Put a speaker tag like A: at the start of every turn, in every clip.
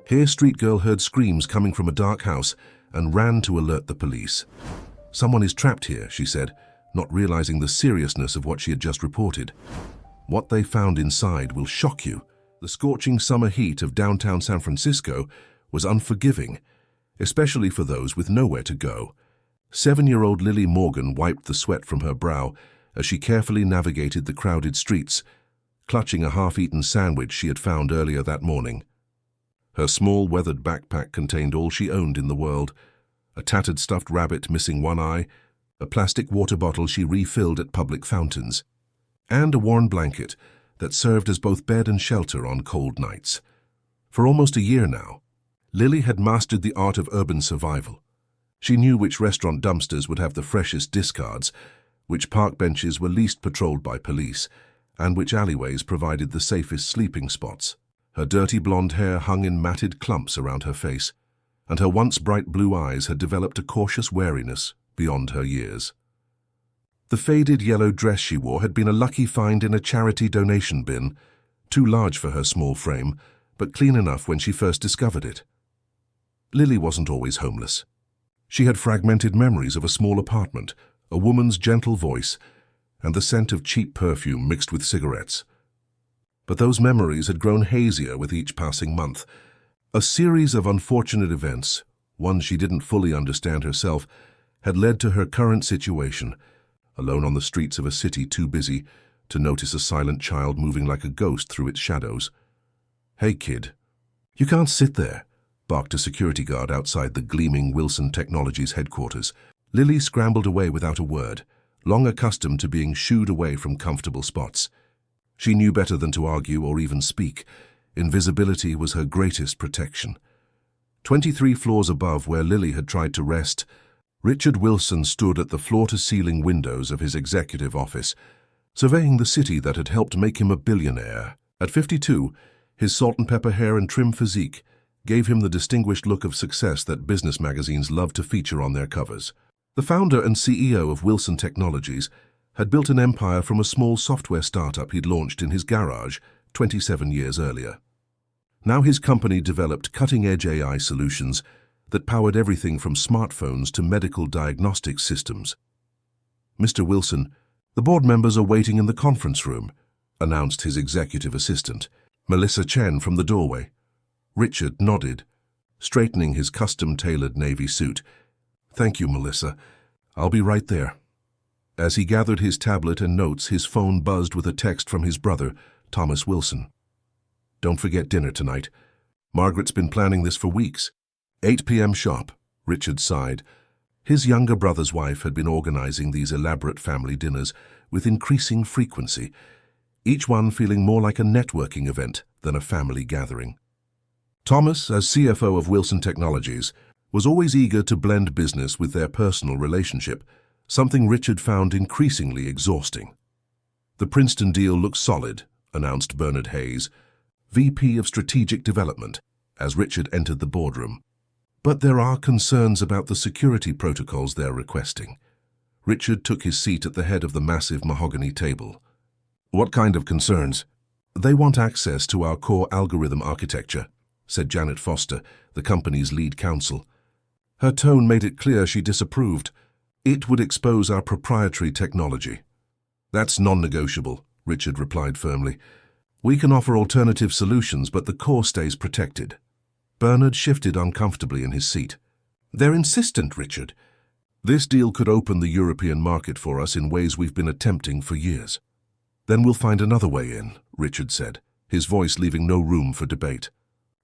A: Here, Street Girl heard screams coming from a dark house and ran to alert the police. "Someone is trapped here," she said, not realizing the seriousness of what she had just reported. What they found inside will shock you. The scorching summer heat of downtown San Francisco was unforgiving, especially for those with nowhere to go. 7-year-old Lily Morgan wiped the sweat from her brow as she carefully navigated the crowded streets, clutching a half-eaten sandwich she had found earlier that morning. Her small, weathered backpack contained all she owned in the world: a tattered stuffed rabbit missing one eye, a plastic water bottle she refilled at public fountains, and a worn blanket that served as both bed and shelter on cold nights. For almost a year now, Lily had mastered the art of urban survival. She knew which restaurant dumpsters would have the freshest discards, which park benches were least patrolled by police, and which alleyways provided the safest sleeping spots. Her dirty blonde hair hung in matted clumps around her face, and her once bright blue eyes had developed a cautious wariness beyond her years. The faded yellow dress she wore had been a lucky find in a charity donation bin, too large for her small frame, but clean enough when she first discovered it. Lily wasn't always homeless. She had fragmented memories of a small apartment, a woman's gentle voice, and the scent of cheap perfume mixed with cigarettes. But those memories had grown hazier with each passing month. A series of unfortunate events, one she didn't fully understand herself, had led to her current situation, alone on the streets of a city too busy to notice a silent child moving like a ghost through its shadows. "Hey, kid, you can't sit there," barked a security guard outside the gleaming Wilson Technologies headquarters. Lily scrambled away without a word, long accustomed to being shooed away from comfortable spots. She knew better than to argue or even speak. Invisibility was her greatest protection. 23 floors above where Lily had tried to rest, Richard Wilson stood at the floor-to-ceiling windows of his executive office, surveying the city that had helped make him a billionaire. At 52, his salt-and-pepper hair and trim physique gave him the distinguished look of success that business magazines loved to feature on their covers. The founder and CEO of Wilson Technologies had built an empire from a small software startup he'd launched in his garage 27 years earlier. Now his company developed cutting-edge AI solutions that powered everything from smartphones to medical diagnostic systems. "Mr. Wilson, the board members are waiting in the conference room," announced his executive assistant, Melissa Chen, from the doorway. Richard nodded, straightening his custom-tailored navy suit. "Thank you, Melissa. I'll be right there." As he gathered his tablet and notes, his phone buzzed with a text from his brother, Thomas Wilson. "Don't forget dinner tonight. Margaret's been planning this for weeks." 8 p.m. sharp, Richard sighed. His younger brother's wife had been organizing these elaborate family dinners with increasing frequency, each one feeling more like a networking event than a family gathering. Thomas, as CFO of Wilson Technologies, was always eager to blend business with their personal relationship, something Richard found increasingly exhausting. "The Princeton deal looks solid," announced Bernard Hayes, VP of Strategic Development, as Richard entered the boardroom. "But there are concerns about the security protocols they're requesting." Richard took his seat at the head of the massive mahogany table. "What kind of concerns?" "They want access to our core algorithm architecture," said Janet Foster, the company's lead counsel. Her tone made it clear she disapproved. "It would expose our proprietary technology." "That's non-negotiable," Richard replied firmly. "We can offer alternative solutions, but the core stays protected." Bernard shifted uncomfortably in his seat. "They're insistent, Richard. This deal could open the European market for us in ways we've been attempting for years." "Then we'll find another way in," Richard said, his voice leaving no room for debate.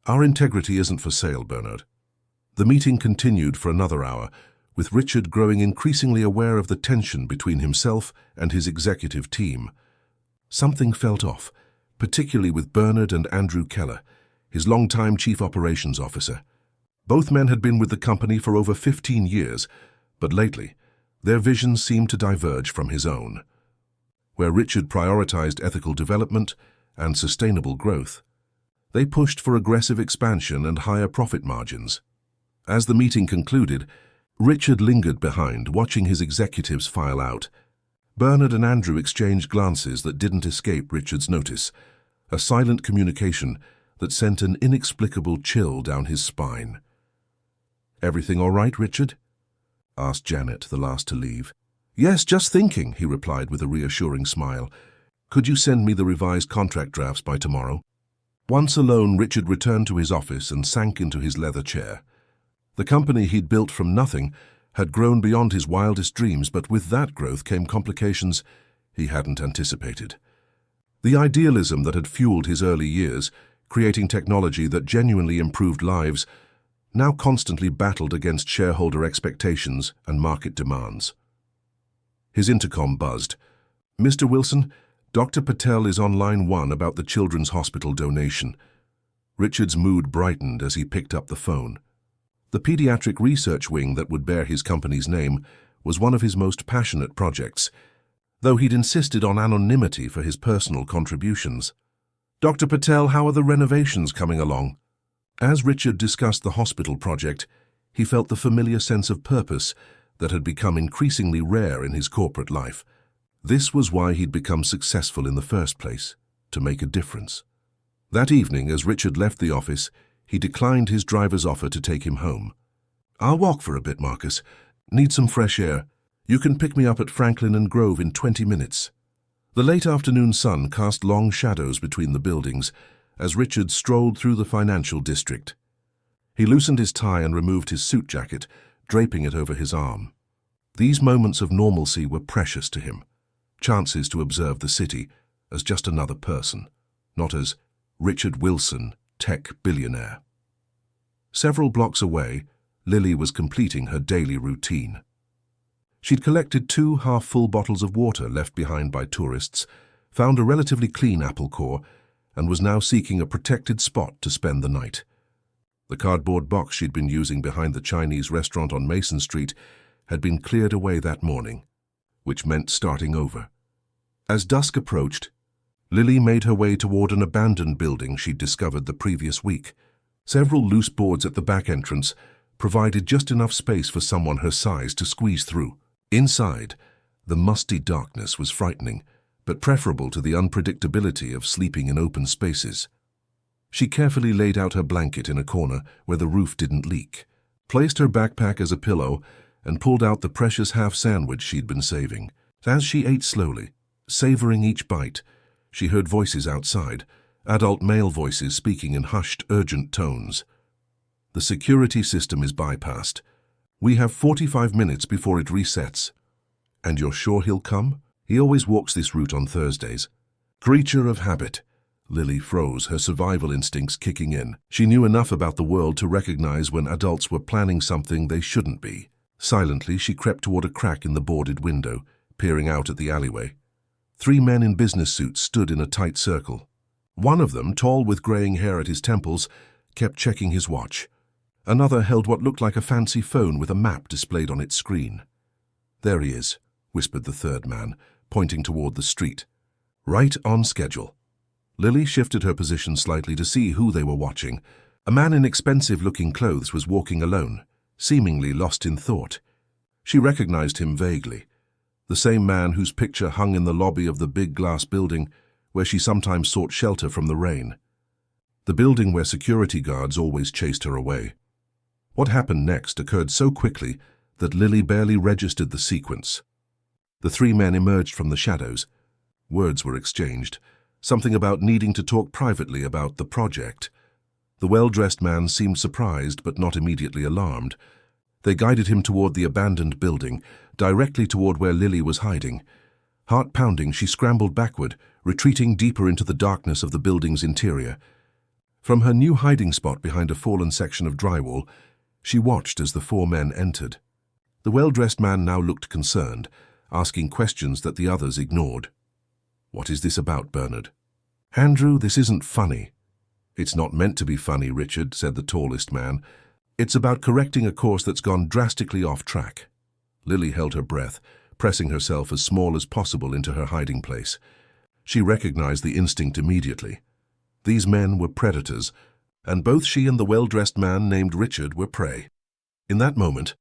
A: "Our integrity isn't for sale, Bernard." The meeting continued for another hour, with Richard growing increasingly aware of the tension between himself and his executive team. Something felt off, particularly with Bernard and Andrew Keller, his longtime chief operations officer. Both men had been with the company for over 15 years, but lately, their visions seemed to diverge from his own. Where Richard prioritized ethical development and sustainable growth, they pushed for aggressive expansion and higher profit margins. As the meeting concluded, Richard lingered behind, watching his executives file out. Bernard and Andrew exchanged glances that didn't escape Richard's notice, a silent communication that sent an inexplicable chill down his spine. "Everything all right, Richard?" asked Janet, the last to leave. "Yes, just thinking," he replied with a reassuring smile. "Could you send me the revised contract drafts by tomorrow?" Once alone, Richard returned to his office and sank into his leather chair. The company he'd built from nothing had grown beyond his wildest dreams, but with that growth came complications he hadn't anticipated. The idealism that had fueled his early years, creating technology that genuinely improved lives, now constantly battled against shareholder expectations and market demands. His intercom buzzed. "Mr. Wilson, Dr. Patel is on line 1 about the Children's Hospital donation." Richard's mood brightened as he picked up the phone. The pediatric research wing that would bear his company's name was one of his most passionate projects, though he'd insisted on anonymity for his personal contributions. "Dr. Patel, how are the renovations coming along?" As Richard discussed the hospital project, he felt the familiar sense of purpose that had become increasingly rare in his corporate life. This was why he'd become successful in the first place, to make a difference. That evening, as Richard left the office, he declined his driver's offer to take him home. "I'll walk for a bit, Marcus. Need some fresh air. You can pick me up at Franklin and Grove in 20 minutes. The late afternoon sun cast long shadows between the buildings as Richard strolled through the financial district. He loosened his tie and removed his suit jacket, draping it over his arm. These moments of normalcy were precious to him, chances to observe the city as just another person, not as Richard Wilson, tech billionaire. Several blocks away, Lily was completing her daily routine. She'd collected 2 half-full bottles of water left behind by tourists, found a relatively clean apple core, and was now seeking a protected spot to spend the night. The cardboard box she'd been using behind the Chinese restaurant on Mason Street had been cleared away that morning, which meant starting over. As dusk approached, Lily made her way toward an abandoned building she'd discovered the previous week. Several loose boards at the back entrance provided just enough space for someone her size to squeeze through. Inside, the musty darkness was frightening, but preferable to the unpredictability of sleeping in open spaces. She carefully laid out her blanket in a corner where the roof didn't leak, placed her backpack as a pillow, and pulled out the precious half-sandwich she'd been saving. As she ate slowly, savoring each bite, she heard voices outside, adult male voices speaking in hushed, urgent tones. "The security system is bypassed. We have 45 minutes before it resets." "And you're sure he'll come? He always walks this route on Thursdays." Creature of habit. Lily froze, her survival instincts kicking in. She knew enough about the world to recognize when adults were planning something they shouldn't be. Silently, she crept toward a crack in the boarded window, peering out at the alleyway. 3 men in business suits stood in a tight circle. One of them, tall with graying hair at his temples, kept checking his watch. Another held what looked like a fancy phone with a map displayed on its screen. "There he is," whispered the third man, pointing toward the street. "Right on schedule." Lily shifted her position slightly to see who they were watching. A man in expensive-looking clothes was walking alone, seemingly lost in thought. She recognized him vaguely, the same man whose picture hung in the lobby of the big glass building where she sometimes sought shelter from the rain. The building where security guards always chased her away. What happened next occurred so quickly that Lily barely registered the sequence. The 3 men emerged from the shadows. Words were exchanged, something about needing to talk privately about the project. The well-dressed man seemed surprised but not immediately alarmed. They guided him toward the abandoned building, directly toward where Lily was hiding. Heart pounding, she scrambled backward, retreating deeper into the darkness of the building's interior. From her new hiding spot behind a fallen section of drywall, she watched as the 4 men entered. The well-dressed man now looked concerned, asking questions that the others ignored. "What is this about, Bernard?" "Andrew, this isn't funny." "It's not meant to be funny, Richard," said the tallest man. "It's about correcting a course that's gone drastically off track." Lily held her breath, pressing herself as small as possible into her hiding place. She recognized the instinct immediately. These men were predators, and both she and the well-dressed man named Richard were prey. In that moment,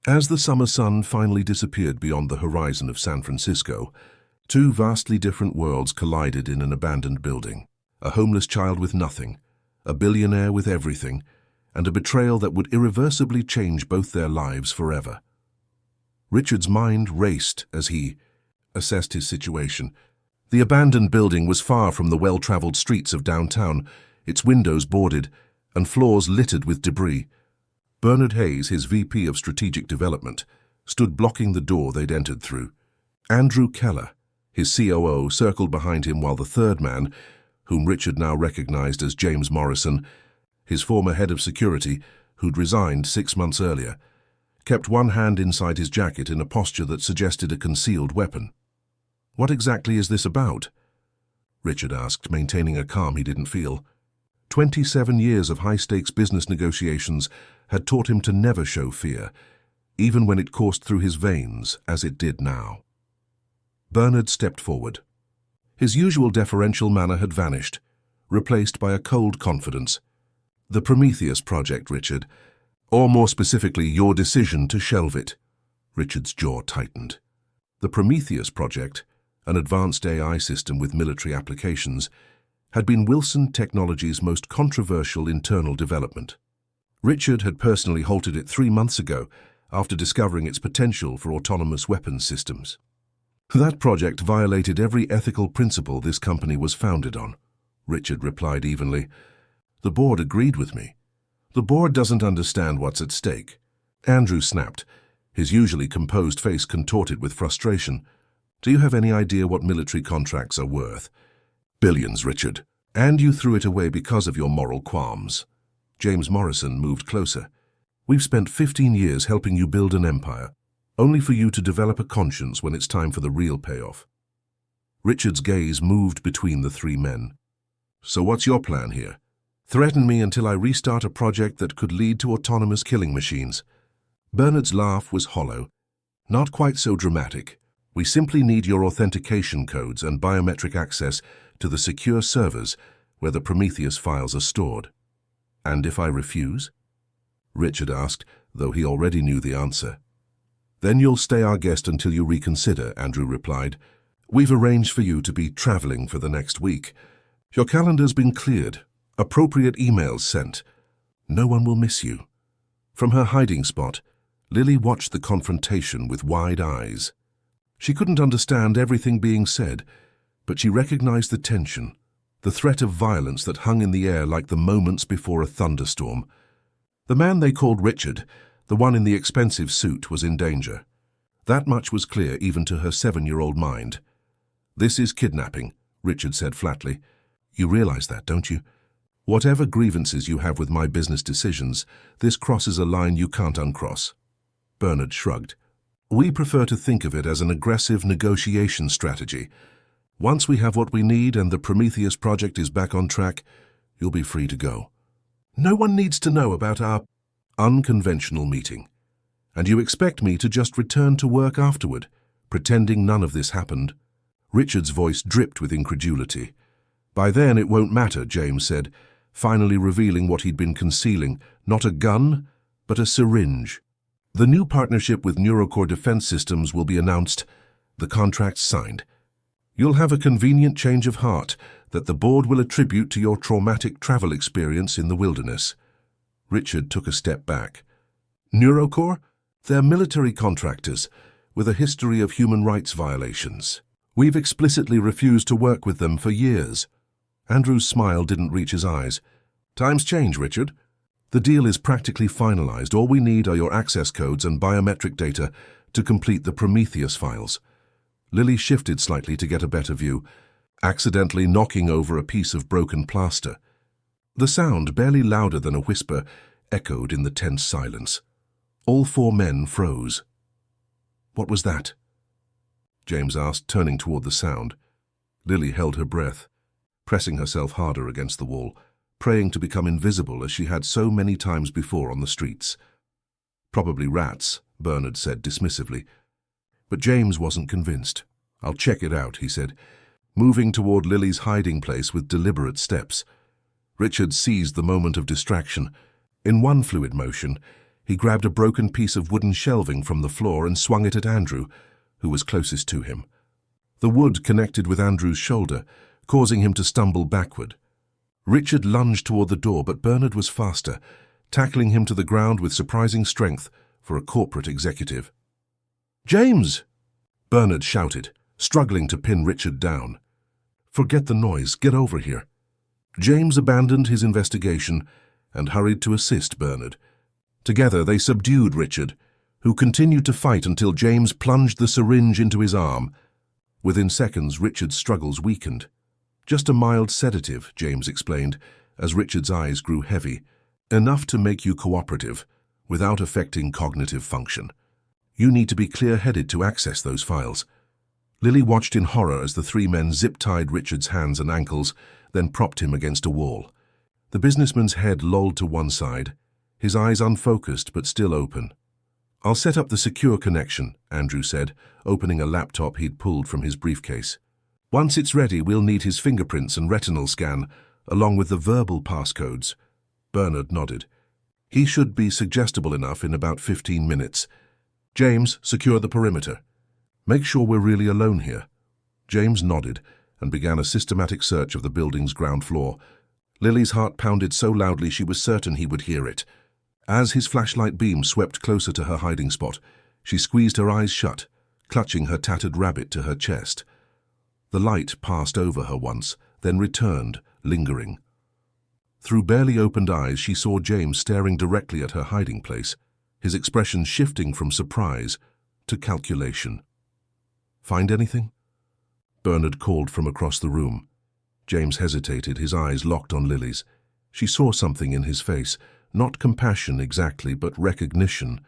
A: as the summer sun finally disappeared beyond the horizon of San Francisco, 2 vastly different worlds collided in an abandoned building. A homeless child with nothing, a billionaire with everything, and a betrayal that would irreversibly change both their lives forever. Richard's mind raced as he assessed his situation. The abandoned building was far from the well-traveled streets of downtown, its windows boarded and floors littered with debris. Bernard Hayes, his VP of Strategic Development, stood blocking the door they'd entered through. Andrew Keller, his COO, circled behind him while the third man, whom Richard now recognized as James Morrison, his former head of security, who'd resigned 6 months earlier, kept one hand inside his jacket in a posture that suggested a concealed weapon. "What exactly is this about?" Richard asked, maintaining a calm he didn't feel. 27 years of high-stakes business negotiations had taught him to never show fear, even when it coursed through his veins, as it did now. Bernard stepped forward. His usual deferential manner had vanished, replaced by a cold confidence. "The Prometheus project, Richard, or more specifically, your decision to shelve it." Richard's jaw tightened. The Prometheus project, an advanced AI system with military applications, had been Wilson Technologies' most controversial internal development. Richard had personally halted it 3 months ago after discovering its potential for autonomous weapons systems. "That project violated every ethical principle this company was founded on," Richard replied evenly. "The board agreed with me. The board doesn't understand what's at stake." Andrew snapped, his usually composed face contorted with frustration. "Do you have any idea what military contracts are worth?" "Billions, Richard. And you threw it away because of your moral qualms." James Morrison moved closer. "We've spent 15 years helping you build an empire, only for you to develop a conscience when it's time for the real payoff." Richard's gaze moved between the three men. "So what's your plan here?" "Threaten me until I restart a project that could lead to autonomous killing machines." Bernard's laugh was hollow. "Not quite so dramatic. We simply need your authentication codes and biometric access to the secure servers where the Prometheus files are stored." "And if I refuse?" Richard asked, though he already knew the answer. "Then you'll stay our guest until you reconsider," Andrew replied. "We've arranged for you to be traveling for the next week. Your calendar's been cleared, appropriate emails sent. No one will miss you." From her hiding spot, Lily watched the confrontation with wide eyes. She couldn't understand everything being said, but she recognized the tension, the threat of violence that hung in the air like the moments before a thunderstorm. The man they called Richard, the one in the expensive suit, was in danger. That much was clear even to her 7-year-old mind. "This is kidnapping," Richard said flatly. "You realize that, don't you? Whatever grievances you have with my business decisions, this crosses a line you can't uncross." Bernard shrugged. "We prefer to think of it as an aggressive negotiation strategy. Once we have what we need and the Prometheus project is back on track, you'll be free to go. No one needs to know about our unconventional meeting. And you expect me to just return to work afterward, pretending none of this happened?" Richard's voice dripped with incredulity. "By then it won't matter," James said, finally revealing what he'd been concealing, not a gun, but a syringe. "The new partnership with Neurocore Defense Systems will be announced, the contracts signed. You'll have a convenient change of heart that the board will attribute to your traumatic travel experience in the wilderness." Richard took a step back. "Neurocore? They're military contractors with a history of human rights violations. We've explicitly refused to work with them for years." Andrew's smile didn't reach his eyes. "Times change, Richard. The deal is practically finalized. All we need are your access codes and biometric data to complete the Prometheus files." Lily shifted slightly to get a better view, accidentally knocking over a piece of broken plaster. The sound, barely louder than a whisper, echoed in the tense silence. All 4 men froze. "What was that?" James asked, turning toward the sound. Lily held her breath, pressing herself harder against the wall, praying to become invisible as she had so many times before on the streets. "Probably rats," Bernard said dismissively. But James wasn't convinced. "I'll check it out," he said, moving toward Lily's hiding place with deliberate steps. Richard seized the moment of distraction. In one fluid motion, he grabbed a broken piece of wooden shelving from the floor and swung it at Andrew, who was closest to him. The wood connected with Andrew's shoulder, causing him to stumble backward. Richard lunged toward the door, but Bernard was faster, tackling him to the ground with surprising strength for a corporate executive. "James!" Bernard shouted, struggling to pin Richard down. "Forget the noise. Get over here." James abandoned his investigation and hurried to assist Bernard. Together they subdued Richard, who continued to fight until James plunged the syringe into his arm. Within seconds, Richard's struggles weakened. "Just a mild sedative," James explained, as Richard's eyes grew heavy. "Enough to make you cooperative, without affecting cognitive function. You need to be clear-headed to access those files." Lily watched in horror as the three men zip-tied Richard's hands and ankles, then propped him against a wall. The businessman's head lolled to one side, his eyes unfocused but still open. "I'll set up the secure connection," Andrew said, opening a laptop he'd pulled from his briefcase. "Once it's ready, we'll need his fingerprints and retinal scan, along with the verbal passcodes." Bernard nodded. "He should be suggestible enough in about 15 minutes. James, secure the perimeter. Make sure we're really alone here." James nodded and began a systematic search of the building's ground floor. Lily's heart pounded so loudly she was certain he would hear it. As his flashlight beam swept closer to her hiding spot, she squeezed her eyes shut, clutching her tattered rabbit to her chest. The light passed over her once, then returned, lingering. Through barely opened eyes, she saw James staring directly at her hiding place, his expression shifting from surprise to calculation. "Find anything?" Bernard called from across the room. James hesitated, his eyes locked on Lily's. She saw something in his face, not compassion exactly, but recognition.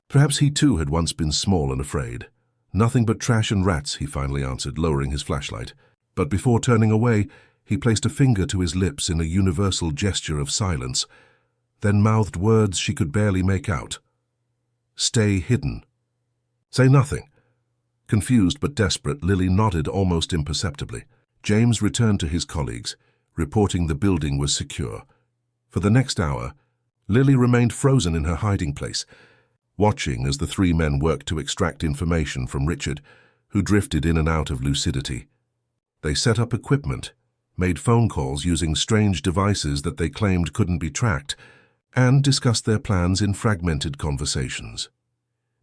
A: Perhaps he too had once been small and afraid. "Nothing but trash and rats," he finally answered, lowering his flashlight. But before turning away, he placed a finger to his lips in a universal gesture of silence, then mouthed words she could barely make out. "Stay hidden." "Say nothing." Confused but desperate, Lily nodded almost imperceptibly. James returned to his colleagues, reporting the building was secure. For the next hour, Lily remained frozen in her hiding place, watching as the three men worked to extract information from Richard, who drifted in and out of lucidity. They set up equipment, made phone calls using strange devices that they claimed couldn't be tracked, and discussed their plans in fragmented conversations.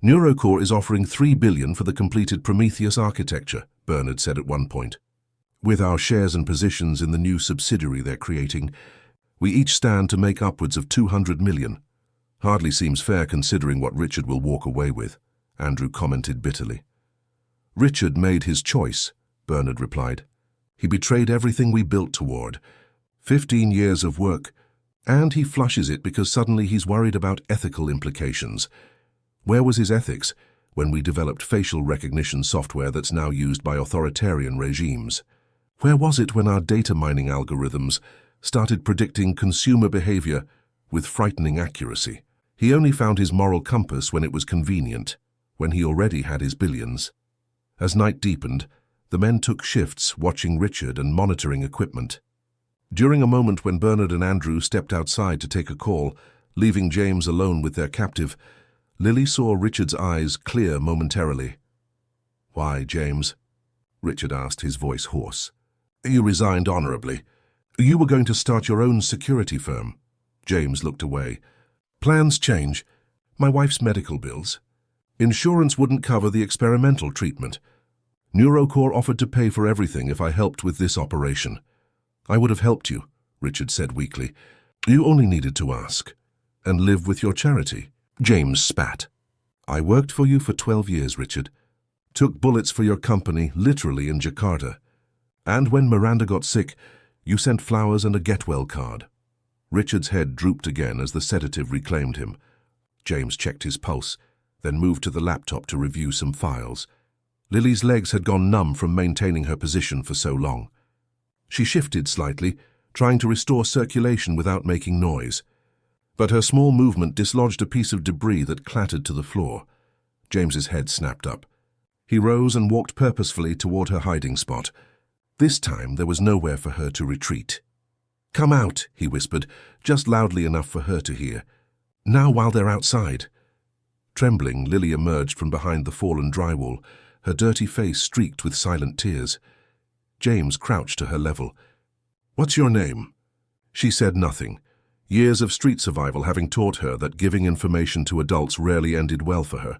A: "Neurocore is offering $3 billion for the completed Prometheus architecture," Bernard said at one point. "With our shares and positions in the new subsidiary they're creating, we each stand to make upwards of $200 million. Hardly seems fair considering what Richard will walk away with," Andrew commented bitterly. "Richard made his choice," Bernard replied. "He betrayed everything we built toward. 15 years of work, and he flushes it because suddenly he's worried about ethical implications. Where was his ethics when we developed facial recognition software that's now used by authoritarian regimes? Where was it when our data mining algorithms started predicting consumer behavior with frightening accuracy? He only found his moral compass when it was convenient, when he already had his billions." As night deepened, the men took shifts watching Richard and monitoring equipment. During a moment when Bernard and Andrew stepped outside to take a call, leaving James alone with their captive, Lily saw Richard's eyes clear momentarily. "Why, James?" Richard asked, his voice hoarse. "You resigned honorably. You were going to start your own security firm." James looked away. "Plans change. My wife's medical bills. Insurance wouldn't cover the experimental treatment. Neurocore offered to pay for everything if I helped with this operation." "I would have helped you," Richard said weakly. "You only needed to ask. And live with your charity." James spat. "I worked for you for 12 years, Richard. Took bullets for your company, literally in Jakarta. And when Miranda got sick, you sent flowers and a get-well card." Richard's head drooped again as the sedative reclaimed him. James checked his pulse, then moved to the laptop to review some files. Lily's legs had gone numb from maintaining her position for so long. She shifted slightly, trying to restore circulation without making noise. But her small movement dislodged a piece of debris that clattered to the floor. James's head snapped up. He rose and walked purposefully toward her hiding spot. This time there was nowhere for her to retreat. "Come out," he whispered, just loudly enough for her to hear. "Now while they're outside." Trembling, Lily emerged from behind the fallen drywall, her dirty face streaked with silent tears. James crouched to her level. "What's your name?" She said nothing, years of street survival having taught her that giving information to adults rarely ended well for her.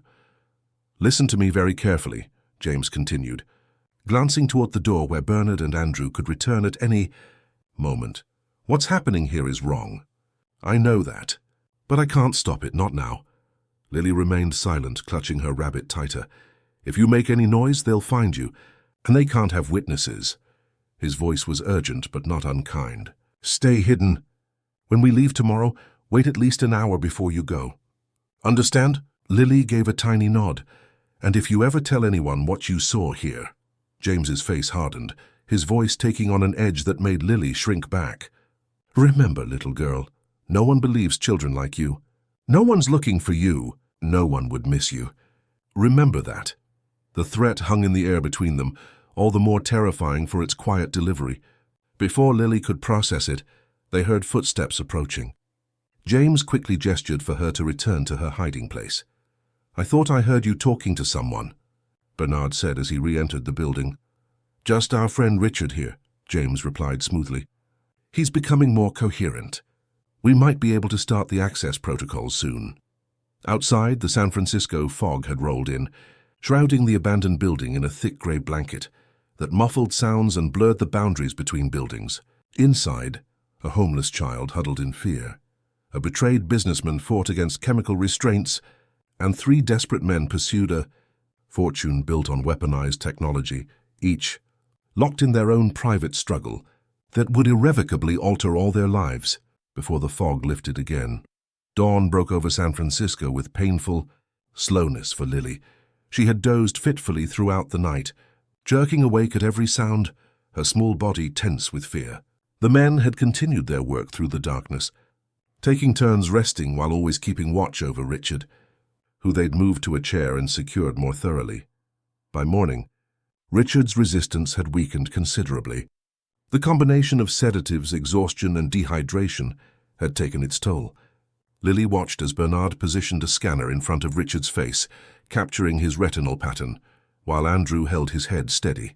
A: "Listen to me very carefully," James continued, glancing toward the door where Bernard and Andrew could return at any moment. "What's happening here is wrong. I know that, but I can't stop it, not now." Lily remained silent, clutching her rabbit tighter. "If you make any noise, they'll find you, and they can't have witnesses." His voice was urgent but not unkind. "Stay hidden. When we leave tomorrow, wait at least an hour before you go. Understand?" Lily gave a tiny nod. "And if you ever tell anyone what you saw here." James's face hardened, his voice taking on an edge that made Lily shrink back. "Remember, little girl, no one believes children like you. No one's looking for you. No one would miss you. Remember that." The threat hung in the air between them, all the more terrifying for its quiet delivery. Before Lily could process it, they heard footsteps approaching. James quickly gestured for her to return to her hiding place. "I thought I heard you talking to someone," Bernard said as he re-entered the building. "Just our friend Richard here," James replied smoothly. "He's becoming more coherent. We might be able to start the access protocols soon." Outside, the San Francisco fog had rolled in, shrouding the abandoned building in a thick gray blanket that muffled sounds and blurred the boundaries between buildings. Inside, a homeless child huddled in fear. A betrayed businessman fought against chemical restraints, and 3 desperate men pursued a fortune built on weaponized technology, each locked in their own private struggle that would irrevocably alter all their lives before the fog lifted again. Dawn broke over San Francisco with painful slowness for Lily. She had dozed fitfully throughout the night, jerking awake at every sound, her small body tense with fear. The men had continued their work through the darkness, taking turns resting while always keeping watch over Richard, who they'd moved to a chair and secured more thoroughly. By morning, Richard's resistance had weakened considerably. The combination of sedatives, exhaustion, and dehydration had taken its toll. Lily watched as Bernard positioned a scanner in front of Richard's face, capturing his retinal pattern, while Andrew held his head steady.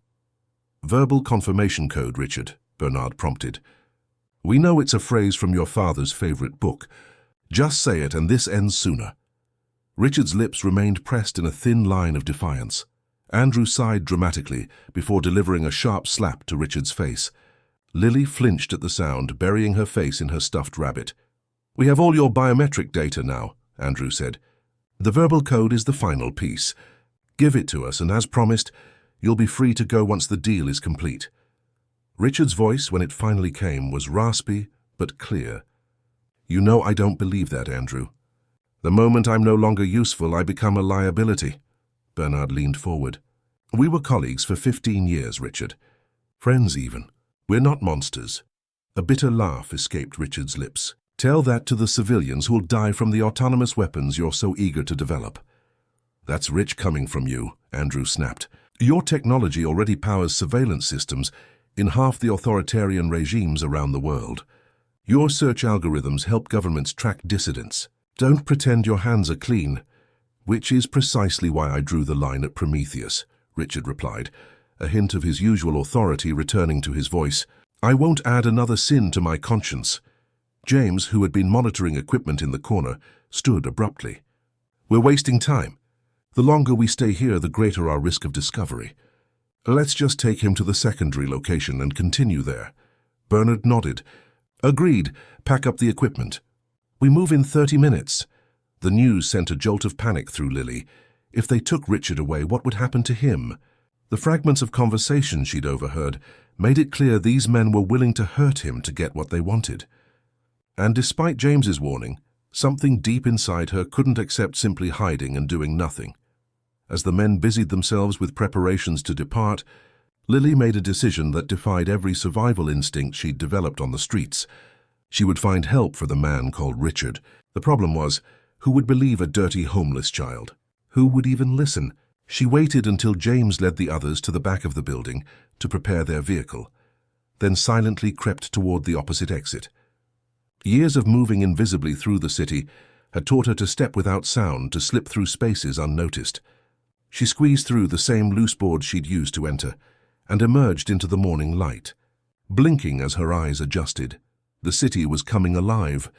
A: "Verbal confirmation code, Richard," Bernard prompted. "We know it's a phrase from your father's favorite book. Just say it and this ends sooner." Richard's lips remained pressed in a thin line of defiance. Andrew sighed dramatically before delivering a sharp slap to Richard's face. Lily flinched at the sound, burying her face in her stuffed rabbit. "We have all your biometric data now," Andrew said. "The verbal code is the final piece. Give it to us, and as promised, you'll be free to go once the deal is complete." Richard's voice, when it finally came, was raspy but clear. "You know I don't believe that, Andrew. The moment I'm no longer useful, I become a liability." Bernard leaned forward. "We were colleagues for 15 years, Richard. Friends even. We're not monsters." A bitter laugh escaped Richard's lips. "Tell that to the civilians who'll die from the autonomous weapons you're so eager to develop." "That's rich coming from you," Andrew snapped. "Your technology already powers surveillance systems in half the authoritarian regimes around the world. Your search algorithms help governments track dissidents. Don't pretend your hands are clean." "Which is precisely why I drew the line at Prometheus," Richard replied, a hint of his usual authority returning to his voice. "I won't add another sin to my conscience." James, who had been monitoring equipment in the corner, stood abruptly. "We're wasting time. The longer we stay here, the greater our risk of discovery. Let's just take him to the secondary location and continue there." Bernard nodded. "Agreed. Pack up the equipment. We move in 30 minutes. The news sent a jolt of panic through Lily. If they took Richard away, what would happen to him? The fragments of conversation she'd overheard made it clear these men were willing to hurt him to get what they wanted. And despite James's warning, something deep inside her couldn't accept simply hiding and doing nothing. As the men busied themselves with preparations to depart, Lily made a decision that defied every survival instinct she'd developed on the streets. She would find help for the man called Richard. The problem was, who would believe a dirty homeless child? Who would even listen? She waited until James led the others to the back of the building to prepare their vehicle, then silently crept toward the opposite exit. Years of moving invisibly through the city had taught her to step without sound, to slip through spaces unnoticed. She squeezed through the same loose boards she'd used to enter and emerged into the morning light. Blinking as her eyes adjusted, The city was coming alive.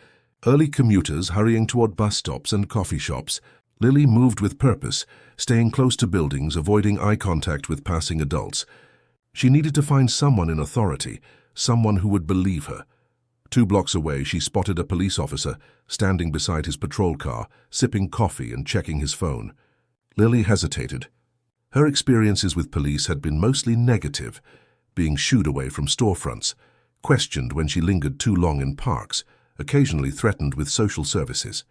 A: Early commuters hurrying toward bus stops and coffee shops. Lily moved with purpose, staying close to buildings, avoiding eye contact with passing adults. She needed to find someone in authority, someone who would believe her. 2 blocks away, she spotted a police officer standing beside his patrol car, sipping coffee and checking his phone. Lily hesitated. Her experiences with police had been mostly negative, being shooed away from storefronts, questioned when she lingered too long in parks, occasionally threatened with social services.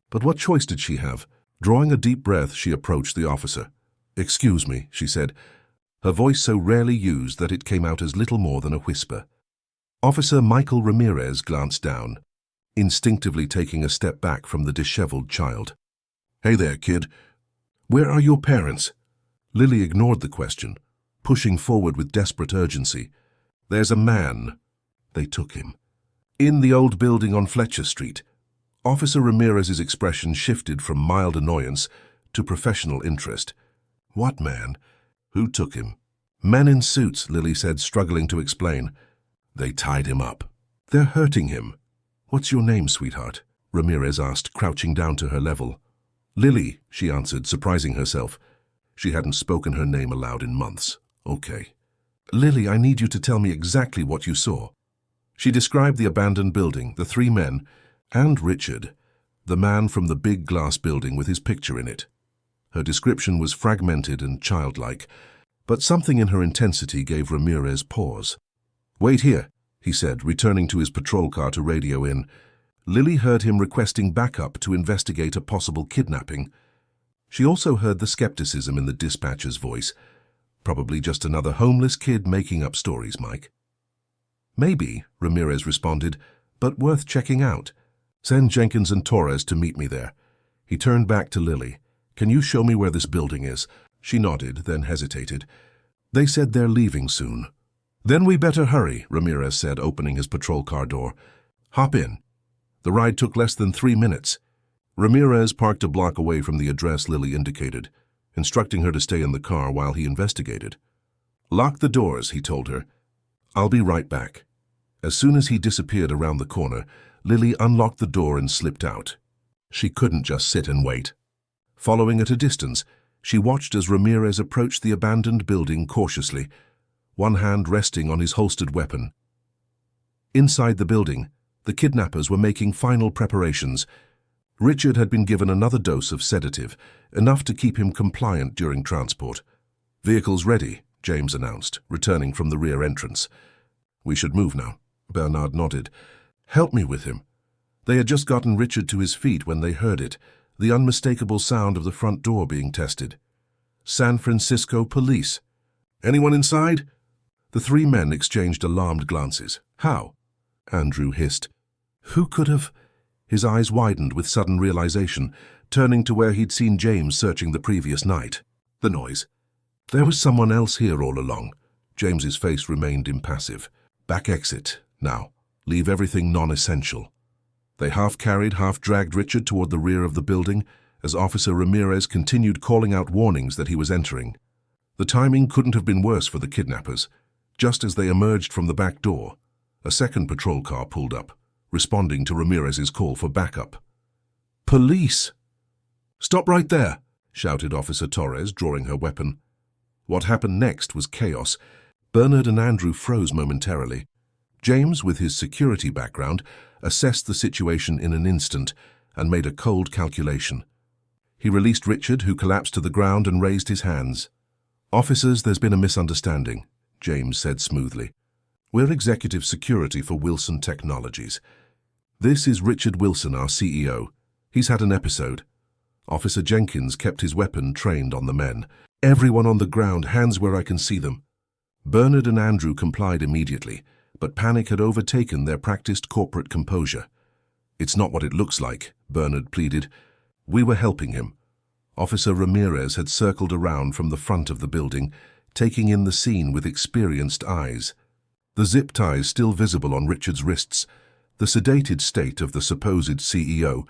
A: But what choice did she have? Drawing a deep breath, she approached the officer. "Excuse me," she said, her voice so rarely used that it came out as little more than a whisper. Officer Michael Ramirez glanced down, instinctively taking a step back from the disheveled child. "Hey there, kid. Where are your parents?" Lily ignored the question, pushing forward with desperate urgency. "There's a man." They took him. "In the old building on Fletcher Street." Officer Ramirez's expression shifted from mild annoyance to professional interest. "What man? Who took him?" "Men in suits," Lily said, struggling to explain. "They tied him up." "They're hurting him." "What's your name, sweetheart?" Ramirez asked, crouching down to her level. "Lily," she answered, surprising herself. She hadn't spoken her name aloud in months. "Okay." "Lily, I need you to tell me exactly what you saw." She described the abandoned building, the 3 men, and Richard, the man from the big glass building with his picture in it. Her description was fragmented and childlike, but something in her intensity gave Ramirez pause. "Wait here," he said, returning to his patrol car to radio in. Lily heard him requesting backup to investigate a possible kidnapping. She also heard the skepticism in the dispatcher's voice. "Probably just another homeless kid making up stories, Mike." "Maybe," Ramirez responded, "but worth checking out. Send Jenkins and Torres to meet me there." He turned back to Lily. "Can you show me where this building is?" She nodded, then hesitated. "They said they're leaving soon." "Then we better hurry," Ramirez said, opening his patrol car door. "Hop in." The ride took less than 3 minutes. Ramirez parked a block away from the address Lily indicated, instructing her to stay in the car while he investigated. "Lock the doors," he told her. "I'll be right back." As soon as he disappeared around the corner, Lily unlocked the door and slipped out. She couldn't just sit and wait. Following at a distance, she watched as Ramirez approached the abandoned building cautiously, one hand resting on his holstered weapon. Inside the building, the kidnappers were making final preparations. Richard had been given another dose of sedative, enough to keep him compliant during transport. "Vehicles ready," James announced, returning from the rear entrance. "We should move now." Bernard nodded. "Help me with him." They had just gotten Richard to his feet when they heard it, the unmistakable sound of the front door being tested. "San Francisco Police." "Anyone inside?" The 3 men exchanged alarmed glances. "How?" Andrew hissed. "Who could have—" His eyes widened with sudden realization, turning to where he'd seen James searching the previous night. The noise. There was someone else here all along. James's face remained impassive. "Back exit. Now, leave everything non-essential." They half-carried, half-dragged Richard toward the rear of the building as Officer Ramirez continued calling out warnings that he was entering. The timing couldn't have been worse for the kidnappers. Just as they emerged from the back door, a second patrol car pulled up, responding to Ramirez's call for backup. "Police!" "Stop right there!" shouted Officer Torres, drawing her weapon. What happened next was chaos. Bernard and Andrew froze momentarily. James, with his security background, assessed the situation in an instant and made a cold calculation. He released Richard, who collapsed to the ground, and raised his hands. "Officers, there's been a misunderstanding," James said smoothly. "We're executive security for Wilson Technologies. This is Richard Wilson, our CEO. He's had an episode." Officer Jenkins kept his weapon trained on the men. "Everyone on the ground, hands where I can see them." Bernard and Andrew complied immediately, but panic had overtaken their practiced corporate composure. "It's not what it looks like," Bernard pleaded. "We were helping him." Officer Ramirez had circled around from the front of the building, taking in the scene with experienced eyes. The zip ties still visible on Richard's wrists, the sedated state of the supposed CEO,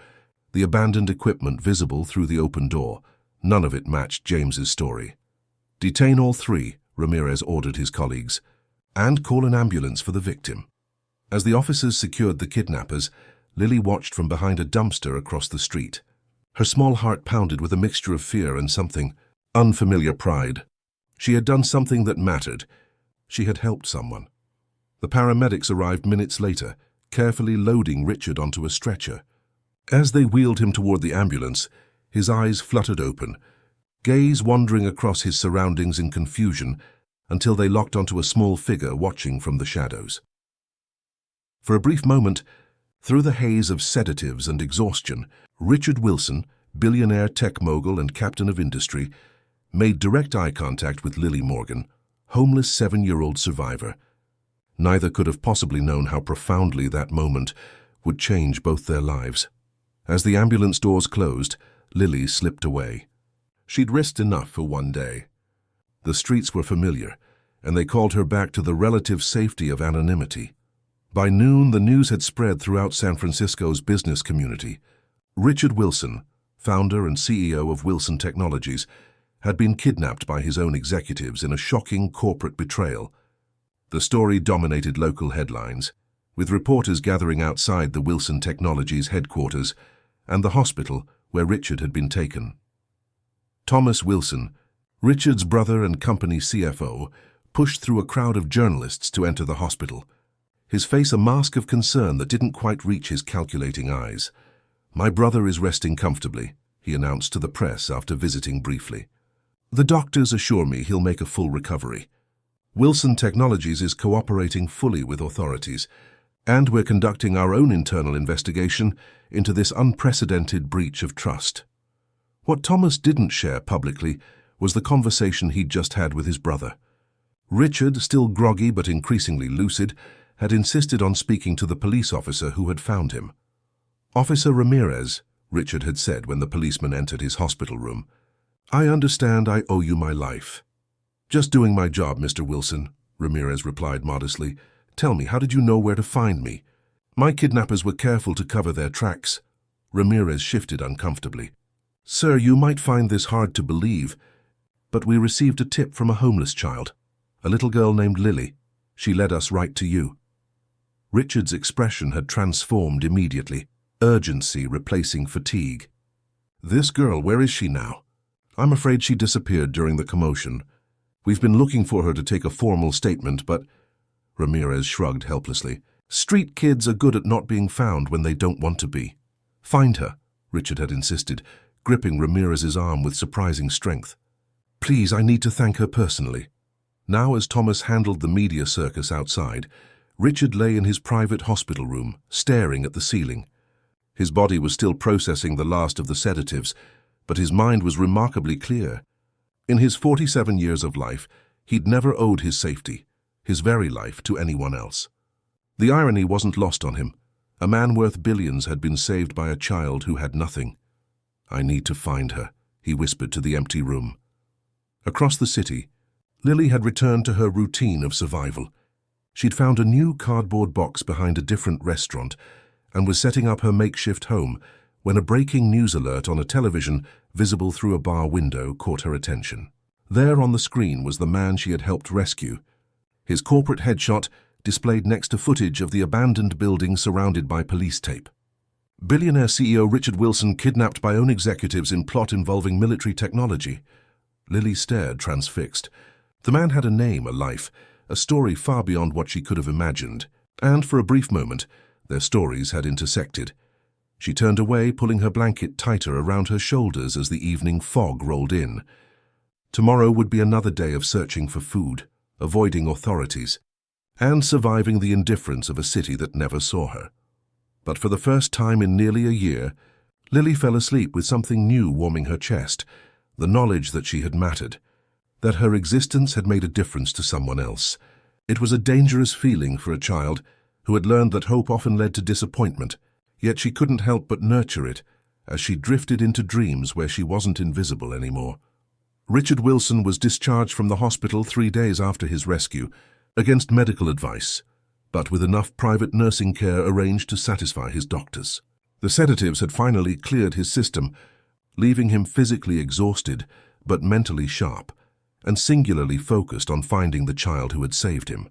A: the abandoned equipment visible through the open door. None of it matched James's story. "Detain all 3, Ramirez ordered his colleagues, "and call an ambulance for the victim." As the officers secured the kidnappers, Lily watched from behind a dumpster across the street. Her small heart pounded with a mixture of fear and something unfamiliar pride. She had done something that mattered. She had helped someone. The paramedics arrived minutes later, carefully loading Richard onto a stretcher. As they wheeled him toward the ambulance, his eyes fluttered open, gaze wandering across his surroundings in confusion until they locked onto a small figure watching from the shadows. For a brief moment, through the haze of sedatives and exhaustion, Richard Wilson, billionaire tech mogul and captain of industry, made direct eye contact with Lily Morgan, homeless 7-year-old survivor. Neither could have possibly known how profoundly that moment would change both their lives. As the ambulance doors closed, Lily slipped away. She'd risked enough for one day. The streets were familiar, and they called her back to the relative safety of anonymity. By noon, the news had spread throughout San Francisco's business community. Richard Wilson, founder and CEO of Wilson Technologies, had been kidnapped by his own executives in a shocking corporate betrayal. The story dominated local headlines, with reporters gathering outside the Wilson Technologies headquarters and the hospital where Richard had been taken. Thomas Wilson, Richard's brother and company CFO, pushed through a crowd of journalists to enter the hospital, his face a mask of concern that didn't quite reach his calculating eyes. "My brother is resting comfortably," he announced to the press after visiting briefly. "The doctors assure me he'll make a full recovery. Wilson Technologies is cooperating fully with authorities, and we're conducting our own internal investigation into this unprecedented breach of trust." What Thomas didn't share publicly was the conversation he'd just had with his brother. Richard, still groggy but increasingly lucid, had insisted on speaking to the police officer who had found him. "Officer Ramirez," Richard had said when the policeman entered his hospital room, "I understand I owe you my life." "Just doing my job, Mr. Wilson," Ramirez replied modestly. "Tell me, how did you know where to find me?" "My kidnappers were careful to cover their tracks." Ramirez shifted uncomfortably. "Sir, you might find this hard to believe, but we received a tip from a homeless child, a little girl named Lily. She led us right to you." Richard's expression had transformed immediately, urgency replacing fatigue. "This girl, where is she now?" "I'm afraid she disappeared during the commotion. We've been looking for her to take a formal statement, but—" Ramirez shrugged helplessly. "Street kids are good at not being found when they don't want to be." "Find her," Richard had insisted, gripping Ramirez's arm with surprising strength. "Please, I need to thank her personally." Now, as Thomas handled the media circus outside, Richard lay in his private hospital room, staring at the ceiling. His body was still processing the last of the sedatives, but his mind was remarkably clear. In his 47 years of life, he'd never owed his safety, his very life, to anyone else. The irony wasn't lost on him. A man worth billions had been saved by a child who had nothing. "I need to find her," he whispered to the empty room. Across the city, Lily had returned to her routine of survival. She'd found a new cardboard box behind a different restaurant and was setting up her makeshift home when a breaking news alert on a television visible through a bar window caught her attention. There on the screen was the man she had helped rescue. His corporate headshot displayed next to footage of the abandoned building surrounded by police tape. "Billionaire CEO Richard Wilson kidnapped by own executives in plot involving military technology." Lily stared, transfixed. The man had a name, a life, a story far beyond what she could have imagined, and for a brief moment, their stories had intersected. She turned away, pulling her blanket tighter around her shoulders as the evening fog rolled in. Tomorrow would be another day of searching for food, avoiding authorities, and surviving the indifference of a city that never saw her. But for the first time in nearly a year, Lily fell asleep with something new warming her chest, the knowledge that she had mattered, that her existence had made a difference to someone else. It was a dangerous feeling for a child who had learned that hope often led to disappointment, yet she couldn't help but nurture it as she drifted into dreams where she wasn't invisible anymore. Richard Wilson was discharged from the hospital 3 days after his rescue, against medical advice, but with enough private nursing care arranged to satisfy his doctors. The sedatives had finally cleared his system, leaving him physically exhausted but mentally sharp, and singularly focused on finding the child who had saved him.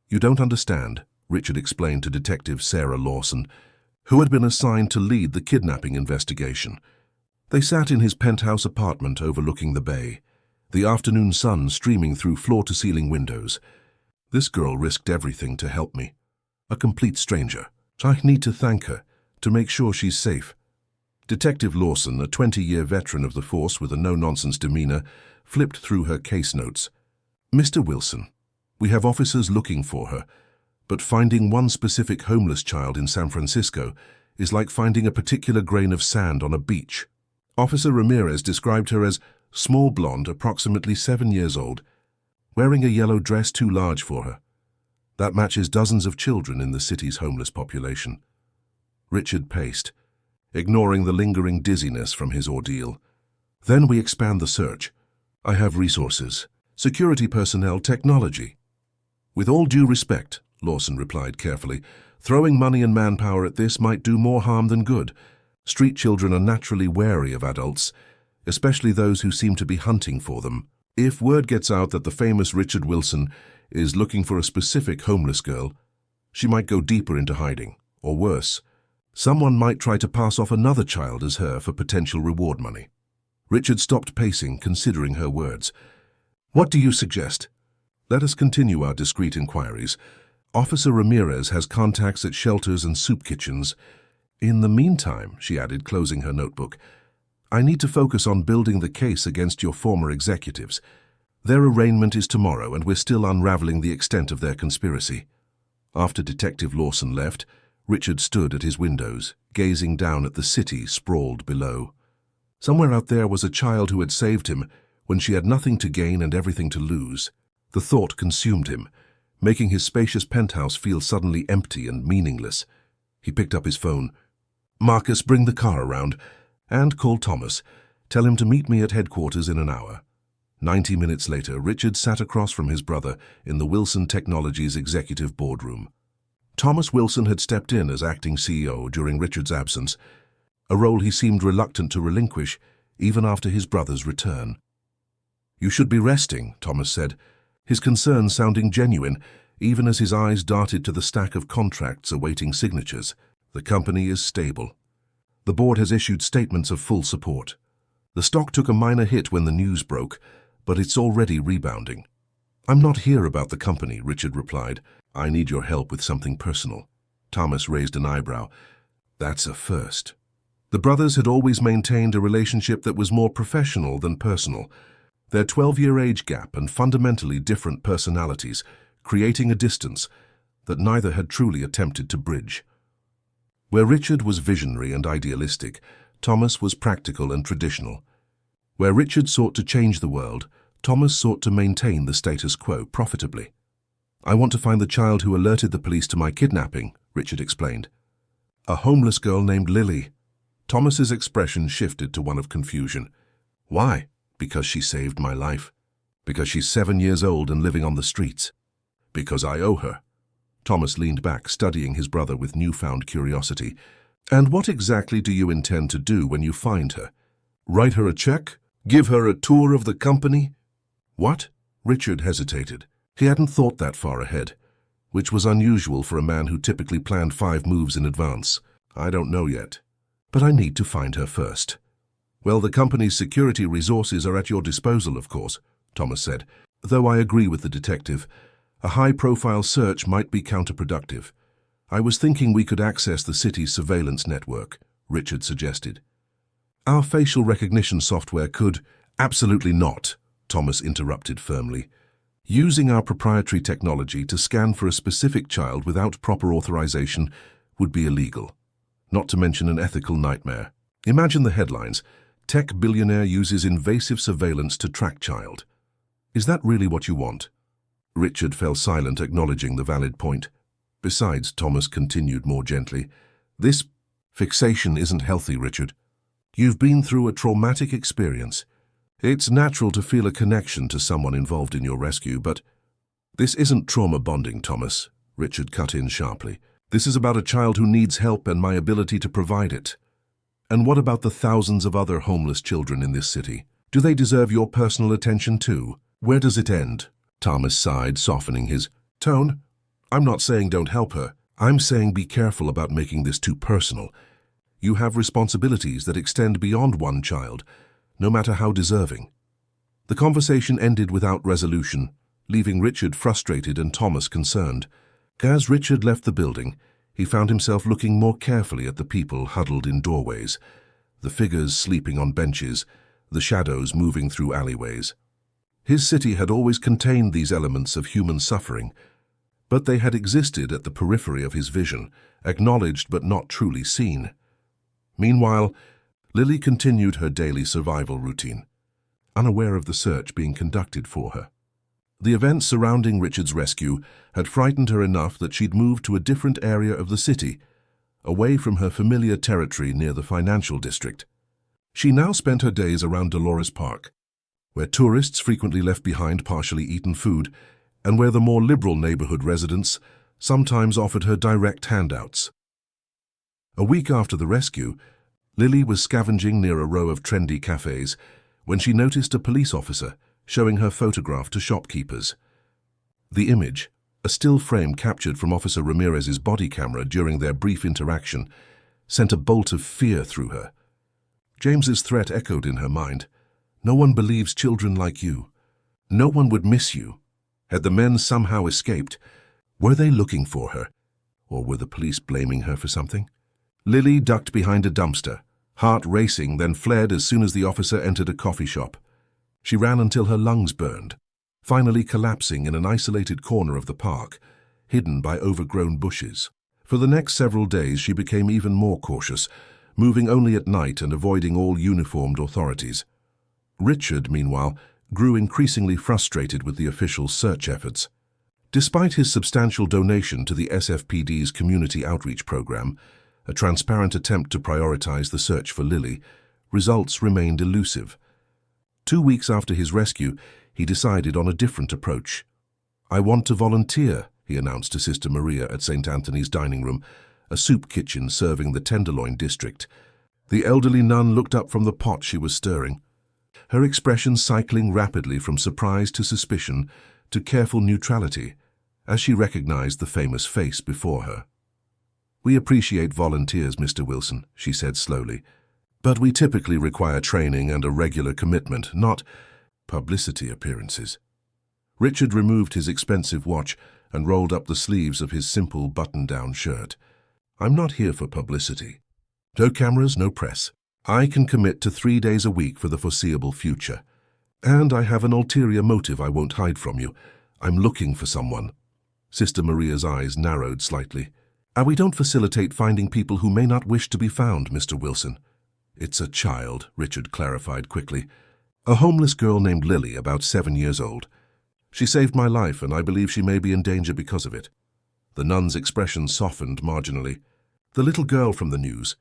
A: "You don't understand," Richard explained to Detective Sarah Lawson, who had been assigned to lead the kidnapping investigation. They sat in his penthouse apartment overlooking the bay, the afternoon sun streaming through floor-to-ceiling windows. This girl risked everything to help me. A complete stranger. I need to thank her, to make sure she's safe. Detective Lawson, a 20-year veteran of the force with a no-nonsense demeanor, flipped through her case notes. Mr. Wilson, we have officers looking for her, but finding one specific homeless child in San Francisco is like finding a particular grain of sand on a beach. Officer Ramirez described her as small blonde, approximately 7 years old, wearing a yellow dress too large for her. That matches dozens of children in the city's homeless population. Richard paced, ignoring the lingering dizziness from his ordeal. Then we expand the search. I have resources, security personnel, technology. With all due respect, Lawson replied carefully, throwing money and manpower at this might do more harm than good. Street children are naturally wary of adults, especially those who seem to be hunting for them. If word gets out that the famous Richard Wilson is looking for a specific homeless girl, she might go deeper into hiding, or worse, someone might try to pass off another child as her for potential reward money. Richard stopped pacing, considering her words. What do you suggest? Let us continue our discreet inquiries. Officer Ramirez has contacts at shelters and soup kitchens. In the meantime, she added, closing her notebook, I need to focus on building the case against your former executives. Their arraignment is tomorrow, and we're still unraveling the extent of their conspiracy. After Detective Lawson left, Richard stood at his windows, gazing down at the city sprawled below. Somewhere out there was a child who had saved him when she had nothing to gain and everything to lose. The thought consumed him, making his spacious penthouse feel suddenly empty and meaningless. He picked up his phone. Marcus, bring the car around, and call Thomas. Tell him to meet me at headquarters in an hour. 90 minutes later, Richard sat across from his brother in the Wilson Technologies executive boardroom. Thomas Wilson had stepped in as acting CEO during Richard's absence, a role he seemed reluctant to relinquish even after his brother's return. You should be resting, Thomas said, his concern sounding genuine, even as his eyes darted to the stack of contracts awaiting signatures. The company is stable. The board has issued statements of full support. The stock took a minor hit when the news broke, but it's already rebounding. I'm not here about the company, Richard replied. I need your help with something personal. Thomas raised an eyebrow. That's a first. The brothers had always maintained a relationship that was more professional than personal. Their 12-year age gap and fundamentally different personalities, creating a distance that neither had truly attempted to bridge. Where Richard was visionary and idealistic, Thomas was practical and traditional. Where Richard sought to change the world, Thomas sought to maintain the status quo profitably. I want to find the child who alerted the police to my kidnapping, Richard explained. A homeless girl named Lily. Thomas's expression shifted to one of confusion. Why? Because she saved my life. Because she's 7 years old and living on the streets. Because I owe her. Thomas leaned back, studying his brother with newfound curiosity. And what exactly do you intend to do when you find her? Write her a check? Give her a tour of the company? What? Richard hesitated. He hadn't thought that far ahead, which was unusual for a man who typically planned 5 moves in advance. I don't know yet, but I need to find her first. Well, the company's security resources are at your disposal, of course, Thomas said, though I agree with the detective. A high-profile search might be counterproductive. I was thinking we could access the city's surveillance network, Richard suggested. Our facial recognition software could— Absolutely not, Thomas interrupted firmly. Using our proprietary technology to scan for a specific child without proper authorization would be illegal, not to mention an ethical nightmare. Imagine the headlines: Tech billionaire uses invasive surveillance to track child. Is that really what you want? Richard fell silent, acknowledging the valid point. Besides, Thomas continued more gently, this fixation isn't healthy, Richard. You've been through a traumatic experience. It's natural to feel a connection to someone involved in your rescue, but this isn't trauma bonding, Thomas, Richard cut in sharply. This is about a child who needs help and my ability to provide it. And what about the thousands of other homeless children in this city? Do they deserve your personal attention too? Where does it end? Thomas sighed, softening his tone. I'm not saying don't help her. I'm saying be careful about making this too personal. You have responsibilities that extend beyond one child, no matter how deserving. The conversation ended without resolution, leaving Richard frustrated and Thomas concerned. As Richard left the building, he found himself looking more carefully at the people huddled in doorways, the figures sleeping on benches, the shadows moving through alleyways. His city had always contained these elements of human suffering, but they had existed at the periphery of his vision, acknowledged but not truly seen. Meanwhile, Lily continued her daily survival routine, unaware of the search being conducted for her. The events surrounding Richard's rescue had frightened her enough that she'd moved to a different area of the city, away from her familiar territory near the financial district. She now spent her days around Dolores Park, where tourists frequently left behind partially eaten food, and where the more liberal neighborhood residents sometimes offered her direct handouts. A week after the rescue, Lily was scavenging near a row of trendy cafes when she noticed a police officer showing her photograph to shopkeepers. The image, a still frame captured from Officer Ramirez's body camera during their brief interaction, sent a bolt of fear through her. James's threat echoed in her mind. No one believes children like you. No one would miss you. Had the men somehow escaped? Were they looking for her? Or were the police blaming her for something? Lily ducked behind a dumpster, heart racing, then fled as soon as the officer entered a coffee shop. She ran until her lungs burned, finally collapsing in an isolated corner of the park, hidden by overgrown bushes. For the next several days she became even more cautious, moving only at night and avoiding all uniformed authorities. Richard, meanwhile, grew increasingly frustrated with the official search efforts. Despite his substantial donation to the SFPD's community outreach program, a transparent attempt to prioritize the search for Lily, results remained elusive. 2 weeks after his rescue, he decided on a different approach. "I want to volunteer," he announced to Sister Maria at St. Anthony's dining room, a soup kitchen serving the Tenderloin district. The elderly nun looked up from the pot she was stirring, her expression cycling rapidly from surprise to suspicion to careful neutrality as she recognized the famous face before her. "We appreciate volunteers, Mr. Wilson," she said slowly, "but we typically require training and a regular commitment, not publicity appearances." Richard removed his expensive watch and rolled up the sleeves of his simple button-down shirt. "I'm not here for publicity. No cameras, no press. I can commit to 3 days a week for the foreseeable future. And I have an ulterior motive I won't hide from you. I'm looking for someone." Sister Maria's eyes narrowed slightly. "We don't facilitate finding people who may not wish to be found, Mr. Wilson." "It's a child," Richard clarified quickly. "A homeless girl named Lily, about 7 years old. She saved my life, and I believe she may be in danger because of it." The nun's expression softened marginally. "The little girl from the news,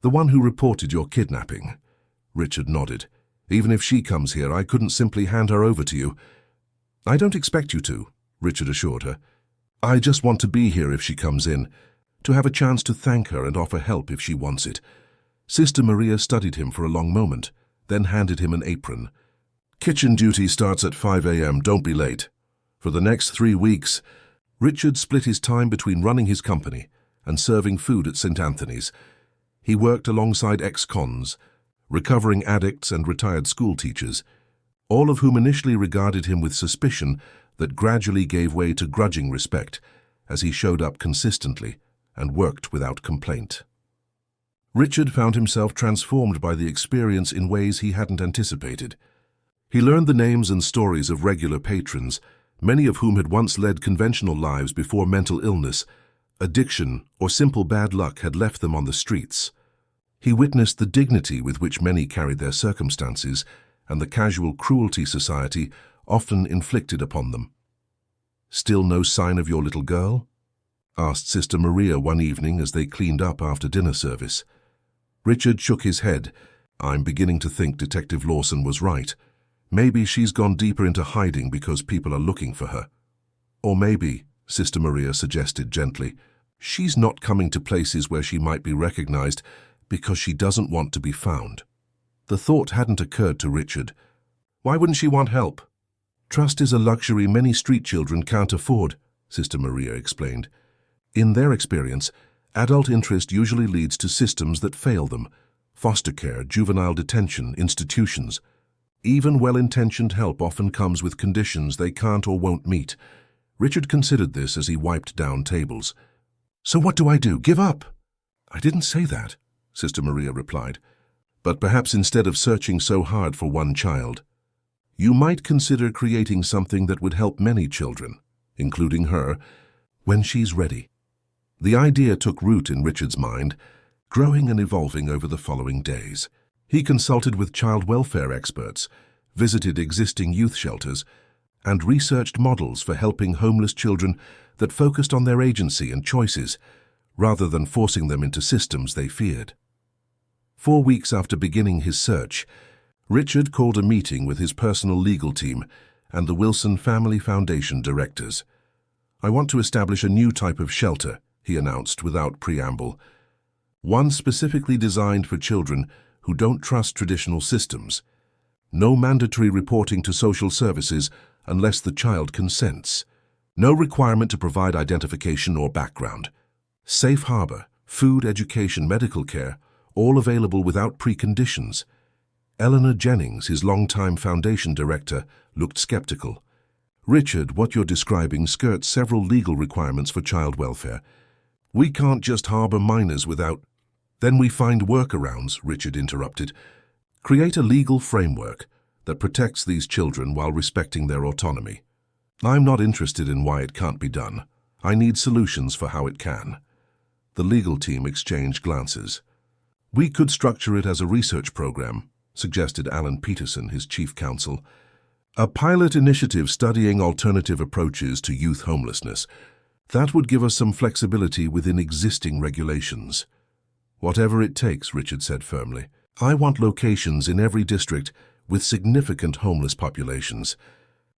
A: the one who reported your kidnapping." Richard nodded. "Even if she comes here, I couldn't simply hand her over to you." "I don't expect you to," Richard assured her. "I just want to be here if she comes in, to have a chance to thank her and offer help if she wants it." Sister Maria studied him for a long moment, then handed him an apron. "Kitchen duty starts at 5 a.m. Don't be late." For the next 3 weeks, Richard split his time between running his company and serving food at St. Anthony's. He worked alongside ex-cons, recovering addicts and retired school teachers, all of whom initially regarded him with suspicion that gradually gave way to grudging respect as he showed up consistently and worked without complaint. Richard found himself transformed by the experience in ways he hadn't anticipated. He learned the names and stories of regular patrons, many of whom had once led conventional lives before mental illness, addiction, or simple bad luck had left them on the streets. He witnessed the dignity with which many carried their circumstances and the casual cruelty society often inflicted upon them. "Still no sign of your little girl?" asked Sister Maria one evening as they cleaned up after dinner service. Richard shook his head. "I'm beginning to think Detective Lawson was right. Maybe she's gone deeper into hiding because people are looking for her. Or maybe," Sister Maria suggested gently, "she's not coming to places where she might be recognized because she doesn't want to be found." The thought hadn't occurred to Richard. Why wouldn't she want help? "Trust is a luxury many street children can't afford," Sister Maria explained. In their experience, adult interest usually leads to systems that fail them: foster care, juvenile detention, institutions. Even well-intentioned help often comes with conditions they can't or won't meet. Richard considered this as he wiped down tables. "So what do I do? Give up?" "I didn't say that," Sister Maria replied. "But perhaps instead of searching so hard for one child, you might consider creating something that would help many children, including her, when she's ready." The idea took root in Richard's mind, growing and evolving over the following days. He consulted with child welfare experts, visited existing youth shelters, and researched models for helping homeless children that focused on their agency and choices, rather than forcing them into systems they feared. 4 weeks after beginning his search, Richard called a meeting with his personal legal team and the Wilson Family Foundation directors. "I want to establish a new type of shelter," he announced without preamble. "One specifically designed for children who don't trust traditional systems. No mandatory reporting to social services unless the child consents. No requirement to provide identification or background. Safe harbor, food, education, medical care, all available without preconditions." Eleanor Jennings, his longtime foundation director, looked skeptical. "Richard, what you're describing skirts several legal requirements for child welfare. We can't just harbor minors without—" "Then we find workarounds," Richard interrupted. "Create a legal framework that protects these children while respecting their autonomy. I'm not interested in why it can't be done. I need solutions for how it can." The legal team exchanged glances. "We could structure it as a research program," suggested Alan Peterson, his chief counsel. "A pilot initiative studying alternative approaches to youth homelessness. That would give us some flexibility within existing regulations." "Whatever it takes," Richard said firmly. "I want locations in every district with significant homeless populations,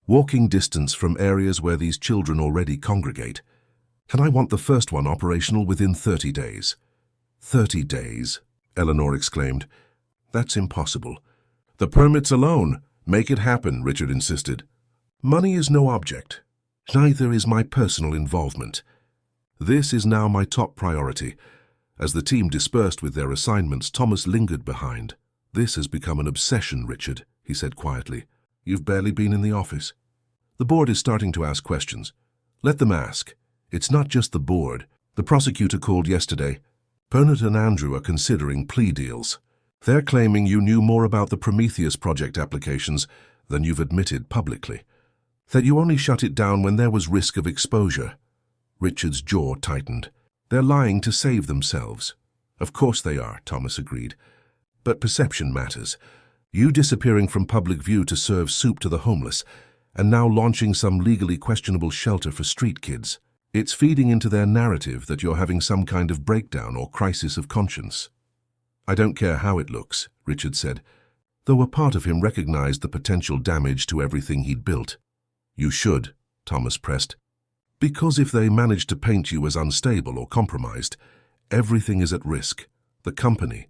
A: walking distance from areas where these children already congregate. And I want the first one operational within 30 days. 30 days, Eleanor exclaimed. "That's impossible." "The permits alone. Make it happen," Richard insisted. "Money is no object. Neither is my personal involvement. This is now my top priority." As the team dispersed with their assignments, Thomas lingered behind. "This has become an obsession, Richard," he said quietly. "You've barely been in the office." "The board is starting to ask questions." "Let them ask. It's not just the board. The prosecutor called yesterday. Bernard and Andrew are considering plea deals. They're claiming you knew more about the Prometheus project applications than you've admitted publicly. That you only shut it down when there was risk of exposure." Richard's jaw tightened. "They're lying to save themselves." "Of course they are," Thomas agreed. "But perception matters. You disappearing from public view to serve soup to the homeless, and now launching some legally questionable shelter for street kids. It's feeding into their narrative that you're having some kind of breakdown or crisis of conscience." "I don't care how it looks," Richard said, though a part of him recognized the potential damage to everything he'd built. "You should," Thomas pressed. "Because if they manage to paint you as unstable or compromised, everything is at risk. The company,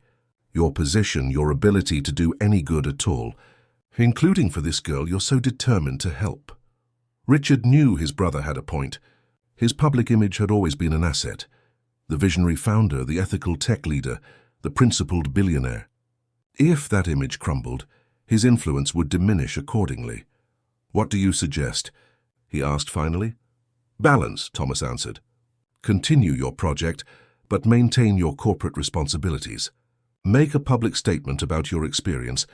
A: your position, your ability to do any good at all, including for this girl you're so determined to help." Richard knew his brother had a point. His public image had always been an asset. The visionary founder, the ethical tech leader, the principled billionaire. If that image crumbled, his influence would diminish accordingly. "What do you suggest?" he asked finally. "Balance," Thomas answered. "Continue your project, but maintain your corporate responsibilities. Make a public statement about your experience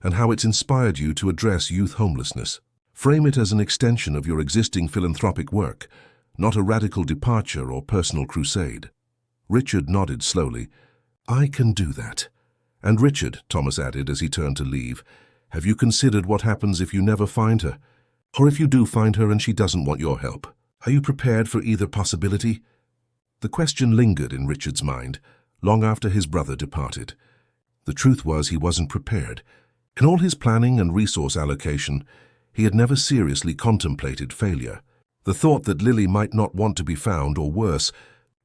A: and how it's inspired you to address youth homelessness. Frame it as an extension of your existing philanthropic work, not a radical departure or personal crusade." Richard nodded slowly. "I can do that." "And Richard," Thomas added as he turned to leave, "have you considered what happens if you never find her? Or if you do find her and she doesn't want your help? Are you prepared for either possibility?" The question lingered in Richard's mind, long after his brother departed. The truth was he wasn't prepared. In all his planning and resource allocation, he had never seriously contemplated failure. The thought that Lily might not want to be found, or worse,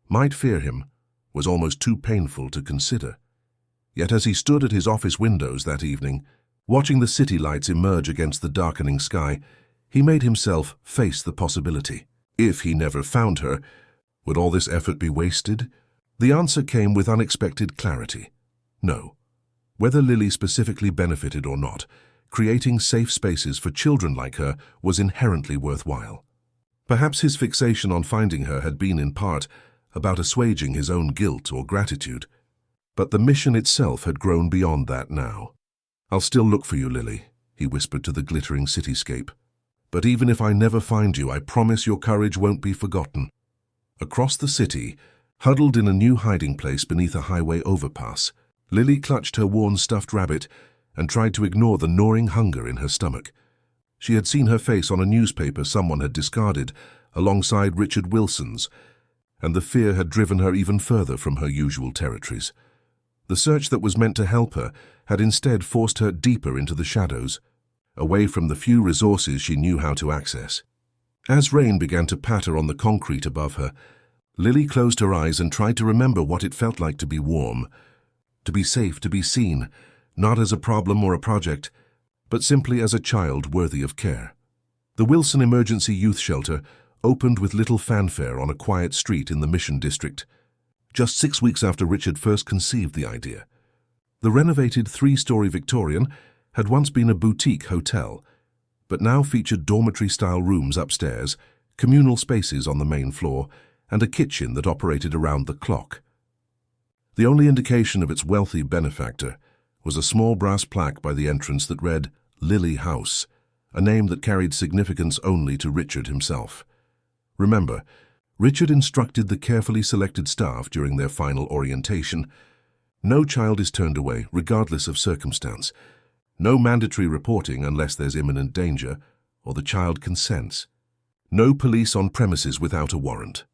A: might fear him, was almost too painful to consider. Yet as he stood at his office windows that evening, watching the city lights emerge against the darkening sky, he made himself face the possibility. If he never found her, would all this effort be wasted? The answer came with unexpected clarity. No. Whether Lily specifically benefited or not, creating safe spaces for children like her was inherently worthwhile. Perhaps his fixation on finding her had been in part about assuaging his own guilt or gratitude, but the mission itself had grown beyond that now. "I'll still look for you, Lily," he whispered to the glittering cityscape. "But even if I never find you, I promise your courage won't be forgotten." Across the city, huddled in a new hiding place beneath a highway overpass, Lily clutched her worn stuffed rabbit and tried to ignore the gnawing hunger in her stomach. She had seen her face on a newspaper someone had discarded, alongside Richard Wilson's, and the fear had driven her even further from her usual territories. The search that was meant to help her had instead forced her deeper into the shadows, away from the few resources she knew how to access. As rain began to patter on the concrete above her, Lily closed her eyes and tried to remember what it felt like to be warm, to be safe, to be seen, not as a problem or a project, but simply as a child worthy of care. The Wilson Emergency Youth Shelter opened with little fanfare on a quiet street in the Mission District, just 6 weeks after Richard first conceived the idea. The renovated 3-story Victorian had once been a boutique hotel, but now featured dormitory-style rooms upstairs, communal spaces on the main floor, and a kitchen that operated around the clock. The only indication of its wealthy benefactor was a small brass plaque by the entrance that read Lily House, a name that carried significance only to Richard himself. Remember, Richard instructed the carefully selected staff during their final orientation. No child is turned away, regardless of circumstance. No mandatory reporting unless there's imminent danger or the child consents. No police on premises without a warrant.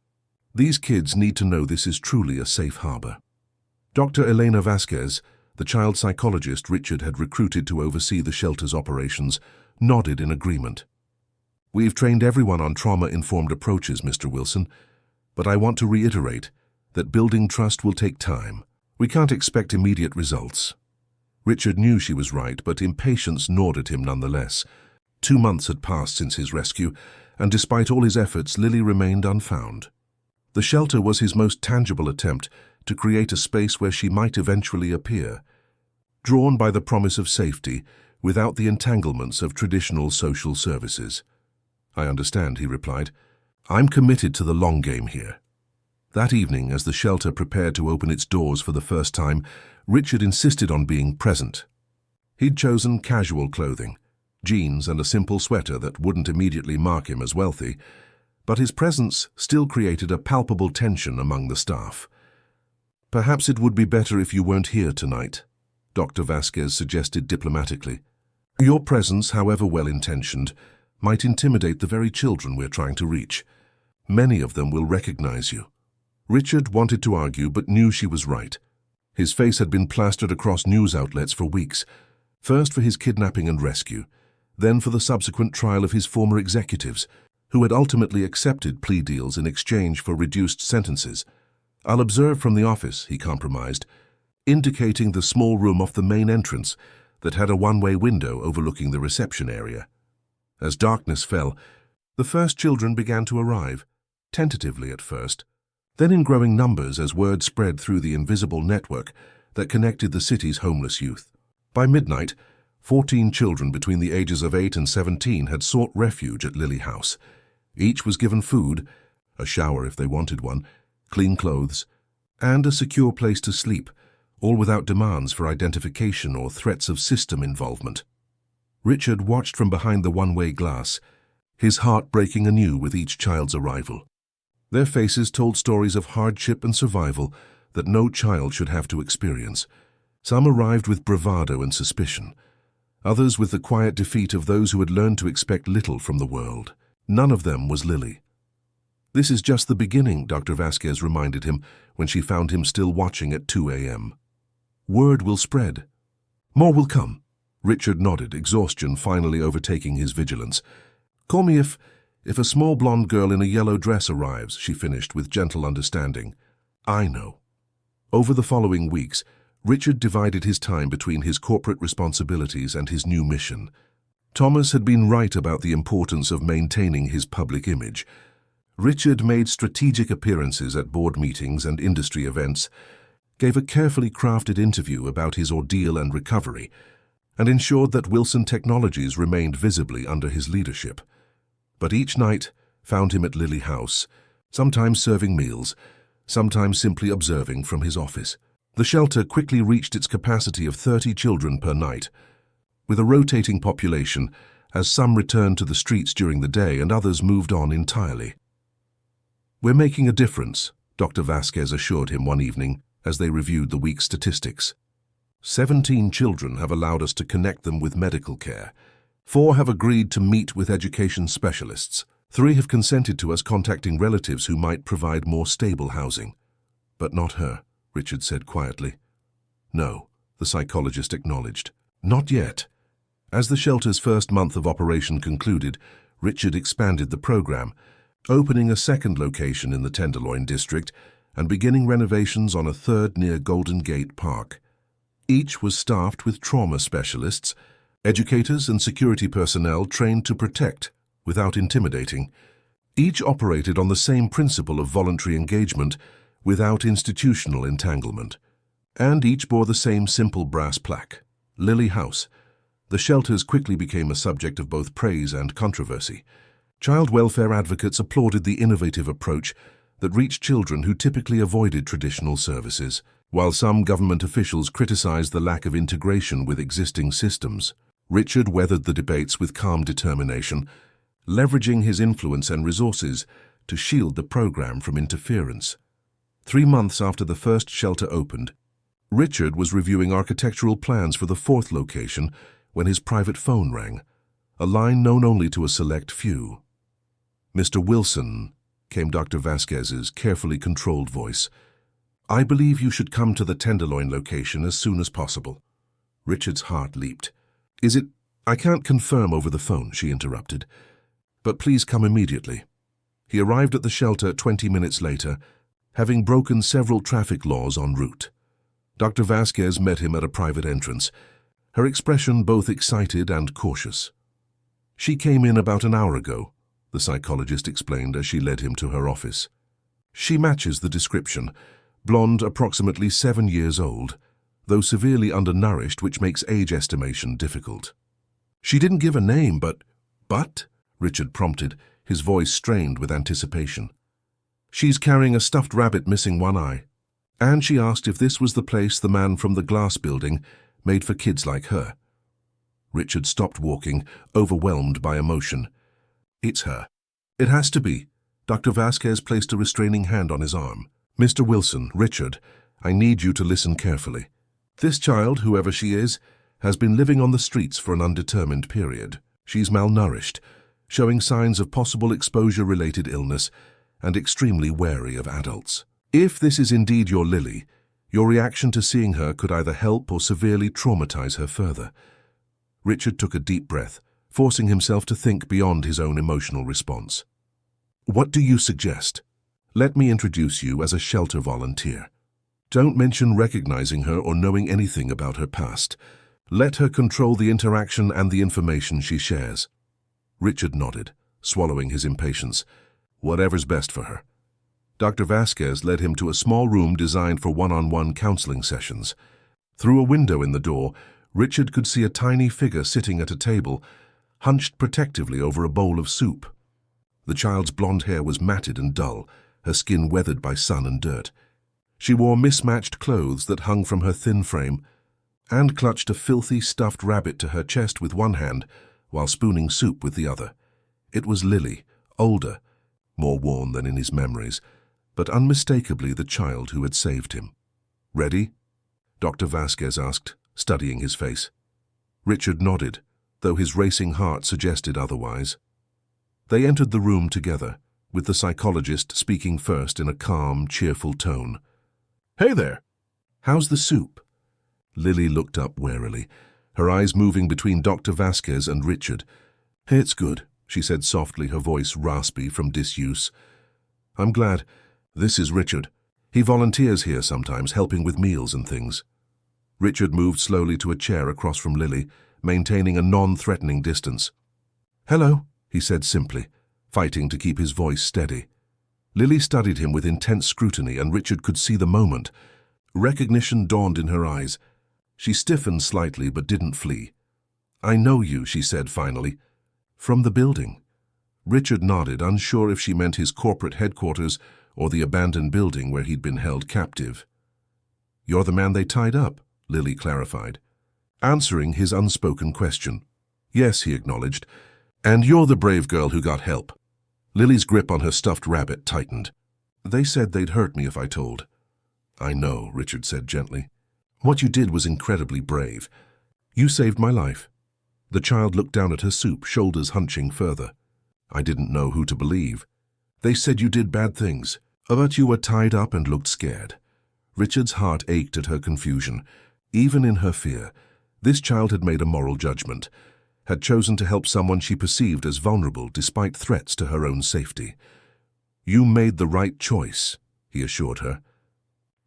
A: These kids need to know this is truly a safe harbor. Dr. Elena Vasquez, the child psychologist Richard had recruited to oversee the shelter's operations, nodded in agreement. "We've trained everyone on trauma-informed approaches, Mr. Wilson, but I want to reiterate that building trust will take time. We can't expect immediate results." Richard knew she was right, but impatience gnawed at him nonetheless. 2 months had passed since his rescue, and despite all his efforts, Lily remained unfound. The shelter was his most tangible attempt to create a space where she might eventually appear, drawn by the promise of safety without the entanglements of traditional social services. "I understand," he replied. "I'm committed to the long game here." That evening, as the shelter prepared to open its doors for the first time, Richard insisted on being present. He'd chosen casual clothing, jeans and a simple sweater that wouldn't immediately mark him as wealthy, but his presence still created a palpable tension among the staff. "Perhaps it would be better if you weren't here tonight," Dr. Vasquez suggested diplomatically. "Your presence, however well-intentioned, might intimidate the very children we're trying to reach. Many of them will recognize you." Richard wanted to argue, but knew she was right. His face had been plastered across news outlets for weeks, first for his kidnapping and rescue, then for the subsequent trial of his former executives, who had ultimately accepted plea deals in exchange for reduced sentences. "I'll observe from the office," he compromised, indicating the small room off the main entrance that had a one-way window overlooking the reception area. As darkness fell, the first children began to arrive, tentatively at first, then in growing numbers as word spread through the invisible network that connected the city's homeless youth. By midnight, 14 children between the ages of 8 and 17 had sought refuge at Lily House. Each was given food, a shower if they wanted one, clean clothes, and a secure place to sleep, all without demands for identification or threats of system involvement. Richard watched from behind the one-way glass, his heart breaking anew with each child's arrival. Their faces told stories of hardship and survival that no child should have to experience. Some arrived with bravado and suspicion, others with the quiet defeat of those who had learned to expect little from the world. None of them was Lily. "This is just the beginning," Dr. Vasquez reminded him when she found him still watching at 2 a.m. "Word will spread. More will come." Richard nodded, exhaustion finally overtaking his vigilance. "Call me if a small blonde girl in a yellow dress arrives," she finished with gentle understanding. "I know." Over the following weeks, Richard divided his time between his corporate responsibilities and his new mission. Thomas had been right about the importance of maintaining his public image. Richard made strategic appearances at board meetings and industry events, gave a carefully crafted interview about his ordeal and recovery, and ensured that Wilson Technologies remained visibly under his leadership. But each night found him at Lily House, sometimes serving meals, sometimes simply observing from his office. The shelter quickly reached its capacity of 30 children per night, with a rotating population as some returned to the streets during the day and others moved on entirely. "We're making a difference," Dr. Vasquez assured him one evening as they reviewed the week's statistics. 17 children have allowed us to connect them with medical care. 4 have agreed to meet with education specialists. 3 have consented to us contacting relatives who might provide more stable housing. "But not her," Richard said quietly. "No," the psychologist acknowledged. "Not yet." As the shelter's first month of operation concluded, Richard expanded the program, opening a second location in the Tenderloin district and beginning renovations on a third near Golden Gate Park. Each was staffed with trauma specialists, educators and security personnel trained to protect without intimidating. Each operated on the same principle of voluntary engagement without institutional entanglement. And each bore the same simple brass plaque, Lily House. The shelters quickly became a subject of both praise and controversy. Child welfare advocates applauded the innovative approach that reached children who typically avoided traditional services, while some government officials criticized the lack of integration with existing systems. Richard weathered the debates with calm determination, leveraging his influence and resources to shield the program from interference. 3 months after the first shelter opened, Richard was reviewing architectural plans for the 4th location when his private phone rang, a line known only to a select few. "Mr. Wilson," came Dr. Vasquez's carefully controlled voice, "I believe you should come to the Tenderloin location as soon as possible." Richard's heart leaped. "Is it—" "I can't confirm over the phone," she interrupted. "But please come immediately." He arrived at the shelter 20 minutes later, having broken several traffic laws en route. Dr. Vasquez met him at a private entrance, her expression both excited and cautious. "She came in about an hour ago," the psychologist explained as she led him to her office. "She matches the description, blonde, approximately 7 years old, though severely undernourished, which makes age estimation difficult." "She didn't give a name, but—" "But?" Richard prompted, his voice strained with anticipation. "She's carrying a stuffed rabbit missing one eye. And she asked if this was the place the man from the glass building made for kids like her." Richard stopped walking, overwhelmed by emotion. "It's her. It has to be." Dr. Vasquez placed a restraining hand on his arm. "Mr. Wilson, Richard, I need you to listen carefully. This child, whoever she is, has been living on the streets for an undetermined period. She's malnourished, showing signs of possible exposure-related illness, and extremely wary of adults. If this is indeed your Lily, your reaction to seeing her could either help or severely traumatize her further." Richard took a deep breath, forcing himself to think beyond his own emotional response. "What do you suggest? Let me introduce you as a shelter volunteer. Don't mention recognizing her or knowing anything about her past. Let her control the interaction and the information she shares." Richard nodded, swallowing his impatience. "Whatever's best for her." Dr. Vasquez led him to a small room designed for one-on-one counseling sessions. Through a window in the door, Richard could see a tiny figure sitting at a table, hunched protectively over a bowl of soup. The child's blonde hair was matted and dull, her skin weathered by sun and dirt. She wore mismatched clothes that hung from her thin frame, and clutched a filthy stuffed rabbit to her chest with one hand, while spooning soup with the other. It was Lily, older, more worn than in his memories, but unmistakably the child who had saved him. "Ready?" Dr. Vasquez asked, studying his face. Richard nodded, though his racing heart suggested otherwise. They entered the room together, with the psychologist speaking first in a calm, cheerful tone. "Hey there! How's the soup?" Lily looked up warily, her eyes moving between Dr. Vasquez and Richard. "It's good," she said softly, her voice raspy from disuse. "I'm glad. This is Richard. He volunteers here sometimes, helping with meals and things." Richard moved slowly to a chair across from Lily, maintaining a non-threatening distance. "Hello," he said simply, fighting to keep his voice steady. Lily studied him with intense scrutiny, and Richard could see the moment. Recognition dawned in her eyes. She stiffened slightly but didn't flee. "I know you," she said finally. "From the building." Richard nodded, unsure if she meant his corporate headquarters or the abandoned building where he'd been held captive. "You're the man they tied up," Lily clarified, answering his unspoken question. "Yes," he acknowledged, "and you're the brave girl who got help." Lily's grip on her stuffed rabbit tightened. "They said they'd hurt me if I told." "I know," Richard said gently. "What you did was incredibly brave. You saved my life." The child looked down at her soup, shoulders hunching further. "I didn't know who to believe. They said you did bad things, but you were tied up and looked scared." Richard's heart ached at her confusion. Even in her fear, this child had made a moral judgment, had chosen to help someone she perceived as vulnerable despite threats to her own safety. "You made the right choice," he assured her.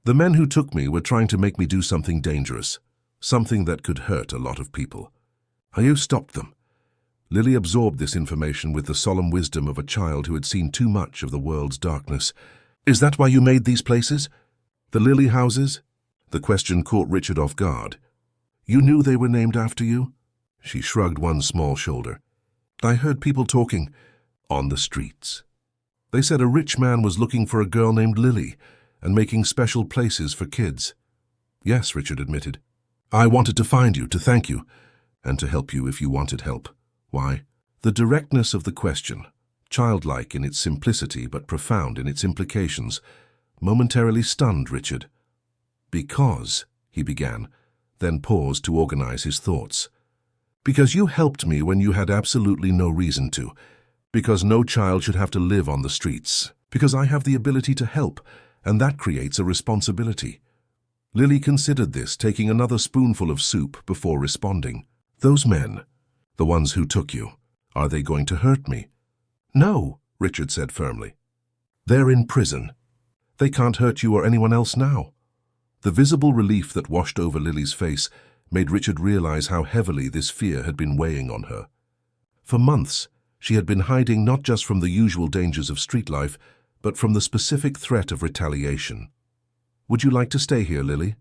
A: "The men who took me were trying to make me do something dangerous, something that could hurt a lot of people. You stopped them." Lily absorbed this information with the solemn wisdom of a child who had seen too much of the world's darkness. "Is that why you made these places? The Lily houses?" The question caught Richard off guard. "You knew they were named after you?" She shrugged one small shoulder. "I heard people talking on the streets. They said a rich man was looking for a girl named Lily and making special places for kids." "Yes," Richard admitted. "I wanted to find you, to thank you, and to help you if you wanted help." "Why?" The directness of the question, childlike in its simplicity but profound in its implications, momentarily stunned Richard. "Because," he began, then paused to organize his thoughts. "Because you helped me when you had absolutely no reason to. Because no child should have to live on the streets. Because I have the ability to help, and that creates a responsibility." Lily considered this, taking another spoonful of soup before responding. "Those men, the ones who took you, are they going to hurt me?" "No," Richard said firmly. "They're in prison. They can't hurt you or anyone else now." The visible relief that washed over Lily's face made Richard realize how heavily this fear had been weighing on her. For months, she had been hiding not just from the usual dangers of street life, but from the specific threat of retaliation. "Would you like to stay here, Lily?"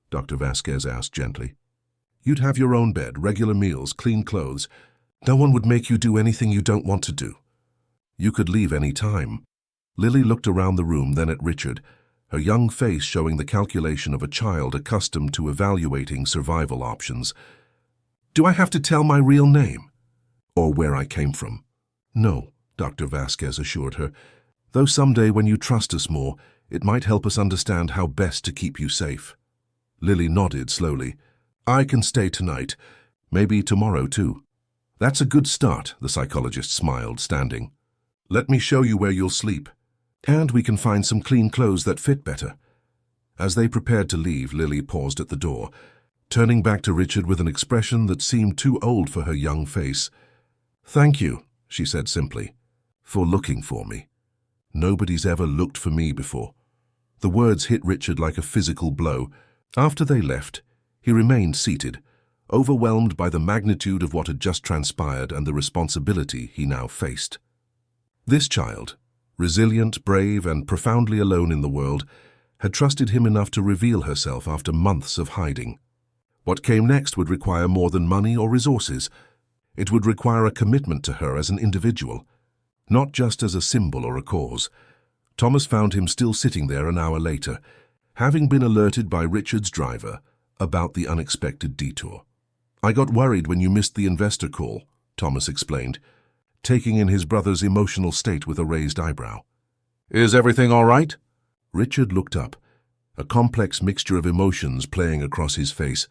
A: Dr. Vasquez asked gently. "You'd have your own bed, regular meals, clean clothes. No one would make you do anything you don't want to do. You could leave any time." Lily looked around the room, then at Richard, her young face showing the calculation of a child accustomed to evaluating survival options. "Do I have to tell my real name? Or where I came from?" "No," Dr. Vasquez assured her, "though someday when you trust us more, it might help us understand how best to keep you safe." Lily nodded slowly. "I can stay tonight, maybe tomorrow too." "That's a good start," the psychologist smiled, standing. "Let me show you where you'll sleep. And we can find some clean clothes that fit better." As they prepared to leave, Lily paused at the door, turning back to Richard with an expression that seemed too old for her young face. "Thank you," she said simply, "for looking for me. Nobody's ever looked for me before." The words hit Richard like a physical blow. After they left, he remained seated, overwhelmed by the magnitude of what had just transpired and the responsibility he now faced. This child, resilient, brave, and profoundly alone in the world, had trusted him enough to reveal herself after months of hiding. What came next would require more than money or resources. It would require a commitment to her as an individual, not just as a symbol or a cause. Thomas found him still sitting there an hour later, having been alerted by Richard's driver about the unexpected detour. "I got worried when you missed the investor call," Thomas explained, taking in his brother's emotional state with a raised eyebrow. "Is everything all right?" Richard looked up, a complex mixture of emotions playing across his face.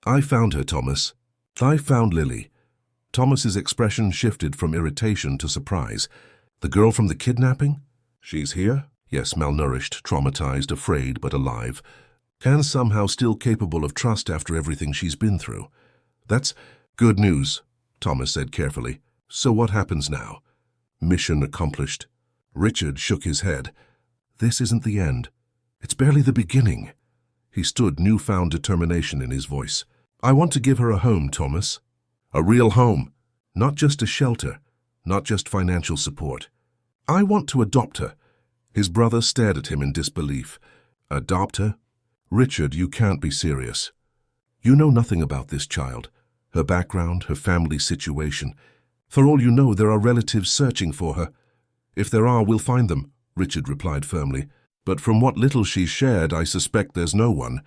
A: "I found her, Thomas. I found Lily." Thomas's expression shifted from irritation to surprise. "The girl from the kidnapping? She's here?" "Yes, malnourished, traumatized, afraid, but alive. And somehow still capable of trust after everything she's been through." "That's good news," Thomas said carefully. "So what happens now?" "Mission accomplished." Richard shook his head. "This isn't the end. It's barely the beginning." He stood, newfound determination in his voice. "I want to give her a home, Thomas. A real home. Not just a shelter, not just financial support. I want to adopt her, His brother stared at him in disbelief. Adopt her? Richard, you can't be serious. You know nothing about this child, her background, her family situation. For all you know, there are relatives searching for her. If there are, we'll find them, Richard replied firmly. But from what little she's shared, I suspect there's no one.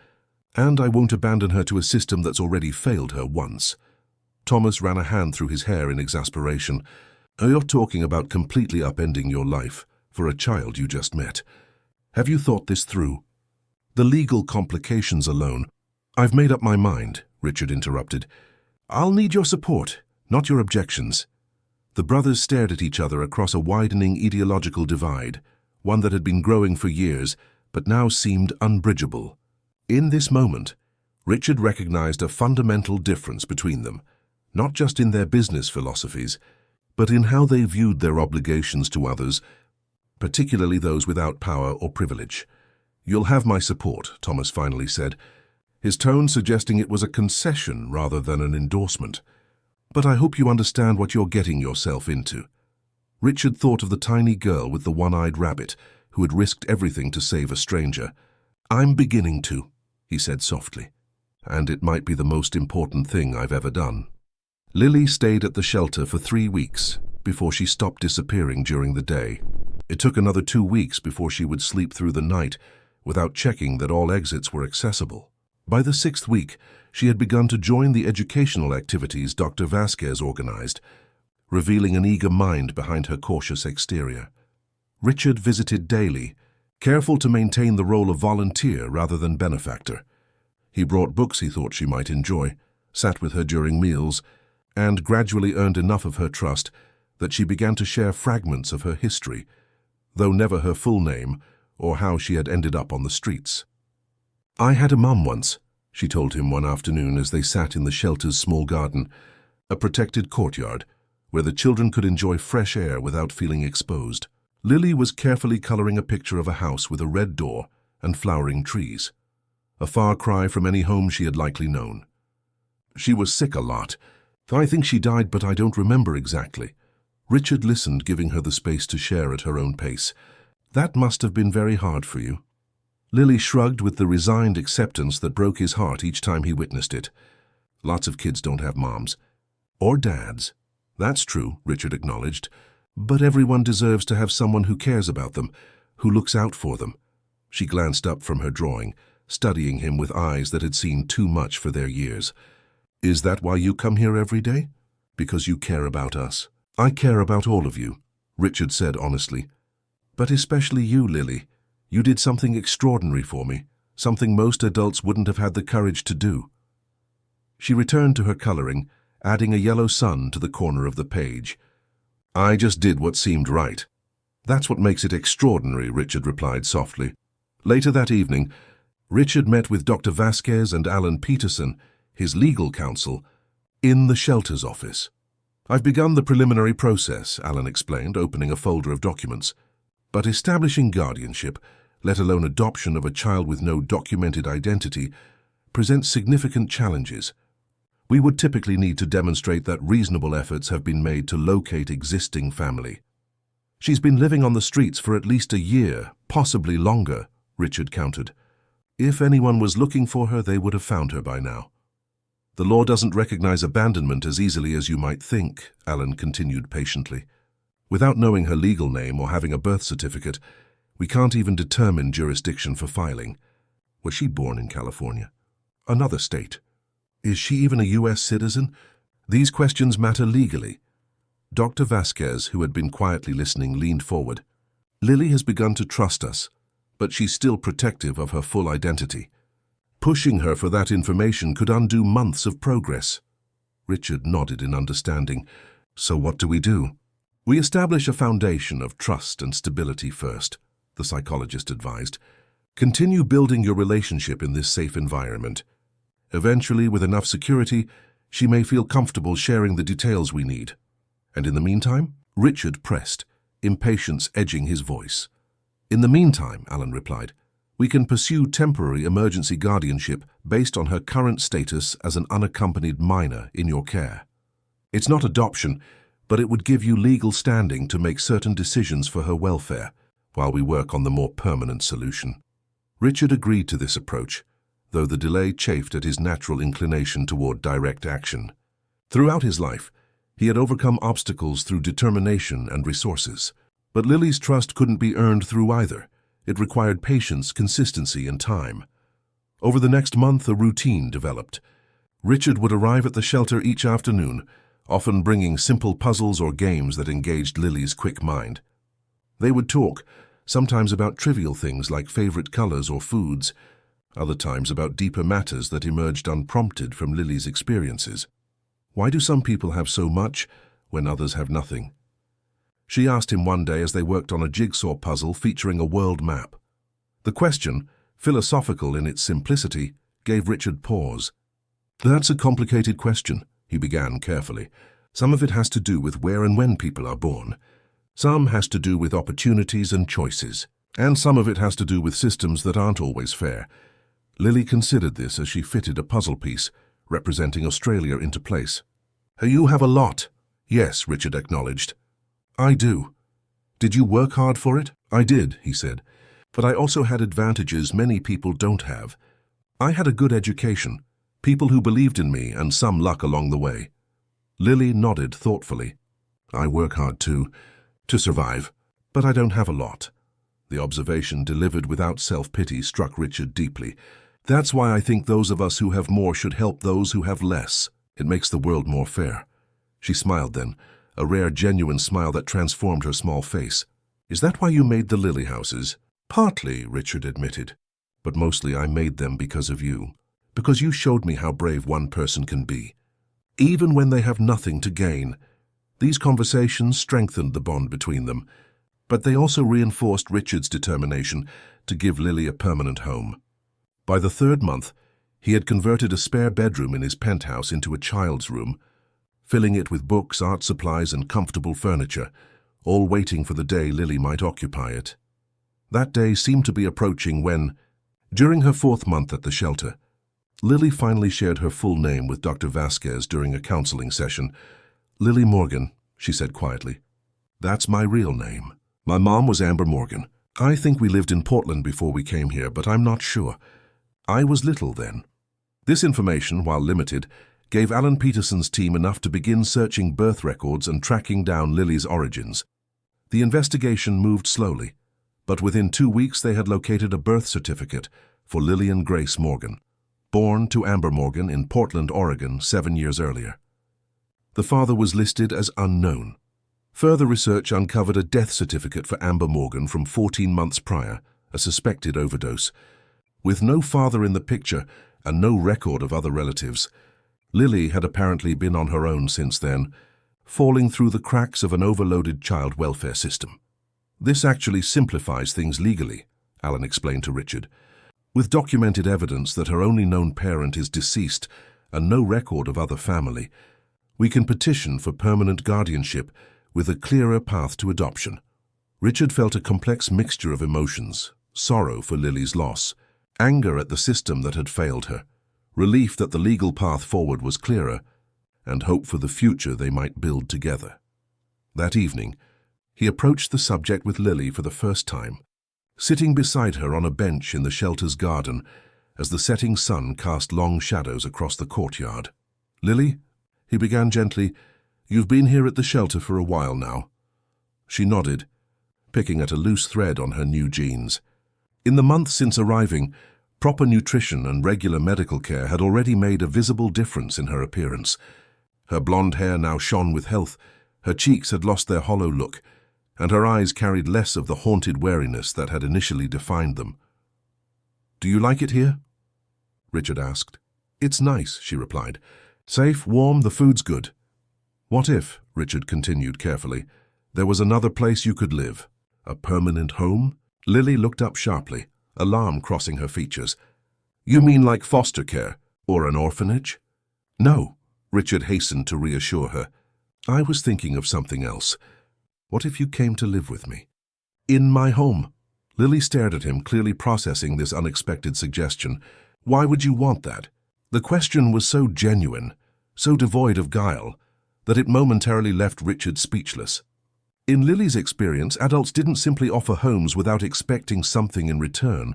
A: And I won't abandon her to a system that's already failed her once. Thomas ran a hand through his hair in exasperation. You're talking about completely upending your life for a child you just met. Have you thought this through? The legal complications alone. I've made up my mind, Richard interrupted. I'll need your support, not your objections. The brothers stared at each other across a widening ideological divide, one that had been growing for years, but now seemed unbridgeable. In this moment, Richard recognized a fundamental difference between them, not just in their business philosophies, but in how they viewed their obligations to others, particularly those without power or privilege. You'll have my support, Thomas finally said, his tone suggesting it was a concession rather than an endorsement. But I hope you understand what you're getting yourself into. Richard thought of the tiny girl with the one-eyed rabbit who had risked everything to save a stranger. I'm beginning to, he said softly, and it might be the most important thing I've ever done. Lily stayed at the shelter for 3 weeks before she stopped disappearing during the day. It took another 2 weeks before she would sleep through the night without checking that all exits were accessible. By the 6th week, she had begun to join the educational activities Dr. Vasquez organized, revealing an eager mind behind her cautious exterior. Richard visited daily, careful to maintain the role of volunteer rather than benefactor. He brought books he thought she might enjoy, sat with her during meals, and gradually earned enough of her trust that she began to share fragments of her history, though never her full name or how she had ended up on the streets. I had a mum once, she told him one afternoon as they sat in the shelter's small garden, a protected courtyard where the children could enjoy fresh air without feeling exposed. Lily was carefully coloring a picture of a house with a red door and flowering trees, a far cry from any home she had likely known. She was sick a lot. I think she died, but I don't remember exactly. Richard listened, giving her the space to share at her own pace. That must have been very hard for you. Lily shrugged with the resigned acceptance that broke his heart each time he witnessed it. Lots of kids don't have moms. Or dads. That's true, Richard acknowledged. But everyone deserves to have someone who cares about them, who looks out for them. She glanced up from her drawing, studying him with eyes that had seen too much for their years. Is that why you come here every day? Because you care about us. I care about all of you, Richard said honestly. But especially you, Lily. You did something extraordinary for me, something most adults wouldn't have had the courage to do. She returned to her coloring, adding a yellow sun to the corner of the page. I just did what seemed right. That's what makes it extraordinary, Richard replied softly. Later that evening, Richard met with Dr. Vasquez and Alan Peterson, his legal counsel, in the shelter's office. I've begun the preliminary process, Alan explained, opening a folder of documents. But establishing guardianship, let alone adoption of a child with no documented identity, presents significant challenges. We would typically need to demonstrate that reasonable efforts have been made to locate existing family. She's been living on the streets for at least a year, possibly longer, Richard countered. If anyone was looking for her, they would have found her by now. The law doesn't recognize abandonment as easily as you might think, Alan continued patiently. Without knowing her legal name or having a birth certificate, we can't even determine jurisdiction for filing. Was she born in California? Another state? Is she even a U.S. citizen? These questions matter legally. Dr. Vasquez, who had been quietly listening, leaned forward. Lily has begun to trust us, but she's still protective of her full identity. Pushing her for that information could undo months of progress. Richard nodded in understanding. So what do we do? We establish a foundation of trust and stability first, the psychologist advised. Continue building your relationship in this safe environment. Eventually, with enough security, she may feel comfortable sharing the details we need. And in the meantime, Richard pressed, impatience edging his voice. In the meantime, Alan replied, we can pursue temporary emergency guardianship based on her current status as an unaccompanied minor in your care. It's not adoption, but it would give you legal standing to make certain decisions for her welfare, while we work on the more permanent solution. Richard agreed to this approach, though the delay chafed at his natural inclination toward direct action. Throughout his life, he had overcome obstacles through determination and resources. But Lily's trust couldn't be earned through either. It required patience, consistency, and time. Over the next month, a routine developed. Richard would arrive at the shelter each afternoon, often bringing simple puzzles or games that engaged Lily's quick mind. They would talk, sometimes about trivial things like favorite colors or foods, other times about deeper matters that emerged unprompted from Lily's experiences. Why do some people have so much when others have nothing? She asked him one day as they worked on a jigsaw puzzle featuring a world map. The question, philosophical in its simplicity, gave Richard pause. "That's a complicated question," he began carefully. "Some of it has to do with where and when people are born. Some has to do with opportunities and choices. And some of it has to do with systems that aren't always fair." Lily considered this as she fitted a puzzle piece, representing Australia, into place. "You have a lot." "Yes," Richard acknowledged. "I do." "Did you work hard for it?" "I did," he said. "But I also had advantages many people don't have. I had a good education, people who believed in me, and some luck along the way." Lily nodded thoughtfully. "I work hard too, to survive, but I don't have a lot." The observation, delivered without self-pity, struck Richard deeply. "That's why I think those of us who have more should help those who have less. It makes the world more fair." She smiled then, a rare, genuine smile that transformed her small face. "Is that why you made the lily houses?" "Partly," Richard admitted. "But mostly I made them because of you. Because you showed me how brave one person can be, even when they have nothing to gain." These conversations strengthened the bond between them, but they also reinforced Richard's determination to give Lily a permanent home. By the third month, he had converted a spare bedroom in his penthouse into a child's room, filling it with books, art supplies, and comfortable furniture, all waiting for the day Lily might occupy it. That day seemed to be approaching when, during her 4th month at the shelter, Lily finally shared her full name with Dr. Vasquez during a counseling session. "Lily Morgan," she said quietly. "That's my real name. My mom was Amber Morgan. I think we lived in Portland before we came here, but I'm not sure. I was little then." This information, while limited, gave Alan Peterson's team enough to begin searching birth records and tracking down Lily's origins. The investigation moved slowly, but within 2 weeks they had located a birth certificate for Lillian Grace Morgan, born to Amber Morgan in Portland, Oregon, 7 years earlier. The father was listed as unknown. Further research uncovered a death certificate for Amber Morgan from 14 months prior, a suspected overdose. With no father in the picture and no record of other relatives, Lily had apparently been on her own since then, falling through the cracks of an overloaded child welfare system. "This actually simplifies things legally," Alan explained to Richard. "With documented evidence that her only known parent is deceased and no record of other family, we can petition for permanent guardianship with a clearer path to adoption." Richard felt a complex mixture of emotions: sorrow for Lily's loss, anger at the system that had failed her, relief that the legal path forward was clearer, and hope for the future they might build together. That evening, he approached the subject with Lily for the first time, sitting beside her on a bench in the shelter's garden as the setting sun cast long shadows across the courtyard. "Lily," he began gently, "you've been here at the shelter for a while now." She nodded, picking at a loose thread on her new jeans. In the month since arriving, proper nutrition and regular medical care had already made a visible difference in her appearance. Her blonde hair now shone with health, her cheeks had lost their hollow look, and her eyes carried less of the haunted wariness that had initially defined them. "Do you like it here?" Richard asked. "It's nice," she replied. "Safe, warm, the food's good." "What if," Richard continued carefully, "there was another place you could live? A permanent home?" Lily looked up sharply, alarm crossing her features. "You mean like foster care, or an orphanage?" "No," Richard hastened to reassure her. "I was thinking of something else. What if you came to live with me? In my home?" Lily stared at him, clearly processing this unexpected suggestion. Why would you want that? The question was so genuine, so devoid of guile, that it momentarily left Richard speechless. In Lily's experience, adults didn't simply offer homes without expecting something in return.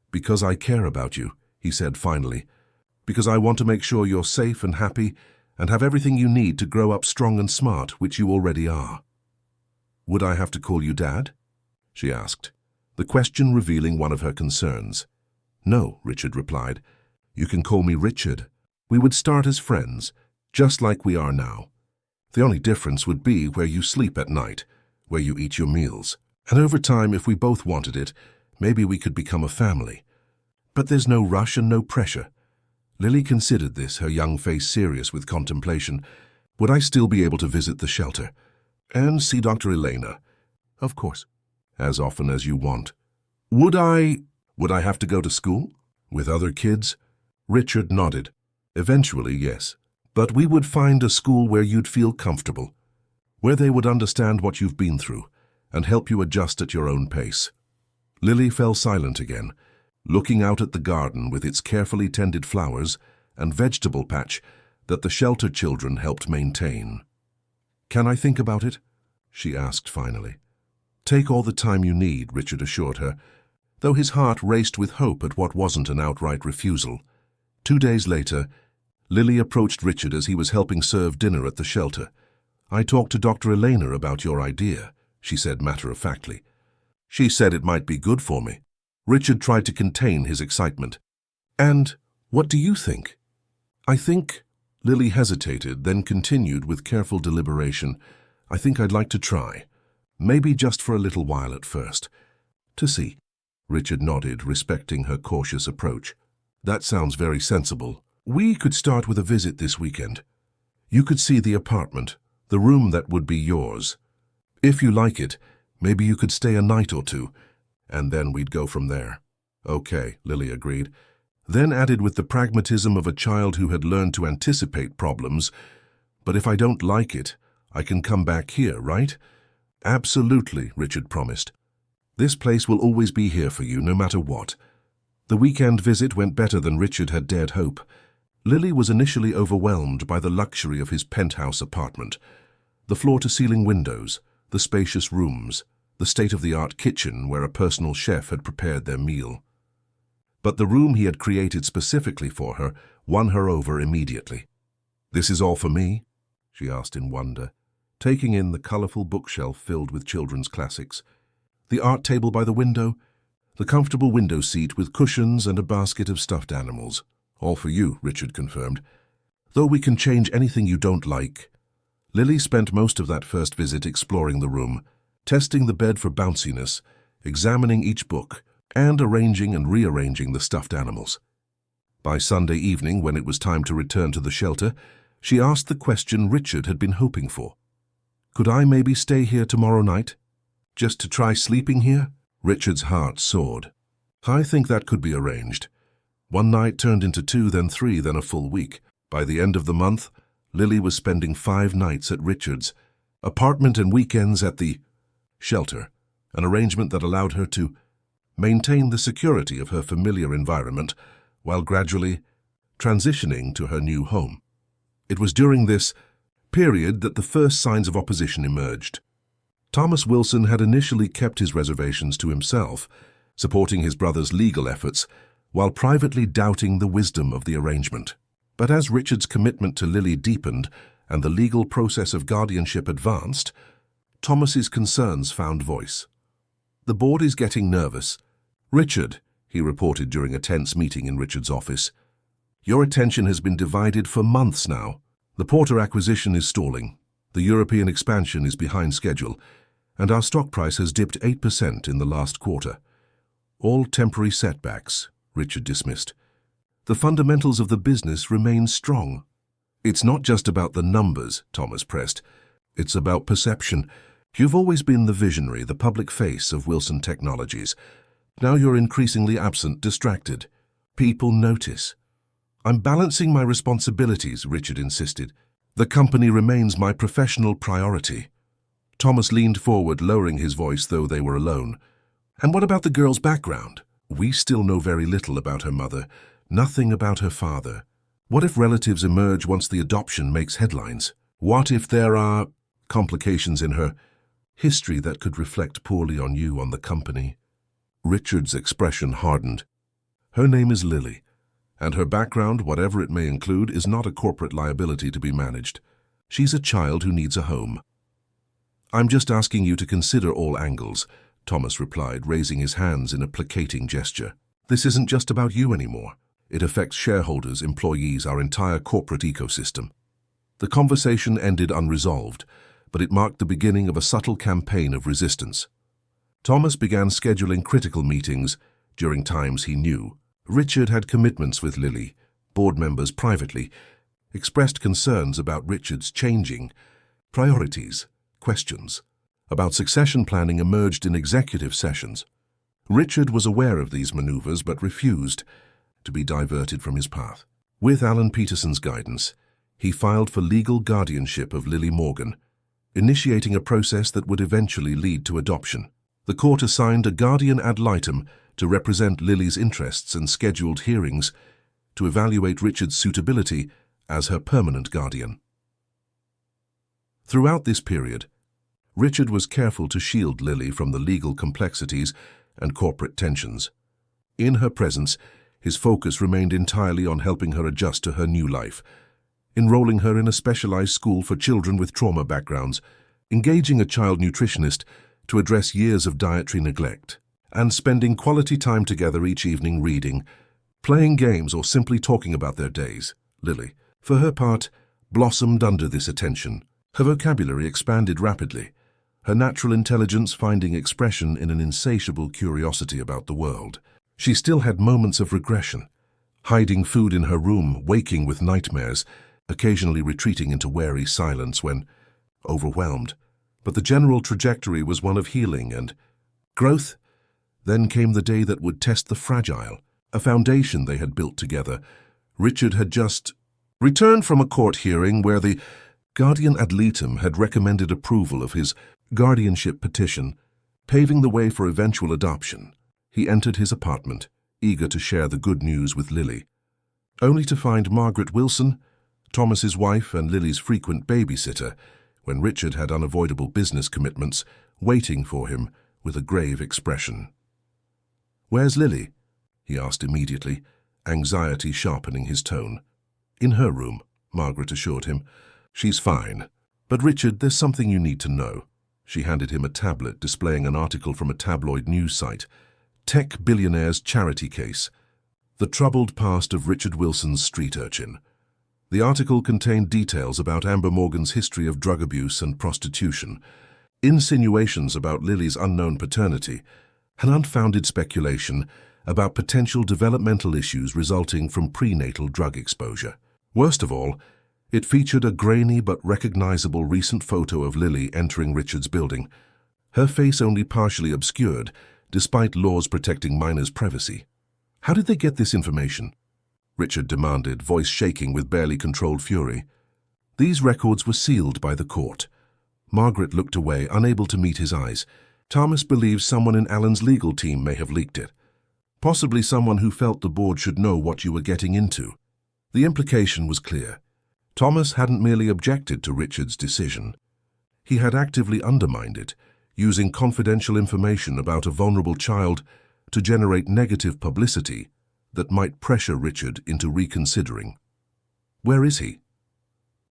A: "Because I care about you," he said finally. "Because I want to make sure you're safe and happy and have everything you need to grow up strong and smart, which you already are." "Would I have to call you Dad?" she asked, the question revealing one of her concerns. "No," Richard replied. "You can call me Richard. We would start as friends, just like we are now. The only difference would be where you sleep at night, where you eat your meals. And over time, if we both wanted it, maybe we could become a family. But there's no rush and no pressure." Lily considered this, her young face serious with contemplation. "Would I still be able to visit the shelter? And see Dr. Elena?" "Of course." "As often as you want." Would I have to go to school? With other kids?" Richard nodded. "Eventually, yes. But we would find a school where you'd feel comfortable, where they would understand what you've been through and help you adjust at your own pace." Lily fell silent again, looking out at the garden with its carefully tended flowers and vegetable patch that the shelter children helped maintain. "Can I think about it?" she asked finally. "Take all the time you need," Richard assured her, though his heart raced with hope at what wasn't an outright refusal. 2 days later, Lily approached Richard as he was helping serve dinner at the shelter. "I talked to Dr. Elena about your idea," she said matter-of-factly. "She said it might be good for me." Richard tried to contain his excitement. "And what do you think?" "I think—" Lily hesitated, then continued with careful deliberation. "I think I'd like to try. Maybe just for a little while at first. To see." Richard nodded, respecting her cautious approach. "That sounds very sensible. We could start with a visit this weekend. You could see the apartment, the room that would be yours. If you like it, maybe you could stay a night or two, and then we'd go from there." "Okay," Lily agreed, then added with the pragmatism of a child who had learned to anticipate problems, "But if I don't like it, I can come back here, right?" "Absolutely," Richard promised. "This place will always be here for you, no matter what." The weekend visit went better than Richard had dared hope. Lily was initially overwhelmed by the luxury of his penthouse apartment. The floor-to-ceiling windows, the spacious rooms, the state-of-the-art kitchen where a personal chef had prepared their meal. But the room he had created specifically for her won her over immediately. "This is all for me?" she asked in wonder, taking in the colorful bookshelf filled with children's classics. The art table by the window, the comfortable window seat with cushions and a basket of stuffed animals. "All for you," Richard confirmed. "Though we can change anything you don't like." Lily spent most of that first visit exploring the room, testing the bed for bounciness, examining each book, and arranging and rearranging the stuffed animals. By Sunday evening, when it was time to return to the shelter, she asked the question Richard had been hoping for. "Could I maybe stay here tomorrow night? Just to try sleeping here?" Richard's heart soared. "I think that could be arranged." 1 night turned into 2, then 3, then a full week. By the end of the month, Lily was spending 5 nights at Richard's apartment and weekends at the shelter, an arrangement that allowed her to maintain the security of her familiar environment while gradually transitioning to her new home. It was during this period that the first signs of opposition emerged. Thomas Wilson had initially kept his reservations to himself, supporting his brother's legal efforts, while privately doubting the wisdom of the arrangement. But as Richard's commitment to Lily deepened and the legal process of guardianship advanced, Thomas's concerns found voice. "The board is getting nervous." "Richard," he reported during a tense meeting in Richard's office, "your attention has been divided for months now. The Porter acquisition is stalling, the European expansion is behind schedule, and our stock price has dipped 8% in the last quarter. All temporary setbacks," Richard dismissed. "The fundamentals of the business remain strong." "It's not just about the numbers," Thomas pressed. "It's about perception. You've always been the visionary, the public face of Wilson Technologies. Now you're increasingly absent, distracted. People notice." "I'm balancing my responsibilities," Richard insisted. "The company remains my professional priority." Thomas leaned forward, lowering his voice, though they were alone. "And what about the girl's background?" "We still know very little about her mother, nothing about her father. What if relatives emerge once the adoption makes headlines? What if there are complications in her?" history that could reflect poorly on you, on the company. Richard's expression hardened. Her name is Lily, and her background, whatever it may include, is not a corporate liability to be managed. She's a child who needs a home. I'm just asking you to consider all angles, Thomas replied, raising his hands in a placating gesture. This isn't just about you anymore. It affects shareholders, employees, our entire corporate ecosystem. The conversation ended unresolved, but it marked the beginning of a subtle campaign of resistance. Thomas began scheduling critical meetings during times he knew. Richard had commitments with Lily. Board members privately expressed concerns about Richard's changing priorities. Questions about succession planning emerged in executive sessions. Richard was aware of these maneuvers but refused to be diverted from his path. With Alan Peterson's guidance, he filed for legal guardianship of Lily Morgan, initiating a process that would eventually lead to adoption. The court assigned a guardian ad litem to represent Lily's interests and scheduled hearings to evaluate Richard's suitability as her permanent guardian. Throughout this period, Richard was careful to shield Lily from the legal complexities and corporate tensions. In her presence, his focus remained entirely on helping her adjust to her new life, enrolling her in a specialized school for children with trauma backgrounds, engaging a child nutritionist to address years of dietary neglect, and spending quality time together each evening reading, playing games, or simply talking about their days. Lily, for her part, blossomed under this attention. Her vocabulary expanded rapidly, her natural intelligence finding expression in an insatiable curiosity about the world. She still had moments of regression, hiding food in her room, waking with nightmares, occasionally retreating into wary silence when overwhelmed. But the general trajectory was one of healing and growth. Then came the day that would test the fragile, a foundation they had built together. Richard had just returned from a court hearing where the guardian ad litem had recommended approval of his guardianship petition, paving the way for eventual adoption. He entered his apartment, eager to share the good news with Lily, only to find Margaret Wilson, Thomas's wife and Lily's frequent babysitter, when Richard had unavoidable business commitments, waiting for him with a grave expression. "Where's Lily?" he asked immediately, anxiety sharpening his tone. "In her room," Margaret assured him. "She's fine. But Richard, there's something you need to know." She handed him a tablet displaying an article from a tabloid news site. Tech Billionaire's Charity Case. The Troubled Past of Richard Wilson's Street Urchin. The article contained details about Amber Morgan's history of drug abuse and prostitution, insinuations about Lily's unknown paternity, and unfounded speculation about potential developmental issues resulting from prenatal drug exposure. Worst of all, it featured a grainy but recognizable recent photo of Lily entering Richard's building, her face only partially obscured, despite laws protecting minors' privacy. "How did they get this information?" Richard demanded, voice shaking with barely controlled fury. "These records were sealed by the court." Margaret looked away, unable to meet his eyes. "Thomas believes someone in Alan's legal team may have leaked it. Possibly someone who felt the board should know what you were getting into." The implication was clear. Thomas hadn't merely objected to Richard's decision. He had actively undermined it, using confidential information about a vulnerable child to generate negative publicity that might pressure Richard into reconsidering. "Where is he?"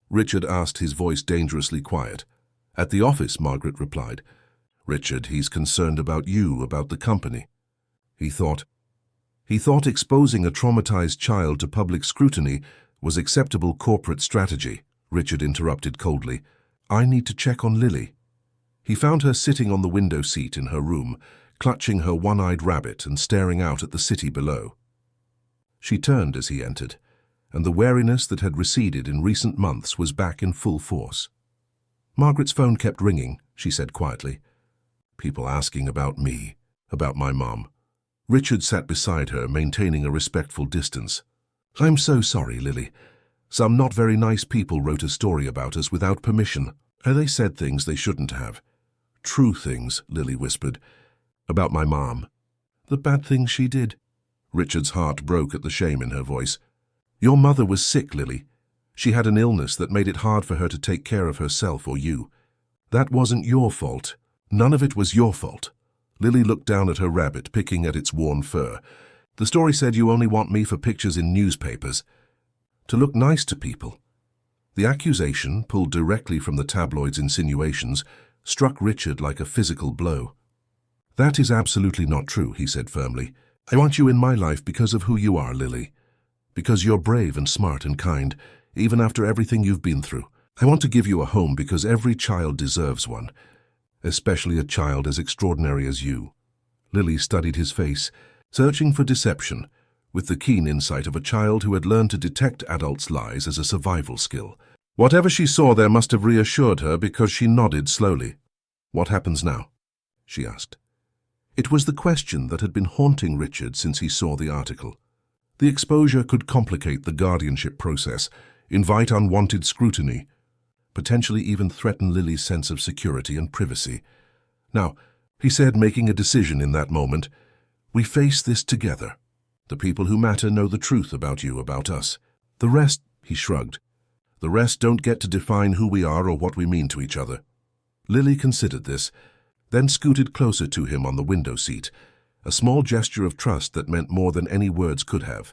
A: Richard asked, his voice dangerously quiet. "At the office," Margaret replied. "Richard, he's concerned about you, about the company." He thought exposing a traumatized child to public scrutiny was acceptable corporate strategy. Richard interrupted coldly. "I need to check on Lily." He found her sitting on the window seat in her room, clutching her one-eyed rabbit and staring out at the city below. She turned as he entered, and the wariness that had receded in recent months was back in full force. Margaret's phone kept ringing, she said quietly. "People asking about me, about my mom." Richard sat beside her, maintaining a respectful distance. "I'm so sorry, Lily. Some not very nice people wrote a story about us without permission, and they said things they shouldn't have." "True things," Lily whispered. "About my mom." "The bad things she did." Richard's heart broke at the shame in her voice. "Your mother was sick, Lily. She had an illness that made it hard for her to take care of herself or you. That wasn't your fault." None of it was your fault. Lily looked down at her rabbit, picking at its worn fur. The story said you only want me for pictures in newspapers. To look nice to people. The accusation, pulled directly from the tabloid's insinuations, struck Richard like a physical blow. That is absolutely not true, he said firmly. I want you in my life because of who you are, Lily. Because you're brave and smart and kind, even after everything you've been through. I want to give you a home because every child deserves one, especially a child as extraordinary as you. Lily studied his face, searching for deception, with the keen insight of a child who had learned to detect adults' lies as a survival skill. Whatever she saw there must have reassured her because she nodded slowly. What happens now? She asked. It was the question that had been haunting Richard since he saw the article. The exposure could complicate the guardianship process, invite unwanted scrutiny, potentially even threaten Lily's sense of security and privacy. Now, he said, making a decision in that moment, we face this together. The people who matter know the truth about you, about us. The rest, he shrugged, the rest don't get to define who we are or what we mean to each other. Lily considered this, then scooted closer to him on the window seat, a small gesture of trust that meant more than any words could have.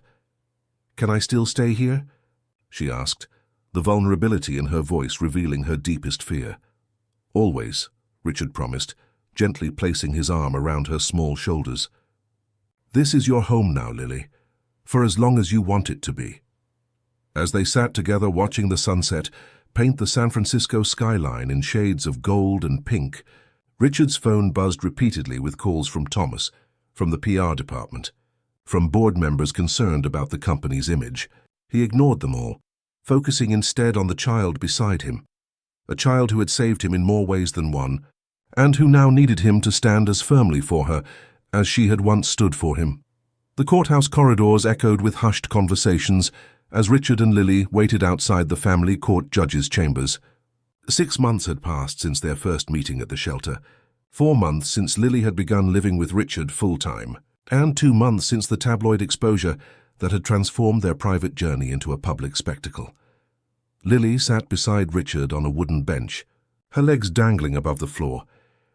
A: Can I still stay here? She asked, the vulnerability in her voice revealing her deepest fear. Always, Richard promised, gently placing his arm around her small shoulders. This is your home now, Lily, for as long as you want it to be. As they sat together watching the sunset paint the San Francisco skyline in shades of gold and pink, Richard's phone buzzed repeatedly with calls from Thomas, from the PR department, from board members concerned about the company's image. He ignored them all, focusing instead on the child beside him, a child who had saved him in more ways than one, and who now needed him to stand as firmly for her as she had once stood for him. The courthouse corridors echoed with hushed conversations as Richard and Lily waited outside the family court judge's chambers. 6 months had passed since their first meeting at the shelter, 4 months since Lily had begun living with Richard full-time, and 2 months since the tabloid exposure that had transformed their private journey into a public spectacle. Lily sat beside Richard on a wooden bench, her legs dangling above the floor,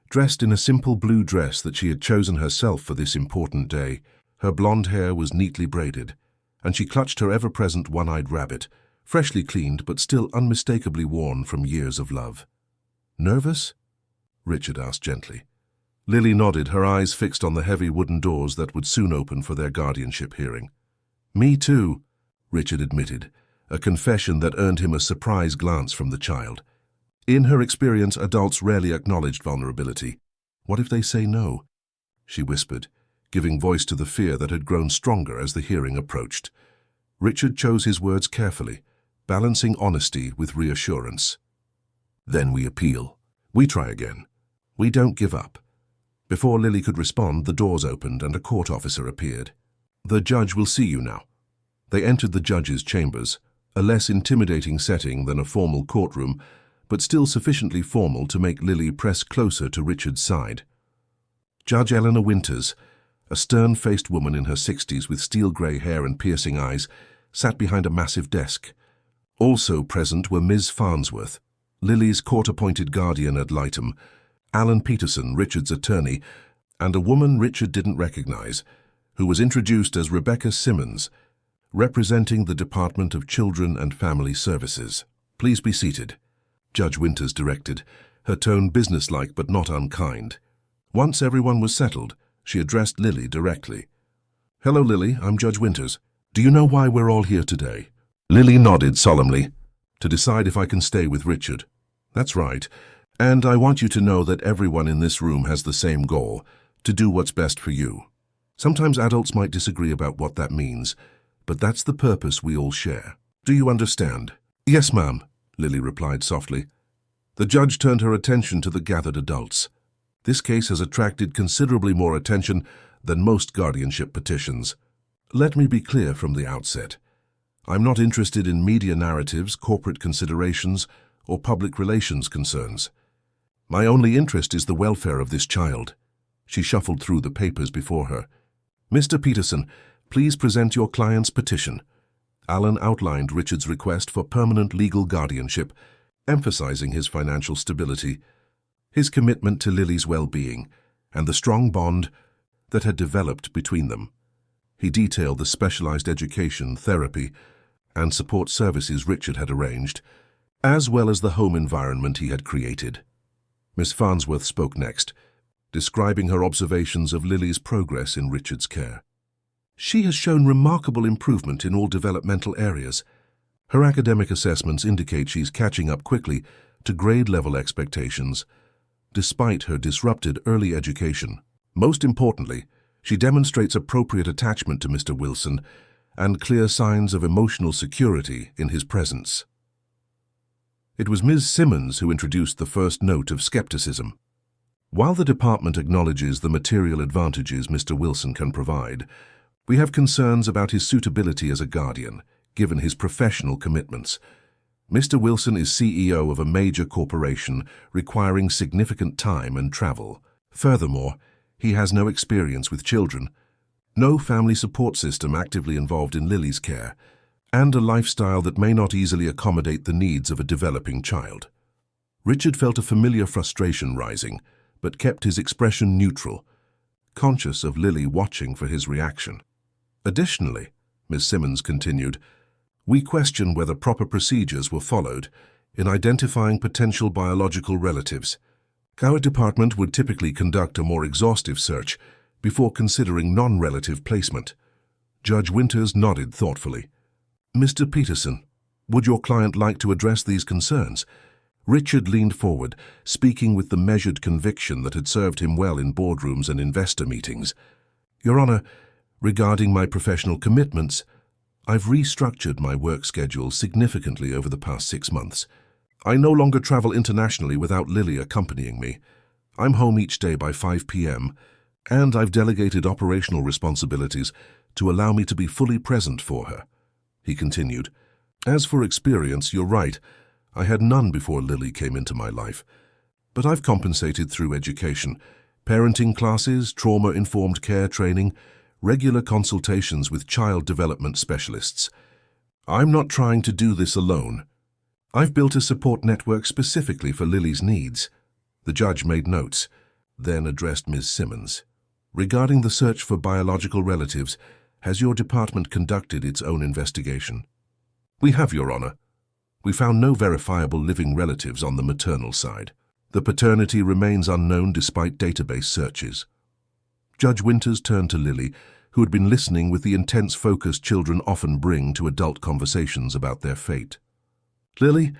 A: dressed in a simple blue dress that she had chosen herself for this important day. Her blonde hair was neatly braided, and she clutched her ever-present one-eyed rabbit, freshly cleaned but still unmistakably worn from years of love. Nervous? Richard asked gently. Lily nodded, her eyes fixed on the heavy wooden doors that would soon open for their guardianship hearing. Me too, Richard admitted, a confession that earned him a surprised glance from the child. In her experience, adults rarely acknowledged vulnerability. What if they say no? She whispered, giving voice to the fear that had grown stronger as the hearing approached. Richard chose his words carefully, balancing honesty with reassurance. Then we appeal. We try again. We don't give up. Before Lily could respond, the doors opened and a court officer appeared. The judge will see you now. They entered the judge's chambers, a less intimidating setting than a formal courtroom, but still sufficiently formal to make Lily press closer to Richard's side. Judge Eleanor Winters, a stern-faced woman in her 60s with steel-grey hair and piercing eyes, sat behind a massive desk. Also present were Ms. Farnsworth, Lily's court-appointed guardian ad litem, Alan Peterson, Richard's attorney, and a woman Richard didn't recognize, who was introduced as Rebecca Simmons, representing the Department of Children and Family Services. Please be seated, Judge Winters directed, her tone businesslike but not unkind. Once everyone was settled, she addressed Lily directly. Hello, Lily, I'm Judge Winters. Do you know why we're all here today? Lily nodded solemnly. To decide if I can stay with Richard. That's right. And I want you to know that everyone in this room has the same goal, to do what's best for you. Sometimes adults might disagree about what that means, but that's the purpose we all share. Do you understand? Yes, ma'am, Lily replied softly. The judge turned her attention to the gathered adults. This case has attracted considerably more attention than most guardianship petitions. Let me be clear from the outset. I'm not interested in media narratives, corporate considerations, or public relations concerns. My only interest is the welfare of this child. She shuffled through the papers before her. Mr. Peterson, please present your client's petition. Alan outlined Richard's request for permanent legal guardianship, emphasizing his financial stability. his commitment to Lily's well-being, and the strong bond that had developed between them. He detailed the specialized education, therapy, and support services Richard had arranged, as well as the home environment he had created. Miss Farnsworth spoke next, describing her observations of Lily's progress in Richard's care. She has shown remarkable improvement in all developmental areas. Her academic assessments indicate she's catching up quickly to grade-level expectations, despite her disrupted early education. Most importantly, she demonstrates appropriate attachment to Mr. Wilson and clear signs of emotional security in his presence. It was Ms. Simmons who introduced the first note of skepticism. While the department acknowledges the material advantages Mr. Wilson can provide, we have concerns about his suitability as a guardian, given his professional commitments. Mr. Wilson is CEO of a major corporation requiring significant time and travel. Furthermore, he has no experience with children, no family support system actively involved in Lily's care, and a lifestyle that may not easily accommodate the needs of a developing child. Richard felt a familiar frustration rising, but kept his expression neutral, conscious of Lily watching for his reaction. Additionally, Ms. Simmons continued, we question whether proper procedures were followed in identifying potential biological relatives. Our department would typically conduct a more exhaustive search before considering non-relative placement. Judge Winters nodded thoughtfully. Mr. Peterson, would your client like to address these concerns? Richard leaned forward, speaking with the measured conviction that had served him well in boardrooms and investor meetings. Your Honor, regarding my professional commitments, I've restructured my work schedule significantly over the past 6 months. I no longer travel internationally without Lily accompanying me. I'm home each day by 5 p.m., and I've delegated operational responsibilities to allow me to be fully present for her. He continued, as for experience, you're right. I had none before Lily came into my life. But I've compensated through education, parenting classes, trauma-informed care training, regular consultations with child development specialists. I'm not trying to do this alone. I've built a support network specifically for Lily's needs. The judge made notes, then addressed Ms. Simmons. Regarding the search for biological relatives, has your department conducted its own investigation? We have, Your Honor. We found no verifiable living relatives on the maternal side. The paternity remains unknown despite database searches. Judge Winters turned to Lily, who had been listening with the intense focus children often bring to adult conversations about their fate. Lily,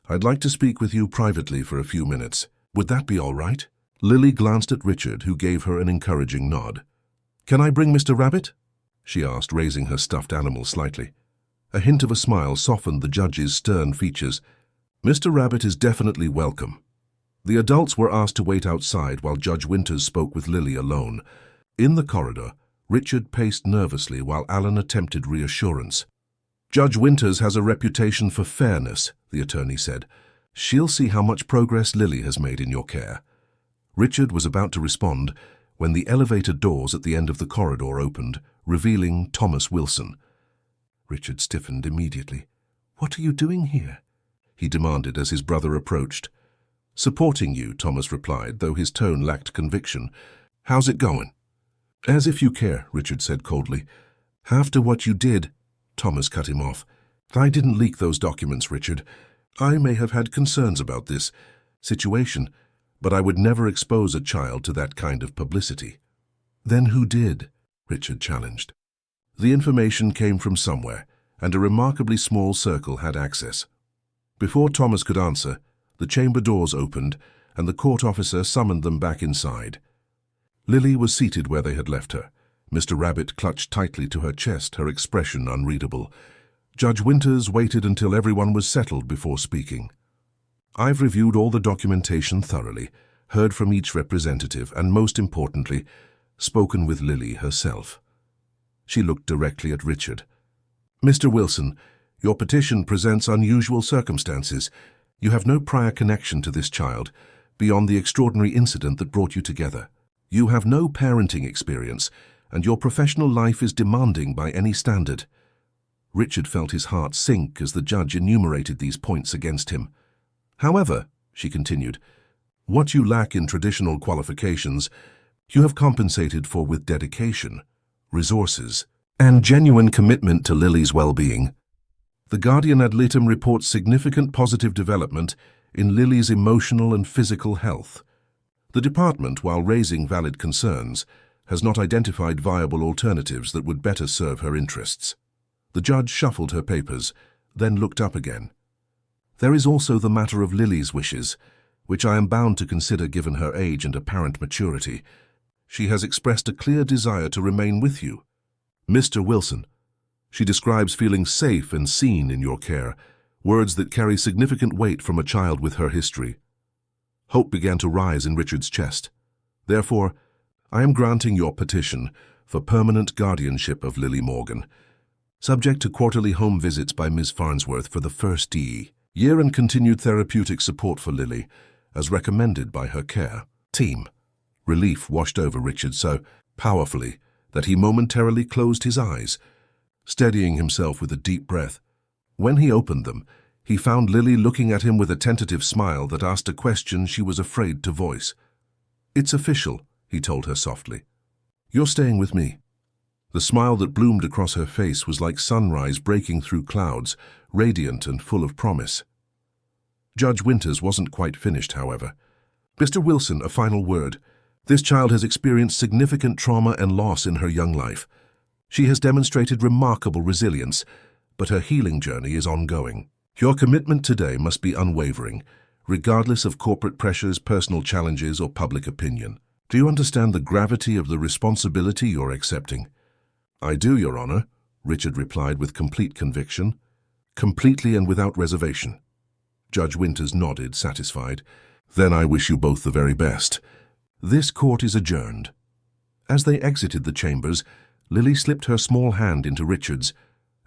A: I'd like to speak with you privately for a few minutes. Would that be all right? Lily glanced at Richard, who gave her an encouraging nod. Can I bring Mr. Rabbit? She asked, raising her stuffed animal slightly. A hint of a smile softened the judge's stern features. Mr. Rabbit is definitely welcome. The adults were asked to wait outside while Judge Winters spoke with Lily alone. In the corridor, Richard paced nervously while Alan attempted reassurance. Judge Winters has a reputation for fairness, the attorney said. She'll see how much progress Lily has made in your care. Richard was about to respond when the elevator doors at the end of the corridor opened, revealing Thomas Wilson. Richard stiffened immediately. What are you doing here? He demanded as his brother approached. Supporting you, Thomas replied, though his tone lacked conviction. How's it going? As if you care, Richard said coldly. After what you did, Thomas cut him off. I didn't leak those documents, Richard. I may have had concerns about this situation, but I would never expose a child to that kind of publicity. Then who did? Richard challenged. The information came from somewhere, and a remarkably small circle had access. Before Thomas could answer, the chamber doors opened, and the court officer summoned them back inside. Lily was seated where they had left her. Mr. Rabbit clutched tightly to her chest, her expression unreadable. Judge Winters waited until everyone was settled before speaking. I've reviewed all the documentation thoroughly, heard from each representative, and most importantly, spoken with Lily herself. She looked directly at Richard. Mr. Wilson, your petition presents unusual circumstances. You have no prior connection to this child, beyond the extraordinary incident that brought you together. You have no parenting experience, and your professional life is demanding by any standard. Richard felt his heart sink as the judge enumerated these points against him. However, she continued, What you lack in traditional qualifications, you have compensated for with dedication, resources, and genuine commitment to Lily's well-being. The Guardian ad litem reports significant positive development in Lily's emotional and physical health. The department, while raising valid concerns, has not identified viable alternatives that would better serve her interests. The judge shuffled her papers, then looked up again. There is also the matter of Lily's wishes, which I am bound to consider given her age and apparent maturity. She has expressed a clear desire to remain with you. Mr. Wilson, she describes feeling safe and seen in your care, words that carry significant weight from a child with her history. Hope began to rise in Richard's chest. Therefore, I am granting your petition for permanent guardianship of Lily Morgan, subject to quarterly home visits by Ms. Farnsworth for the first year and continued therapeutic support for Lily, as recommended by her care team. Relief washed over Richard so powerfully that he momentarily closed his eyes, steadying himself with a deep breath. When he opened them, he found Lily looking at him with a tentative smile that asked a question she was afraid to voice. "It's official," he told her softly. "You're staying with me." The smile that bloomed across her face was like sunrise breaking through clouds, radiant and full of promise. Judge Winters wasn't quite finished, however. "Mr. Wilson, a final word. This child has experienced significant trauma and loss in her young life. She has demonstrated remarkable resilience, but her healing journey is ongoing. Your commitment today must be unwavering, regardless of corporate pressures, personal challenges, or public opinion. Do you understand the gravity of the responsibility you're accepting?" "I do, Your Honor," Richard replied with complete conviction. "Completely and without reservation." Judge Winters nodded, satisfied. "Then I wish you both the very best. This court is adjourned." As they exited the chambers, Lily slipped her small hand into Richard's,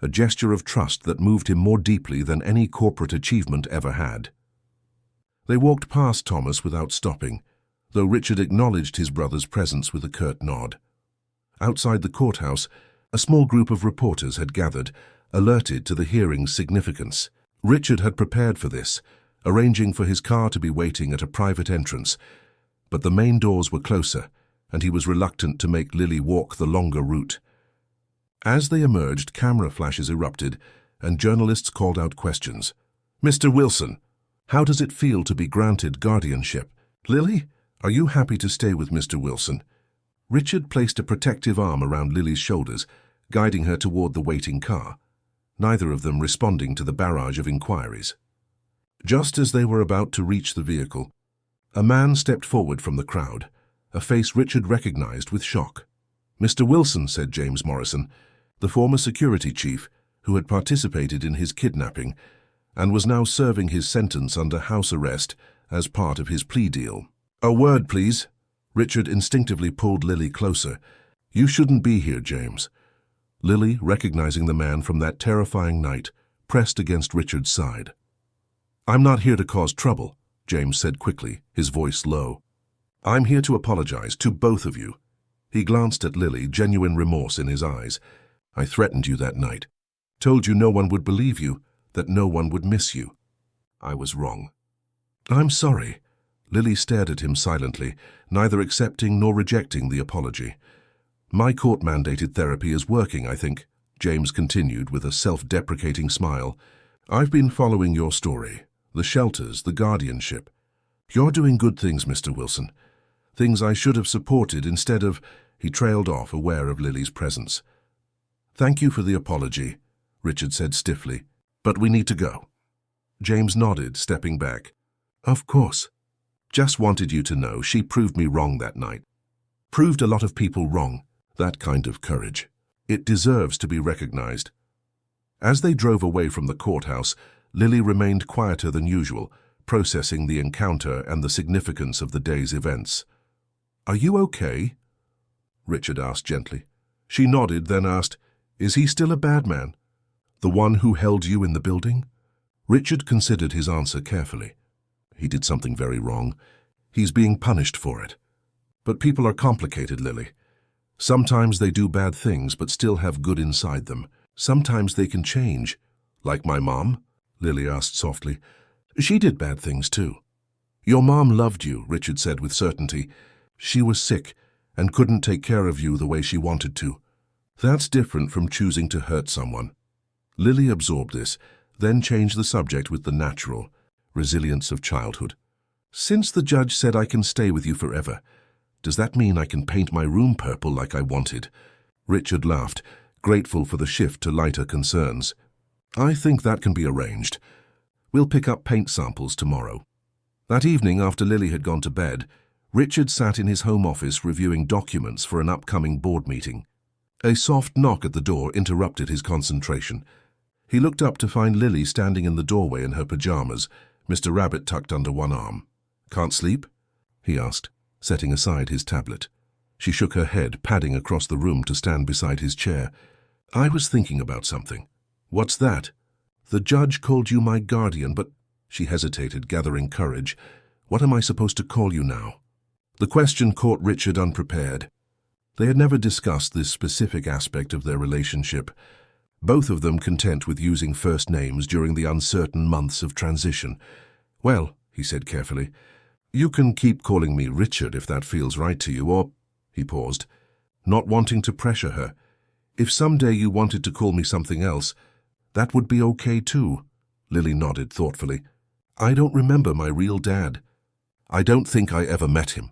A: a gesture of trust that moved him more deeply than any corporate achievement ever had. They walked past Thomas without stopping, though Richard acknowledged his brother's presence with a curt nod. Outside the courthouse, a small group of reporters had gathered, alerted to the hearing's significance. Richard had prepared for this, arranging for his car to be waiting at a private entrance, but the main doors were closer, and he was reluctant to make Lily walk the longer route. As they emerged, camera flashes erupted, and journalists called out questions. "Mr. Wilson, how does it feel to be granted guardianship? Lily, are you happy to stay with Mr. Wilson?" Richard placed a protective arm around Lily's shoulders, guiding her toward the waiting car, neither of them responding to the barrage of inquiries. Just as they were about to reach the vehicle, a man stepped forward from the crowd, a face Richard recognized with shock. "Mr. Wilson," said James Morrison, the former security chief who had participated in his kidnapping and was now serving his sentence under house arrest as part of his plea deal. "A word, please." Richard instinctively pulled Lily closer. "You shouldn't be here, James." Lily, recognizing the man from that terrifying night, pressed against Richard's side. "I'm not here to cause trouble," James said quickly, his voice low. "I'm here to apologize to both of you." He glanced at Lily, genuine remorse in his eyes. "I threatened you that night. Told you no one would believe you, that no one would miss you. I was wrong." "I'm sorry." Lily stared at him silently, neither accepting nor rejecting the apology. "My court-mandated therapy is working, I think," James continued with a self-deprecating smile. "I've been following your story, the shelters, the guardianship. You're doing good things, Mr. Wilson. Things I should have supported instead of—" He trailed off, aware of Lily's presence. "Thank you for the apology," Richard said stiffly, "but we need to go." James nodded, stepping back. "Of course. Just wanted you to know she proved me wrong that night. Proved a lot of people wrong. That kind of courage. It deserves to be recognized." As they drove away from the courthouse, Lily remained quieter than usual, processing the encounter and the significance of the day's events. "Are you okay?" Richard asked gently. She nodded, then asked, "Is he still a bad man? The one who held you in the building?" Richard considered his answer carefully. "He did something very wrong. He's being punished for it. But people are complicated, Lily. Sometimes they do bad things but still have good inside them. Sometimes they can change." "Like my mom?" Lily asked softly. "She did bad things too." Your mom loved you, Richard said with certainty. She was sick and couldn't take care of you the way she wanted to. That's different from choosing to hurt someone. Lily absorbed this, then changed the subject with the natural resilience of childhood. Since the judge said I can stay with you forever, does that mean I can paint my room purple like I wanted? Richard laughed, grateful for the shift to lighter concerns. I think that can be arranged. We'll pick up paint samples tomorrow. That evening, after Lily had gone to bed, Richard sat in his home office reviewing documents for an upcoming board meeting. A soft knock at the door interrupted his concentration. He looked up to find Lily standing in the doorway in her pajamas, Mr. Rabbit tucked under one arm. "Can't sleep?" he asked, setting aside his tablet. She shook her head, padding across the room to stand beside his chair. "I was thinking about something." "What's that?" "The judge called you my guardian, but—" She hesitated, gathering courage. "What am I supposed to call you now?" The question caught Richard unprepared. They had never discussed this specific aspect of their relationship, both of them content with using first names during the uncertain months of transition. "Well," he said carefully, "you can keep calling me Richard if that feels right to you, or—" He paused, not wanting to pressure her. "If someday you wanted to call me something else, that would be okay too." Lily nodded thoughtfully. "I don't remember my real dad. I don't think I ever met him."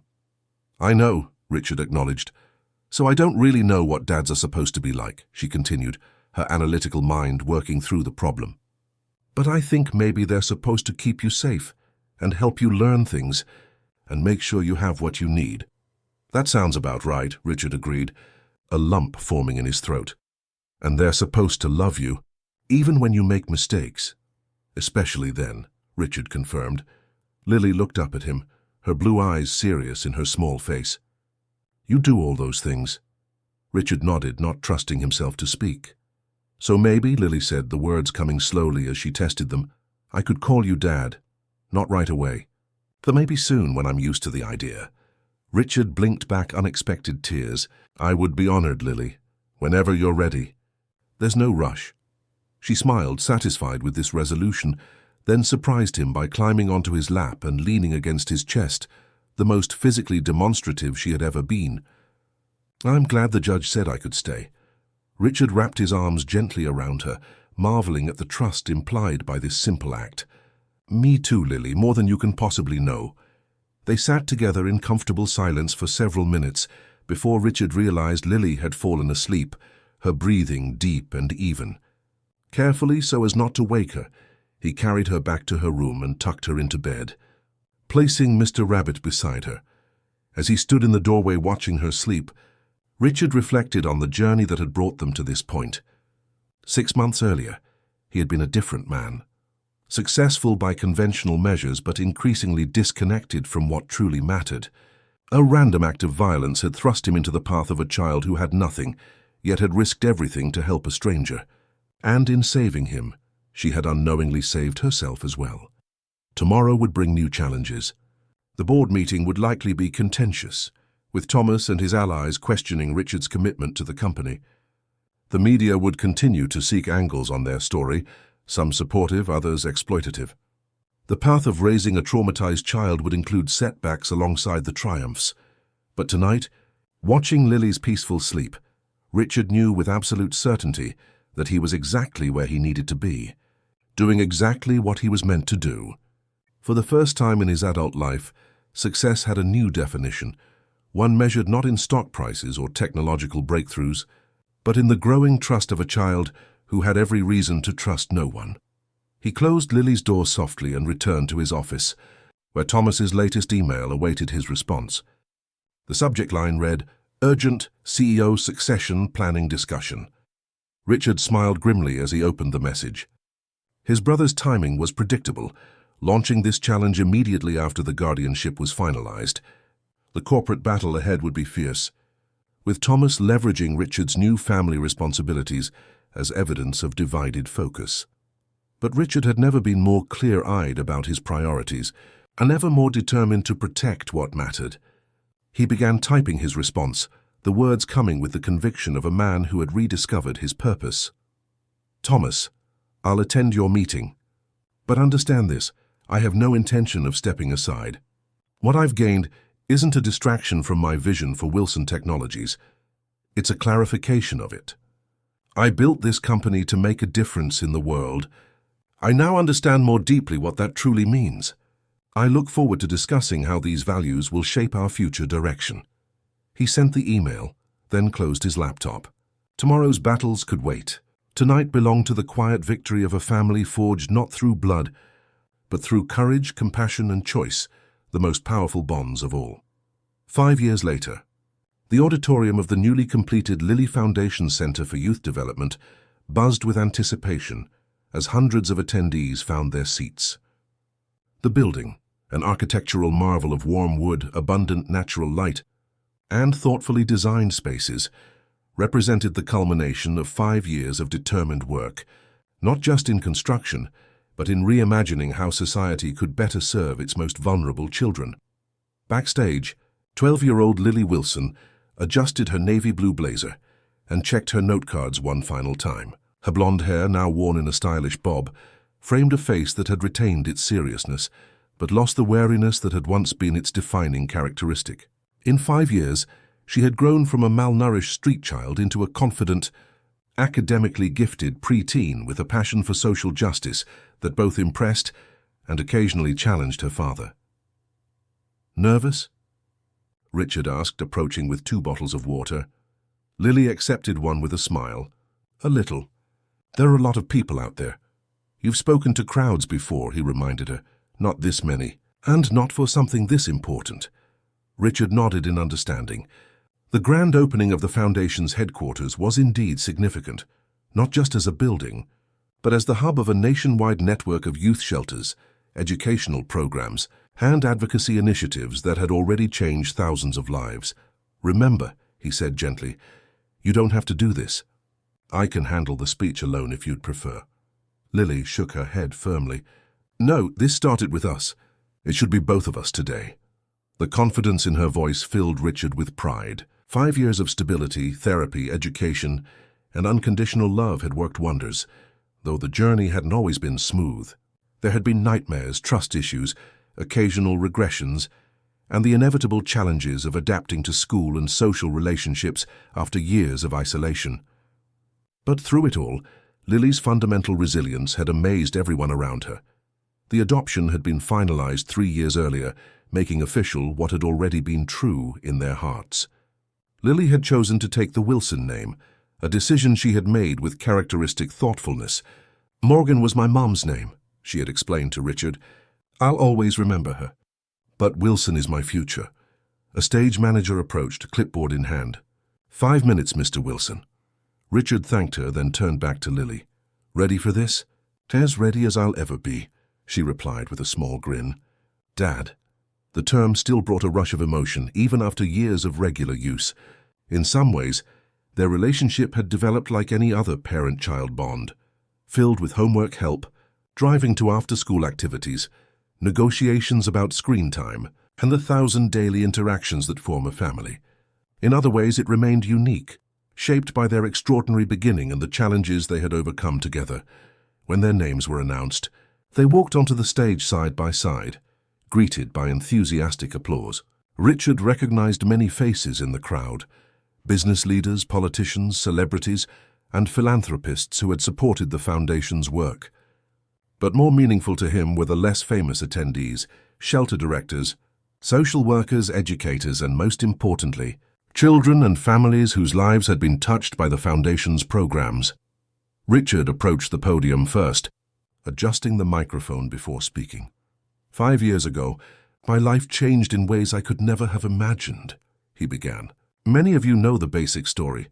A: "I know," Richard acknowledged. "So I don't really know what dads are supposed to be like," she continued, her analytical mind working through the problem. "But I think maybe they're supposed to keep you safe and help you learn things and make sure you have what you need." "That sounds about right," Richard agreed, a lump forming in his throat. "And they're supposed to love you, even when you make mistakes." "Especially then," Richard confirmed. Lily looked up at him, her blue eyes serious in her small face. "You do all those things." Richard nodded, not trusting himself to speak. "So maybe," Lily said, the words coming slowly as she tested them, "I could call you Dad. Not right away. But maybe soon when I'm used to the idea." Richard blinked back unexpected tears. "I would be honored, Lily. Whenever you're ready. There's no rush." She smiled, satisfied with this resolution, then surprised him by climbing onto his lap and leaning against his chest, the most physically demonstrative she had ever been. "I'm glad the judge said I could stay." Richard wrapped his arms gently around her, marveling at the trust implied by this simple act. "Me too, Lily, more than you can possibly know." They sat together in comfortable silence for several minutes before Richard realized Lily had fallen asleep, her breathing deep and even. Carefully, so as not to wake her, he carried her back to her room and tucked her into bed, placing Mr. Rabbit beside her. As he stood in the doorway watching her sleep, Richard reflected on the journey that had brought them to this point. 6 months earlier, he had been a different man. Successful by conventional measures, but increasingly disconnected from what truly mattered. A random act of violence had thrust him into the path of a child who had nothing, yet had risked everything to help a stranger. And in saving him, she had unknowingly saved herself as well. Tomorrow would bring new challenges. The board meeting would likely be contentious, with Thomas and his allies questioning Richard's commitment to the company. The media would continue to seek angles on their story, some supportive, others exploitative. The path of raising a traumatized child would include setbacks alongside the triumphs. But tonight, watching Lily's peaceful sleep, Richard knew with absolute certainty that he was exactly where he needed to be, doing exactly what he was meant to do. For the first time in his adult life, success had a new definition, one measured not in stock prices or technological breakthroughs, but in the growing trust of a child who had every reason to trust no one. He closed Lily's door softly and returned to his office, where Thomas's latest email awaited his response. The subject line read, "Urgent CEO Succession Planning Discussion." Richard smiled grimly as he opened the message. His brother's timing was predictable, launching this challenge immediately after the guardianship was finalized. The corporate battle ahead would be fierce, with Thomas leveraging Richard's new family responsibilities as evidence of divided focus. But Richard had never been more clear-eyed about his priorities, and never more determined to protect what mattered. He began typing his response, the words coming with the conviction of a man who had rediscovered his purpose. "Thomas, I'll attend your meeting. But understand this, I have no intention of stepping aside. What I've gained isn't a distraction from my vision for Wilson Technologies. It's a clarification of it. I built this company to make a difference in the world. I now understand more deeply what that truly means. I look forward to discussing how these values will shape our future direction." He sent the email, then closed his laptop. Tomorrow's battles could wait. Tonight belonged to the quiet victory of a family forged not through blood, but through courage, compassion, and choice, the most powerful bonds of all. 5 years later, the auditorium of the newly completed Lilly Foundation Center for Youth Development buzzed with anticipation as hundreds of attendees found their seats. The building, an architectural marvel of warm wood, abundant natural light, and thoughtfully designed spaces, represented the culmination of 5 years of determined work, not just in construction, but in reimagining how society could better serve its most vulnerable children. Backstage, 12-year-old Lily Wilson adjusted her navy blue blazer and checked her note cards one final time. Her blonde hair, now worn in a stylish bob, framed a face that had retained its seriousness, but lost the wariness that had once been its defining characteristic. In 5 years, she had grown from a malnourished street child into a confident, academically gifted preteen with a passion for social justice that both impressed and occasionally challenged her father. "Nervous?" Richard asked, approaching with 2 bottles of water. Lily accepted one with a smile. "A little. There are a lot of people out there." "You've spoken to crowds before," he reminded her. "Not this many. And not for something this important." Richard nodded in understanding. The grand opening of the Foundation's headquarters was indeed significant, not just as a building, but as the hub of a nationwide network of youth shelters, educational programs, and advocacy initiatives that had already changed thousands of lives. "Remember," he said gently, "you don't have to do this. I can handle the speech alone if you'd prefer." Lily shook her head firmly. "No, this started with us. It should be both of us today." The confidence in her voice filled Richard with pride. 5 years of stability, therapy, education, and unconditional love had worked wonders, though the journey hadn't always been smooth. There had been nightmares, trust issues, occasional regressions, and the inevitable challenges of adapting to school and social relationships after years of isolation. But through it all, Lily's fundamental resilience had amazed everyone around her. The adoption had been finalized 3 years earlier, making official what had already been true in their hearts. Lily had chosen to take the Wilson name, a decision she had made with characteristic thoughtfulness. "Morgan was my mom's name," she had explained to Richard. "I'll always remember her. But Wilson is my future." A stage manager approached, clipboard in hand. "5 minutes, Mr. Wilson." Richard thanked her, then turned back to Lily. "Ready for this?" "As ready as I'll ever be," she replied with a small grin. "Dad." The term still brought a rush of emotion, even after years of regular use. In some ways, their relationship had developed like any other parent-child bond, filled with homework help, driving to after-school activities, negotiations about screen time, and the 1,000 daily interactions that form a family. In other ways, it remained unique, shaped by their extraordinary beginning and the challenges they had overcome together. When their names were announced, they walked onto the stage side by side, greeted by enthusiastic applause. Richard recognized many faces in the crowd: business leaders, politicians, celebrities, and philanthropists who had supported the Foundation's work. But more meaningful to him were the less famous attendees: shelter directors, social workers, educators, and most importantly, children and families whose lives had been touched by the Foundation's programs. Richard approached the podium first, adjusting the microphone before speaking. "5 years ago, my life changed in ways I could never have imagined," he began. "Many of you know the basic story: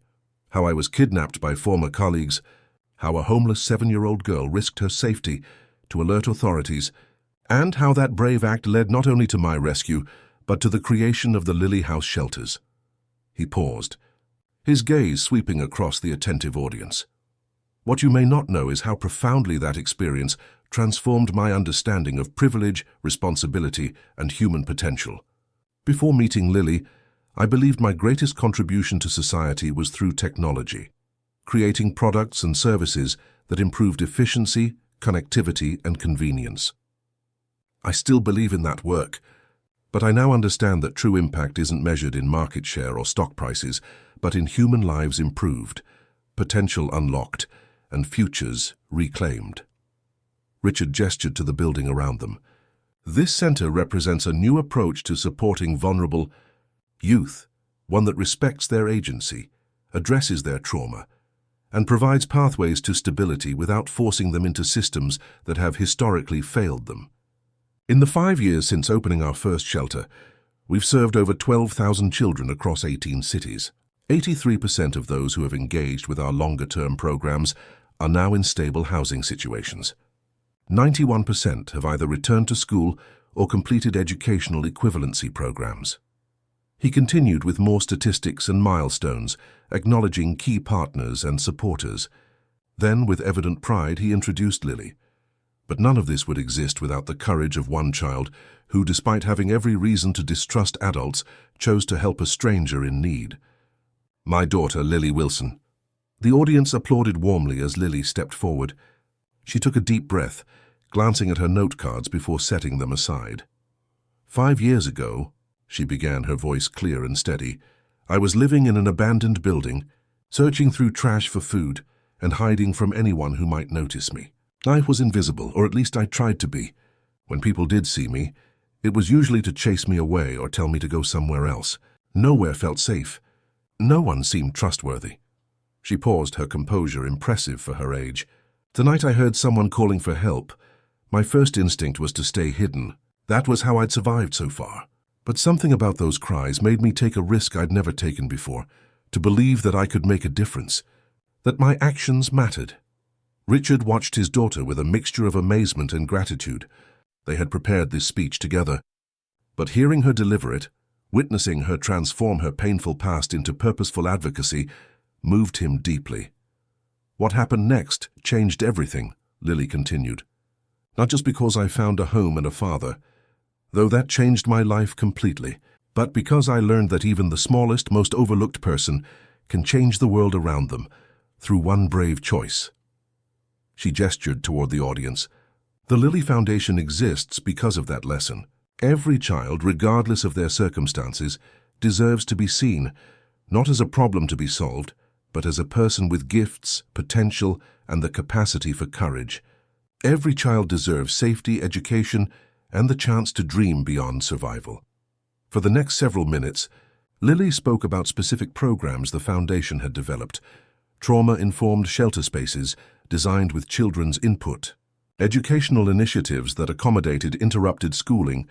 A: how I was kidnapped by former colleagues, how a homeless 7-year-old girl risked her safety to alert authorities, and how that brave act led not only to my rescue, but to the creation of the Lily House shelters." He paused, his gaze sweeping across the attentive audience. "What you may not know is how profoundly that experience transformed my understanding of privilege, responsibility, and human potential. Before meeting Lily, I believed my greatest contribution to society was through technology, creating products and services that improved efficiency, connectivity, and convenience. I still believe in that work, but I now understand that true impact isn't measured in market share or stock prices, but in human lives improved, potential unlocked, and futures reclaimed. Richard gestured to the building around them. This center represents a new approach to supporting vulnerable youth, one that respects their agency, addresses their trauma, and provides pathways to stability without forcing them into systems that have historically failed them. In the 5 years since opening our first shelter, we've served over 12,000 children across 18 cities. 83% of those who have engaged with our longer-term programs are now in stable housing situations. 91% have either returned to school or completed educational equivalency programs. He continued with more statistics and milestones, acknowledging key partners and supporters. Then, with evident pride, he introduced Lily. But none of this would exist without the courage of one child who, despite having every reason to distrust adults, chose to help a stranger in need. My daughter, Lily Wilson. The audience applauded warmly as Lily stepped forward. She took a deep breath, glancing at her note cards before setting them aside. 5 years ago, she began, her voice clear and steady, I was living in an abandoned building, searching through trash for food and hiding from anyone who might notice me. I was invisible, or at least I tried to be. When people did see me, it was usually to chase me away or tell me to go somewhere else. Nowhere felt safe. No one seemed trustworthy. She paused, her composure impressive for her age. Tonight I heard someone calling for help. My first instinct was to stay hidden. That was how I'd survived so far. But something about those cries made me take a risk I'd never taken before, to believe that I could make a difference, that my actions mattered. Richard watched his daughter with a mixture of amazement and gratitude. They had prepared this speech together. But hearing her deliver it, witnessing her transform her painful past into purposeful advocacy, moved him deeply. What happened next changed everything, Lily continued. Not just because I found a home and a father, though that changed my life completely, but because I learned that even the smallest, most overlooked person can change the world around them through one brave choice. She gestured toward the audience. The Lily Foundation exists because of that lesson. Every child, regardless of their circumstances, deserves to be seen, not as a problem to be solved, but as a person with gifts, potential, and the capacity for courage. Every child deserves safety, education, and the chance to dream beyond survival. For the next several minutes, Lily spoke about specific programs the Foundation had developed, trauma-informed shelter spaces designed with children's input, educational initiatives that accommodated interrupted schooling,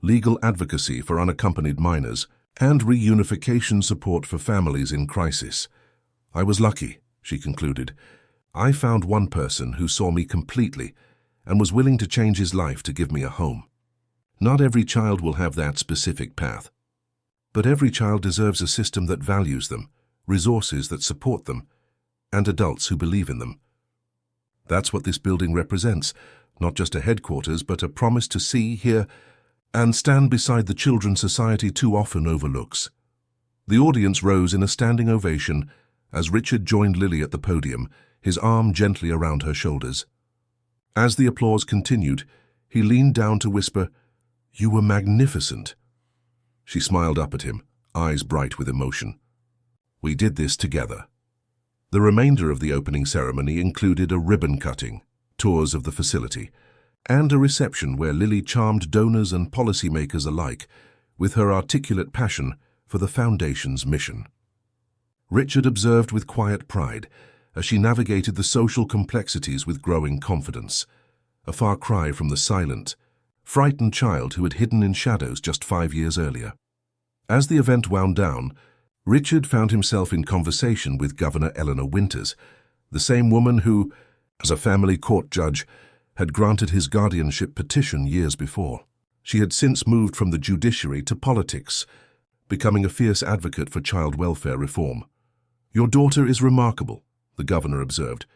A: legal advocacy for unaccompanied minors, and reunification support for families in crisis. I was lucky, she concluded. I found one person who saw me completely and was willing to change his life to give me a home. Not every child will have that specific path, but every child deserves a system that values them, resources that support them, and adults who believe in them. That's what this building represents, not just a headquarters, but a promise to see, hear, and stand beside the children society too often overlooks. The audience rose in a standing ovation as Richard joined Lily at the podium, his arm gently around her shoulders. As the applause continued, he leaned down to whisper, "You were magnificent." She smiled up at him, eyes bright with emotion. We did this together. The remainder of the opening ceremony included a ribbon cutting, tours of the facility, and a reception where Lily charmed donors and policymakers alike with her articulate passion for the Foundation's mission. Richard observed with quiet pride as she navigated the social complexities with growing confidence, a far cry from the silent, frightened child who had hidden in shadows just 5 years earlier. As the event wound down, Richard found himself in conversation with Governor Eleanor Winters, the same woman who, as a family court judge, had granted his guardianship petition years before. She had since moved from the judiciary to politics, becoming a fierce advocate for child welfare reform. "Your daughter is remarkable," the governor observed,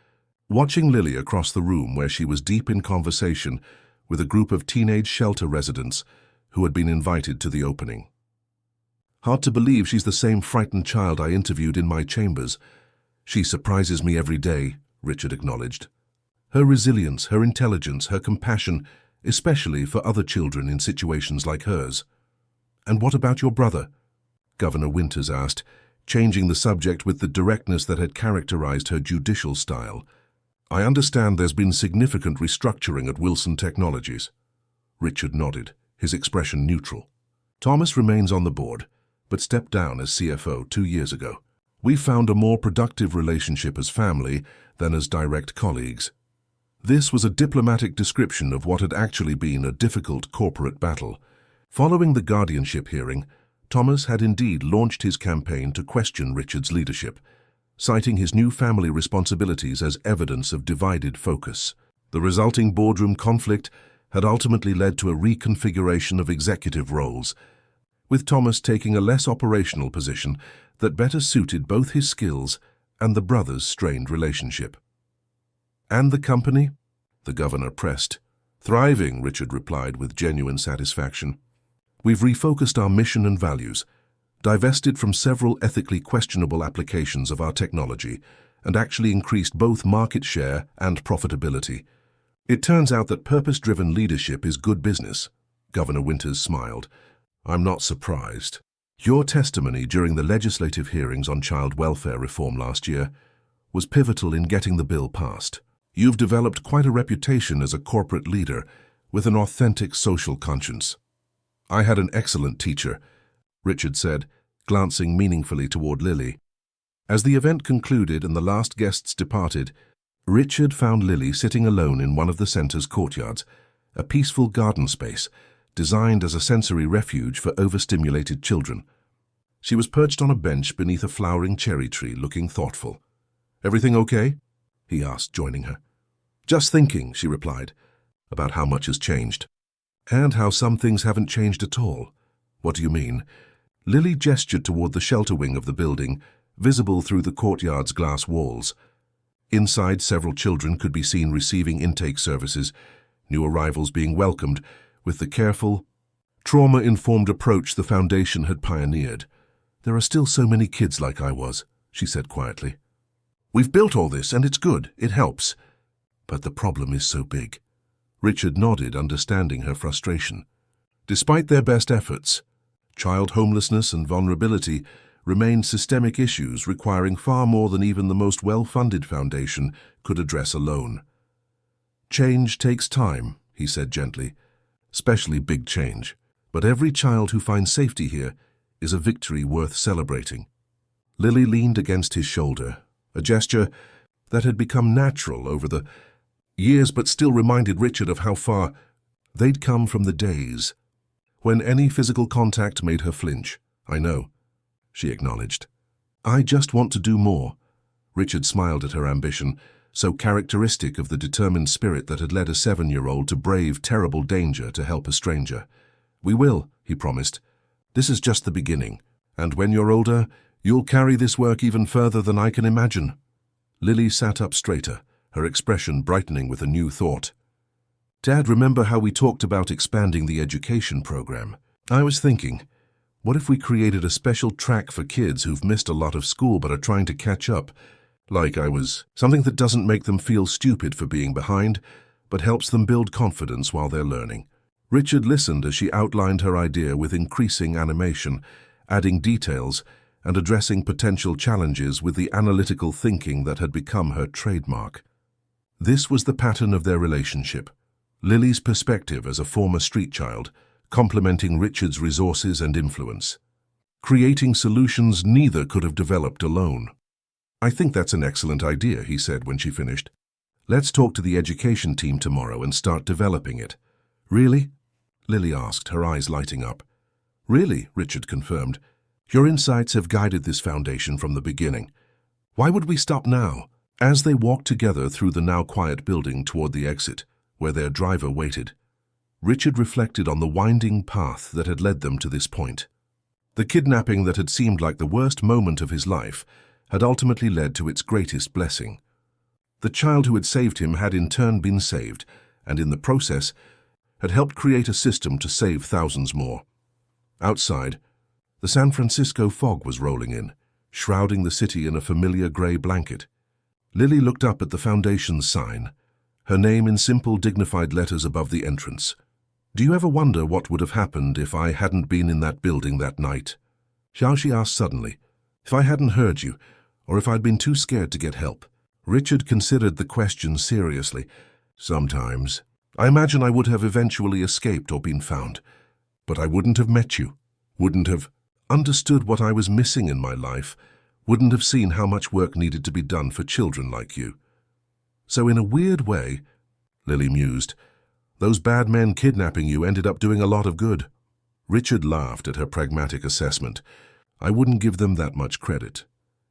A: watching Lily across the room where she was deep in conversation with a group of teenage shelter residents who had been invited to the opening. "Hard to believe she's the same frightened child I interviewed in my chambers. She surprises me every day," Richard acknowledged. "Her resilience, her intelligence, her compassion, especially for other children in situations like hers. "And what about your brother?" Governor Winters asked, changing the subject with the directness that had characterized her judicial style. "I understand there's been significant restructuring at Wilson Technologies." Richard nodded, his expression neutral. "Thomas remains on the board, but stepped down as CFO 2 years ago. We found a more productive relationship as family than as direct colleagues." This was a diplomatic description of what had actually been a difficult corporate battle. Following the guardianship hearing, Thomas had indeed launched his campaign to question Richard's leadership, citing his new family responsibilities as evidence of divided focus. The resulting boardroom conflict had ultimately led to a reconfiguration of executive roles, with Thomas taking a less operational position that better suited both his skills and the brothers' strained relationship. "And the company?" the governor pressed. "Thriving," Richard replied with genuine satisfaction. "We've refocused our mission and values, divested from several ethically questionable applications of our technology, and actually increased both market share and profitability. It turns out that purpose-driven leadership is good business." Governor Winters smiled. "I'm not surprised. Your testimony during the legislative hearings on child welfare reform last year was pivotal in getting the bill passed. You've developed quite a reputation as a corporate leader with an authentic social conscience." "I had an excellent teacher," Richard said, glancing meaningfully toward Lily. As the event concluded and the last guests departed, Richard found Lily sitting alone in one of the center's courtyards, a peaceful garden space designed as a sensory refuge for overstimulated children. She was perched on a bench beneath a flowering cherry tree, looking thoughtful. "Everything okay?" he asked, joining her. "Just thinking," she replied, "about how much has changed. And how some things haven't changed at all." "What do you mean?" Lily gestured toward the shelter wing of the building, visible through the courtyard's glass walls. Inside, several children could be seen receiving intake services, new arrivals being welcomed with the careful, trauma-informed approach the Foundation had pioneered. "There are still so many kids like I was," she said quietly. "We've built all this, and it's good. It helps. But the problem is so big." Richard nodded, understanding her frustration. Despite their best efforts, child homelessness and vulnerability remained systemic issues requiring far more than even the most well-funded foundation could address alone. "Change takes time," he said gently, "especially big change. But every child who finds safety here is a victory worth celebrating." Lily leaned against his shoulder, a gesture that had become natural over the years but still reminded Richard of how far they'd come from the days when any physical contact made her flinch. "I know," she acknowledged. "I just want to do more." Richard smiled at her ambition, so characteristic of the determined spirit that had led a 7-year-old to brave terrible danger to help a stranger. "We will," he promised. "This is just the beginning. And when you're older, you'll carry this work even further than I can imagine." Lily sat up straighter, her expression brightening with a new thought. "Dad, remember how we talked about expanding the education program? I was thinking, what if we created a special track for kids who've missed a lot of school but are trying to catch up? Something that doesn't make them feel stupid for being behind, but helps them build confidence while they're learning." Richard listened as she outlined her idea with increasing animation, adding details and addressing potential challenges with the analytical thinking that had become her trademark. This was the pattern of their relationship. Lily's perspective as a former street child, complementing Richard's resources and influence, creating solutions neither could have developed alone. "I think that's an excellent idea," he said when she finished. "Let's talk to the education team tomorrow and start developing it." "Really?" Lily asked, her eyes lighting up. "Really," Richard confirmed. "Your insights have guided this foundation from the beginning. Why would we stop now?" As they walked together through the now quiet building toward the exit, where their driver waited, Richard reflected on the winding path that had led them to this point. The kidnapping that had seemed like the worst moment of his life had ultimately led to its greatest blessing. The child who had saved him had in turn been saved, and in the process had helped create a system to save thousands more. Outside, the San Francisco fog was rolling in, shrouding the city in a familiar gray blanket. Lily looked up at the Foundation's sign, her name in simple, dignified letters above the entrance. "Do you ever wonder what would have happened if I hadn't been in that building that night?" Xiaoxi asked suddenly. "If I hadn't heard you, or if I'd been too scared to get help?" Richard considered the question seriously. "Sometimes. I imagine I would have eventually escaped or been found. But I wouldn't have met you, wouldn't have understood what I was missing in my life, wouldn't have seen how much work needed to be done for children like you. So in a weird way," Lily mused, "those bad men kidnapping you ended up doing a lot of good." Richard laughed at her pragmatic assessment. "I wouldn't give them that much credit.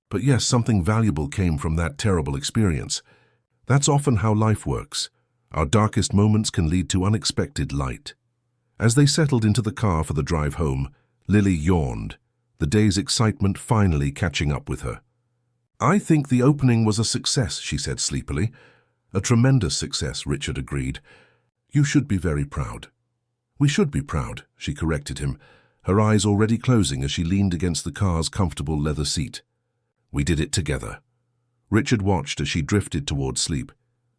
A: But yes, something valuable came from that terrible experience. That's often how life works. Our darkest moments can lead to unexpected light." As they settled into the car for the drive home, Lily yawned, the day's excitement finally catching up with her. "I think the opening was a success," she said sleepily. "A tremendous success," Richard agreed. "You should be very proud." "We should be proud," she corrected him, her eyes already closing as she leaned against the car's comfortable leather seat. "We did it together." Richard watched as she drifted towards sleep,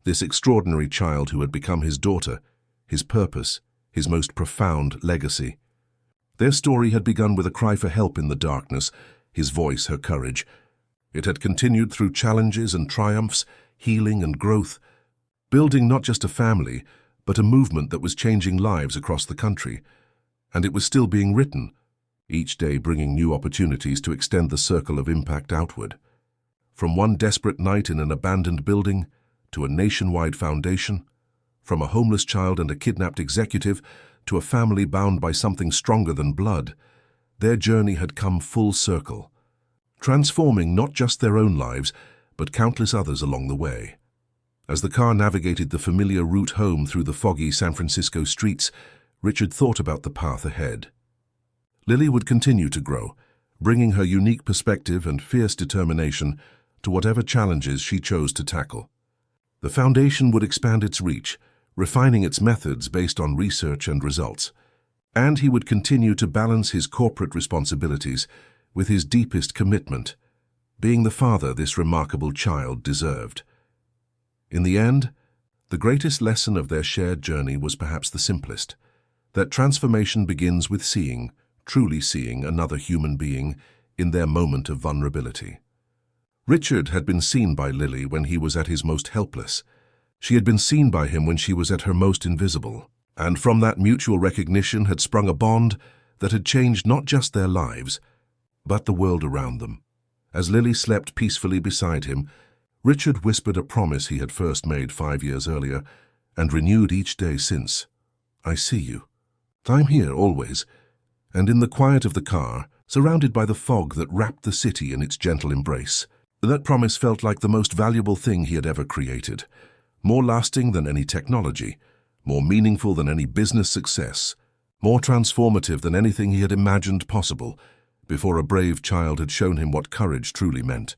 A: this extraordinary child who had become his daughter, his purpose, his most profound legacy. Their story had begun with a cry for help in the darkness, his voice her courage. It had continued through challenges and triumphs, healing and growth, building not just a family, but a movement that was changing lives across the country. And it was still being written, each day bringing new opportunities to extend the circle of impact outward. From one desperate night in an abandoned building to a nationwide foundation, from a homeless child and a kidnapped executive to a family bound by something stronger than blood, their journey had come full circle, transforming not just their own lives, but countless others along the way. As the car navigated the familiar route home through the foggy San Francisco streets, Richard thought about the path ahead. Lily would continue to grow, bringing her unique perspective and fierce determination to whatever challenges she chose to tackle. The foundation would expand its reach, refining its methods based on research and results. And he would continue to balance his corporate responsibilities with his deepest commitment, being the father this remarkable child deserved. In the end, the greatest lesson of their shared journey was perhaps the simplest, that transformation begins with seeing, truly seeing another human being in their moment of vulnerability. Richard had been seen by Lily when he was at his most helpless. She had been seen by him when she was at her most invisible. And from that mutual recognition had sprung a bond that had changed not just their lives, but the world around them. As Lily slept peacefully beside him, Richard whispered a promise he had first made 5 years earlier and renewed each day since. "I see you. I'm here always." And in the quiet of the car, surrounded by the fog that wrapped the city in its gentle embrace, that promise felt like the most valuable thing he had ever created, more lasting than any technology, more meaningful than any business success, more transformative than anything he had imagined possible before a brave child had shown him what courage truly meant.